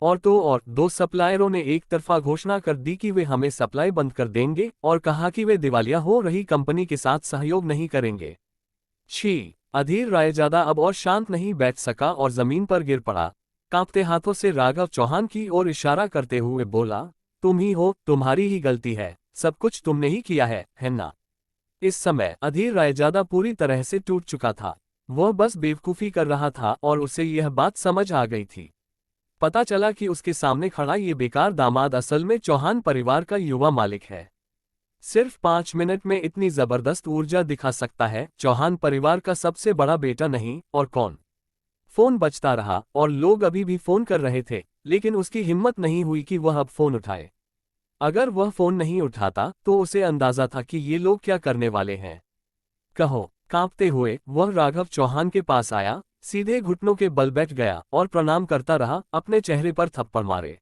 और तो और, दो सप्लायरों ने एक तरफा घोषणा कर दी कि वे हमें सप्लाई बंद कर देंगे और कहा कि वे दिवालिया हो रही कंपनी के साथ सहयोग नहीं करेंगे। छी! अधीर रायजादा अब और शांत नहीं बैठ सका और जमीन पर गिर पड़ा। कांपते हाथों से राघव चौहान की ओर इशारा करते हुए बोला, तुम ही हो, तुम्हारी ही गलती है, सब कुछ तुमने ही किया है ना? इस समय अधीर रायजादा पूरी तरह से टूट चुका था। वह बस बेवकूफ़ी कर रहा था और उसे यह बात समझ आ गई थी। पता चला कि उसके सामने खड़ा ये बेकार दामाद असल में चौहान परिवार का युवा मालिक है। सिर्फ 5 मिनट में इतनी जबरदस्त ऊर्जा दिखा सकता है चौहान परिवार का सबसे बड़ा बेटा नहीं और कौन? फोन बजता रहा और लोग अभी भी फोन कर रहे थे, लेकिन उसकी हिम्मत नहीं हुई कि वह अब फोन उठाए। अगर वह फोन नहीं उठाता तो उसे अंदाजा था कि ये लोग क्या करने वाले हैं। कहो! कांपते हुए वह राघव चौहान के पास आया, सीधे घुटनों के बल बैठ गया और प्रणाम करता रहा, अपने चेहरे पर थप्पड़ मारे।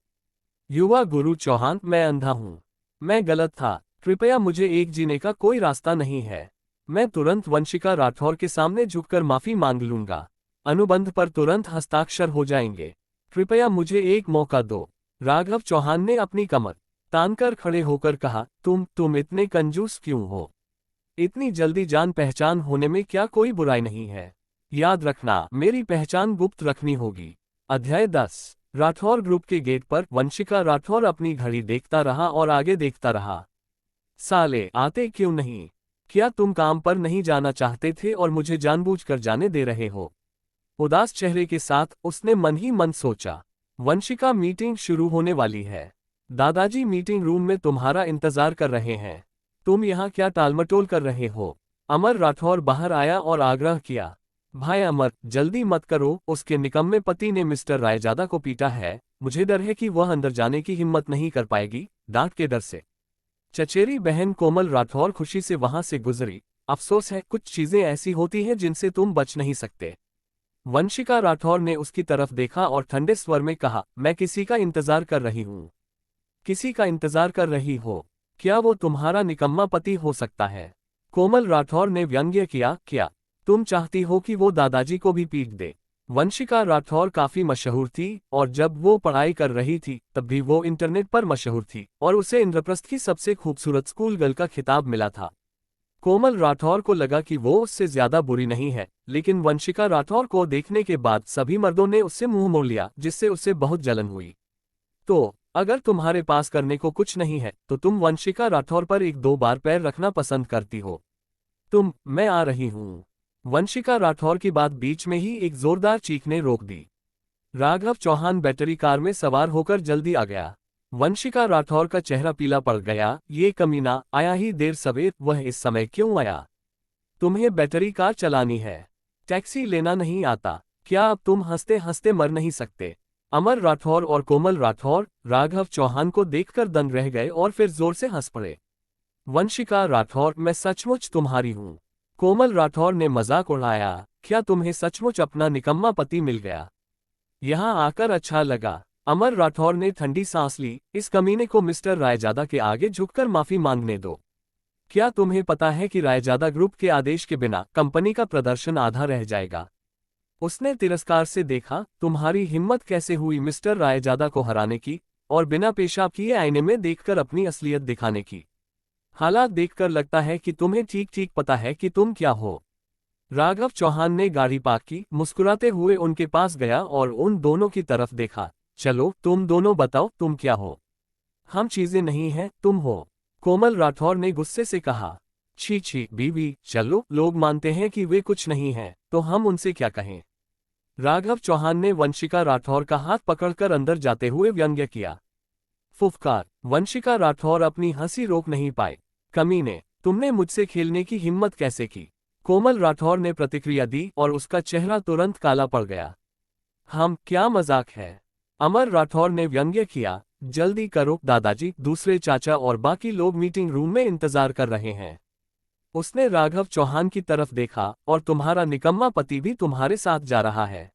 युवा गुरु चौहान, मैं अंधा हूं। मैं गलत था। कृपया, मुझे एक जीने का कोई रास्ता नहीं है। मैं तुरंत वंशिका राठौर के सामने झुककर माफी मांग लूंगा। अनुबंध पर तुरंत हस्ताक्षर हो जाएंगे। कृपया मुझे एक मौका दो। राघव चौहान ने अपनी कमर तानकर खड़े होकर कहा, तुम इतने कंजूस क्यों हो? इतनी जल्दी जान पहचान होने में क्या कोई बुराई नहीं है। याद रखना, मेरी पहचान गुप्त रखनी होगी। अध्याय 10। राठौर ग्रुप के गेट पर वंशिका राठौर अपनी घड़ी देखता रहा और आगे देखता रहा। साले, आते क्यों नहीं? क्या तुम काम पर नहीं जाना चाहते थे और मुझे जानबूझकर जाने दे रहे हो? उदास चेहरे के साथ उसने मन ही मन सोचा। वंशिका, मीटिंग शुरू होने वाली है। दादाजी मीटिंग रूम में तुम्हारा इंतजार कर रहे हैं। तुम यहाँ क्या टालमटोल कर रहे हो? अमर राठौर बाहर आया और आग्रह किया। भाई अमर, जल्दी मत करो, उसके निकम्मे पति ने मिस्टर रायजादा को पीटा है। मुझे डर है कि वह अंदर जाने की हिम्मत नहीं कर पाएगी, डांट के डर से। चचेरी बहन कोमल राठौर खुशी से वहां से गुजरी। अफसोस है, कुछ चीजें ऐसी होती हैं जिनसे तुम बच नहीं सकते। वंशिका राठौर ने उसकी तरफ देखा और ठंडे स्वर में कहा, मैं किसी का इंतजार कर रही हूँ। किसी का इंतजार कर रही हो? क्या वो तुम्हारा निकम्मा पति हो सकता है? कोमल राठौर ने व्यंग्य किया। क्या तुम चाहती हो कि वो दादाजी को भी पीट दे? वंशिका राठौर काफी मशहूर थी और जब वो पढ़ाई कर रही थी तब भी वो इंटरनेट पर मशहूर थी और उसे इंद्रप्रस्थ की सबसे खूबसूरत स्कूल गर्ल का खिताब मिला था। कोमल राठौर को लगा कि वो उससे ज्यादा बुरी नहीं है, लेकिन वंशिका राठौर को देखने के बाद सभी मर्दों ने उससे मुंह मोड़ लिया, जिससे उसे बहुत जलन हुई। तो अगर तुम्हारे पास करने को कुछ नहीं है तो तुम वंशिका राठौर पर 1-2 बार पैर रखना पसंद करती हो। मैं आ रही हूँ। वंशिका राठौर की बात बीच में ही एक जोरदार चीख ने रोक दी। राघव चौहान बैटरी कार में सवार होकर जल्दी आ गया। वंशिका राठौर का चेहरा पीला पड़ गया। ये कमीना आया ही देर सवेर, वह इस समय क्यों आया? तुम्हें बैटरी कार चलानी है, टैक्सी लेना नहीं आता? क्या अब तुम हंसते हंसते मर नहीं सकते? अमर राठौर और कोमल राठौर राघव चौहान को देखकर दंग रह गए और फिर जोर से हंस पड़े। वंशिका राठौर, मैं सचमुच तुम्हारी हूं। कोमल राठौर ने मजाक उड़ाया, क्या तुम्हें सचमुच अपना निकम्मा पति मिल गया? यहां आकर अच्छा लगा। अमर राठौर ने ठंडी सांस ली, इस कमीने को मिस्टर रायजादा के आगे झुककर माफी मांगने दो। क्या तुम्हें पता है कि रायजादा ग्रुप के आदेश के बिना कंपनी का प्रदर्शन आधा रह जाएगा? उसने तिरस्कार से देखा, तुम्हारी हिम्मत कैसे हुई मिस्टर रायजादा को हराने की, और बिना पेशाब किए आईने में देखकर अपनी असलियत दिखाने की। हालात देखकर लगता है कि तुम्हें ठीक ठीक पता है कि तुम क्या हो। राघव चौहान ने गाड़ी पार्क की, मुस्कुराते हुए उनके पास गया और उन दोनों की तरफ देखा। चलो तुम दोनों बताओ तुम क्या हो? हम चीजें नहीं हैं, तुम हो। कोमल राठौर ने गुस्से से कहा। छी छी बीवी, चलो लोग मानते हैं कि वे कुछ नहीं हैं, तो हम उनसे क्या कहें? राघव चौहान ने वंशिका राठौर का हाथ पकड़कर अंदर जाते हुए व्यंग्य किया। फुफकार। वंशिका राठौर अपनी हंसी रोक नहीं पाए। कमीने, तुमने मुझसे खेलने की हिम्मत कैसे की? कोमल राठौर ने प्रतिक्रिया दी और उसका चेहरा तुरंत काला पड़ गया। हम क्या मजाक है? अमर राठौर ने व्यंग्य किया। जल्दी करो दादाजी, दूसरे चाचा और बाकी लोग मीटिंग रूम में इंतजार कर रहे हैं। उसने राघव चौहान की तरफ देखा, और तुम्हारा निकम्मा पति भी तुम्हारे साथ जा रहा है।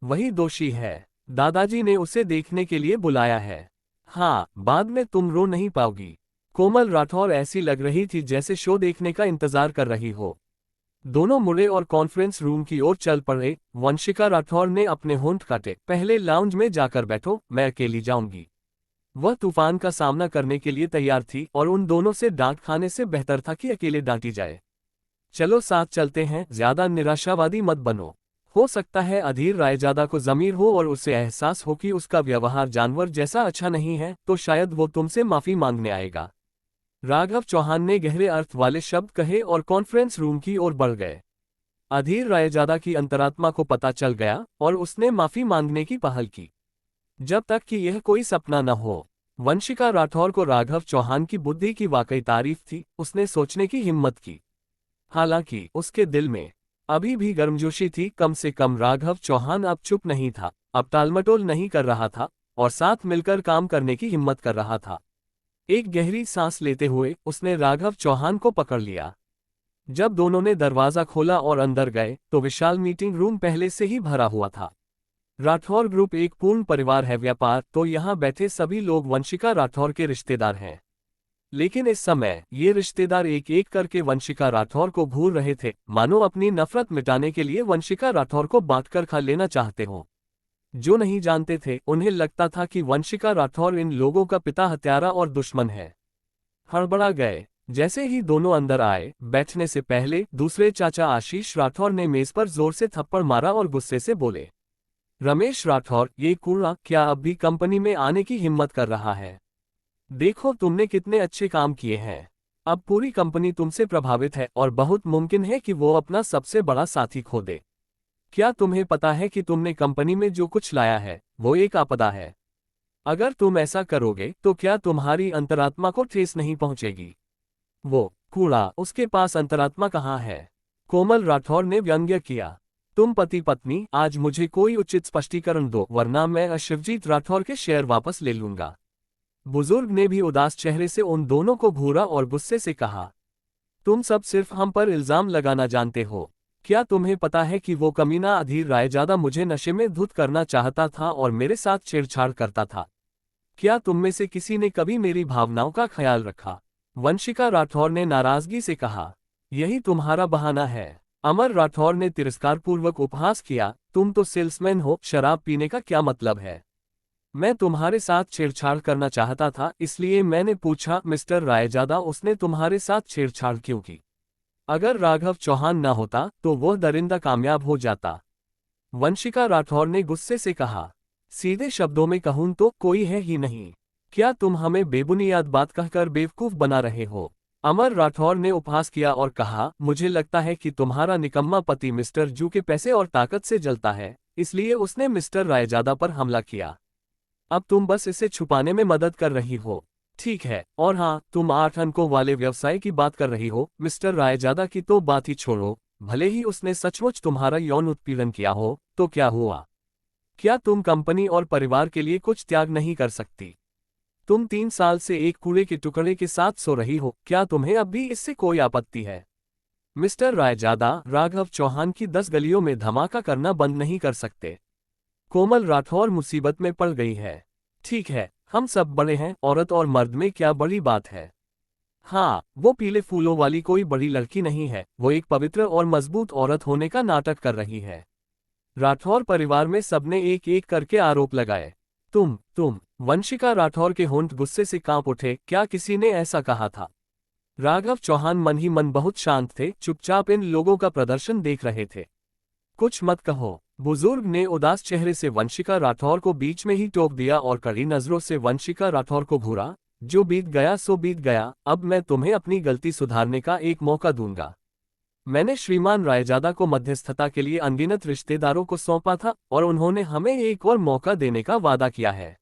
वही दोषी है। दादाजी ने उसे देखने के लिए बुलाया है। हाँ, बाद में तुम रो नहीं पाओगी। कोमल राठौर ऐसी लग रही थी जैसे शो देखने का इंतजार कर रही हो। दोनों मुड़े और कॉन्फ्रेंस रूम की ओर चल पड़े। वंशिका राठौर ने अपने होंठ काटे। पहले लाउंज में जाकर बैठो, मैं अकेली जाऊंगी। वह तूफान का सामना करने के लिए तैयार थी और उन दोनों से डांट खाने से बेहतर था कि अकेले डांटी जाए। चलो साथ चलते हैं, ज्यादा निराशावादी मत बनो। हो सकता है अधीर रायजादा को ज़मीर हो और उसे एहसास हो कि उसका व्यवहार जानवर जैसा अच्छा नहीं है, तो शायद वो तुमसे माफी मांगने आएगा। राघव चौहान ने गहरे अर्थ वाले शब्द कहे और कॉन्फ्रेंस रूम की ओर बढ़ गए। अधीर रायजादा की अंतरात्मा को पता चल गया और उसने माफी मांगने की पहल की, जब तक कि यह कोई सपना न हो। वंशिका राठौर को राघव चौहान की बुद्धि की वाकई तारीफ थी। उसने सोचने की हिम्मत की। हालांकि उसके दिल में अभी भी गर्मजोशी थी। कम से कम राघव चौहान अब चुप नहीं था, अब टालमटोल नहीं कर रहा था, और साथ मिलकर काम करने की हिम्मत कर रहा था। एक गहरी सांस लेते हुए उसने राघव चौहान को पकड़ लिया। जब दोनों ने दरवाजा खोला और अंदर गए, तो विशाल मीटिंग रूम पहले से ही भरा हुआ था। राठौर ग्रुप एक पूर्ण परिवार है। व्यापार तो यहाँ बैठे सभी लोग वंशिका राठौर के रिश्तेदार हैं। लेकिन इस समय ये रिश्तेदार एक एक करके वंशिका राठौर को भूल रहे थे, मानो अपनी नफरत मिटाने के लिए वंशिका राठौर को बांटकर खा लेना चाहते हो। जो नहीं जानते थे, उन्हें लगता था कि वंशिका राठौर इन लोगों का पिता, हत्यारा और दुश्मन है। हड़बड़ा गए। जैसे ही दोनों अंदर आए, बैठने से पहले दूसरे चाचा आशीष राठौर ने मेज पर जोर से थप्पड़ मारा और गुस्से से बोले, रमेश राठौर, ये कूड़ा क्या अब भी कंपनी में आने की हिम्मत कर रहा है? देखो तुमने कितने अच्छे काम किए हैं। अब पूरी कंपनी तुमसे प्रभावित है और बहुत मुमकिन है कि वो अपना सबसे बड़ा साथी खो दे। क्या तुम्हें पता है कि तुमने कंपनी में जो कुछ लाया है वो एक आपदा है? अगर तुम ऐसा करोगे तो क्या तुम्हारी अंतरात्मा को ठेस नहीं पहुंचेगी? वो कूड़ा, उसके पास अंतरात्मा कहाँ है? कोमल राठौर ने व्यंग्य किया। तुम पति पत्नी, आज मुझे कोई उचित स्पष्टीकरण दो, वरना मैं शिवजीत राठौर के शेयर वापस ले लूंगा। बुजुर्ग ने भी उदास चेहरे से उन दोनों को घूरा और गुस्से से कहा, तुम सब सिर्फ हम पर इल्जाम लगाना जानते हो। क्या तुम्हें पता है कि वो कमीना अधीर रायजादा मुझे नशे में धुत करना चाहता था और मेरे साथ छेड़छाड़ करता था? क्या तुम में से किसी ने कभी मेरी भावनाओं का ख्याल रखा? वंशिका राठौर ने नाराजगी से कहा, यही तुम्हारा बहाना है। अमर राठौर ने तिरस्कारपूर्वक उपहास किया, तुम तो सेल्समैन हो, शराब पीने का क्या मतलब है? मैं तुम्हारे साथ छेड़छाड़ करना चाहता था, इसलिए मैंने पूछा। मिस्टर रायजादा, उसने तुम्हारे साथ छेड़छाड़ क्यों की? अगर राघव चौहान ना होता तो वह दरिंदा कामयाब हो जाता। वंशिका राठौर ने गुस्से से कहा, सीधे शब्दों में कहूं तो कोई है ही नहीं। क्या तुम हमें बेबुनियाद बात कहकर बेवकूफ बना रहे हो? अमर राठौर ने उपहास किया और कहा, मुझे लगता है कि तुम्हारा निकम्मा पति मिस्टर जू के पैसे और ताकत से जलता है, इसलिए उसने मिस्टर रायजादा पर हमला किया। अब तुम बस इसे छुपाने में मदद कर रही हो। ठीक है, और हाँ, तुम 8 अंकों वाले व्यवसाय की बात कर रही हो। मिस्टर रायजादा की तो बात ही छोड़ो, भले ही उसने सचमुच तुम्हारा यौन उत्पीड़न किया हो, तो क्या हुआ? क्या तुम कंपनी और परिवार के लिए कुछ त्याग नहीं कर सकती? तुम 3 साल से एक कूड़े के टुकड़े के साथ सो रही हो, क्या तुम्हें अब भी इससे कोई आपत्ति है? मिस्टर रायजादा राघव चौहान की 10 गलियों में धमाका करना बंद नहीं कर सकते। कोमल राठौर मुसीबत में पड़ गई है। ठीक है, हम सब बड़े हैं, औरत और मर्द में क्या बड़ी बात है। हाँ, वो पीले फूलों वाली कोई बड़ी लड़की नहीं है, वो एक पवित्र और मजबूत औरत होने का नाटक कर रही है। राठौर परिवार में सबने एक एक करके आरोप लगाए। तुम वंशिका राठौर के होंठ गुस्से से कांप उठे। क्या किसी ने ऐसा कहा था? राघव चौहान मन ही मन बहुत शांत थे, चुपचाप इन लोगों का प्रदर्शन देख रहे थे। कुछ मत कहो, बुजुर्ग ने उदास चेहरे से वंशिका राठौर को बीच में ही टोक दिया और कड़ी नजरों से वंशिका राठौर को घूरा। जो बीत गया सो बीत गया, अब मैं तुम्हें अपनी गलती सुधारने का एक मौका दूंगा। मैंने श्रीमान रायजादा को मध्यस्थता के लिए अनगिनत रिश्तेदारों को सौंपा था और उन्होंने हमें एक और मौका देने का वादा किया है।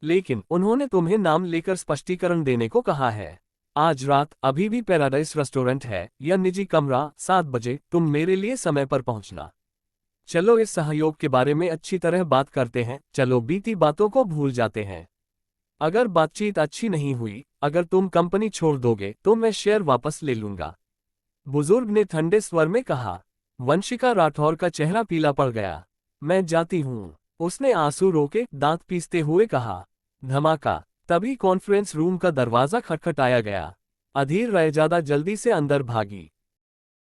लेकिन उन्होंने तुम्हें नाम लेकर स्पष्टीकरण देने को कहा है। आज रात अभी भी पैराडाइज रेस्टोरेंट है या निजी कमरा, 7 बजे तुम मेरे लिए समय पर पहुंचना। चलो इस सहयोग के बारे में अच्छी तरह बात करते हैं, चलो बीती बातों को भूल जाते हैं। अगर बातचीत अच्छी नहीं हुई, अगर तुम कंपनी छोड़ दोगे तो मैं शेयर वापस ले लूंगा। बुजुर्ग ने ठंडे स्वर में कहा। वंशिका राठौर का चेहरा पीला पड़ गया। मैं जाती हूँ, उसने आंसू रोके दांत पीसते हुए कहा। धमाका। तभी कॉन्फ्रेंस रूम का दरवाजा खटखटाया गया। अधीर रायजादा जल्दी से अंदर भागी।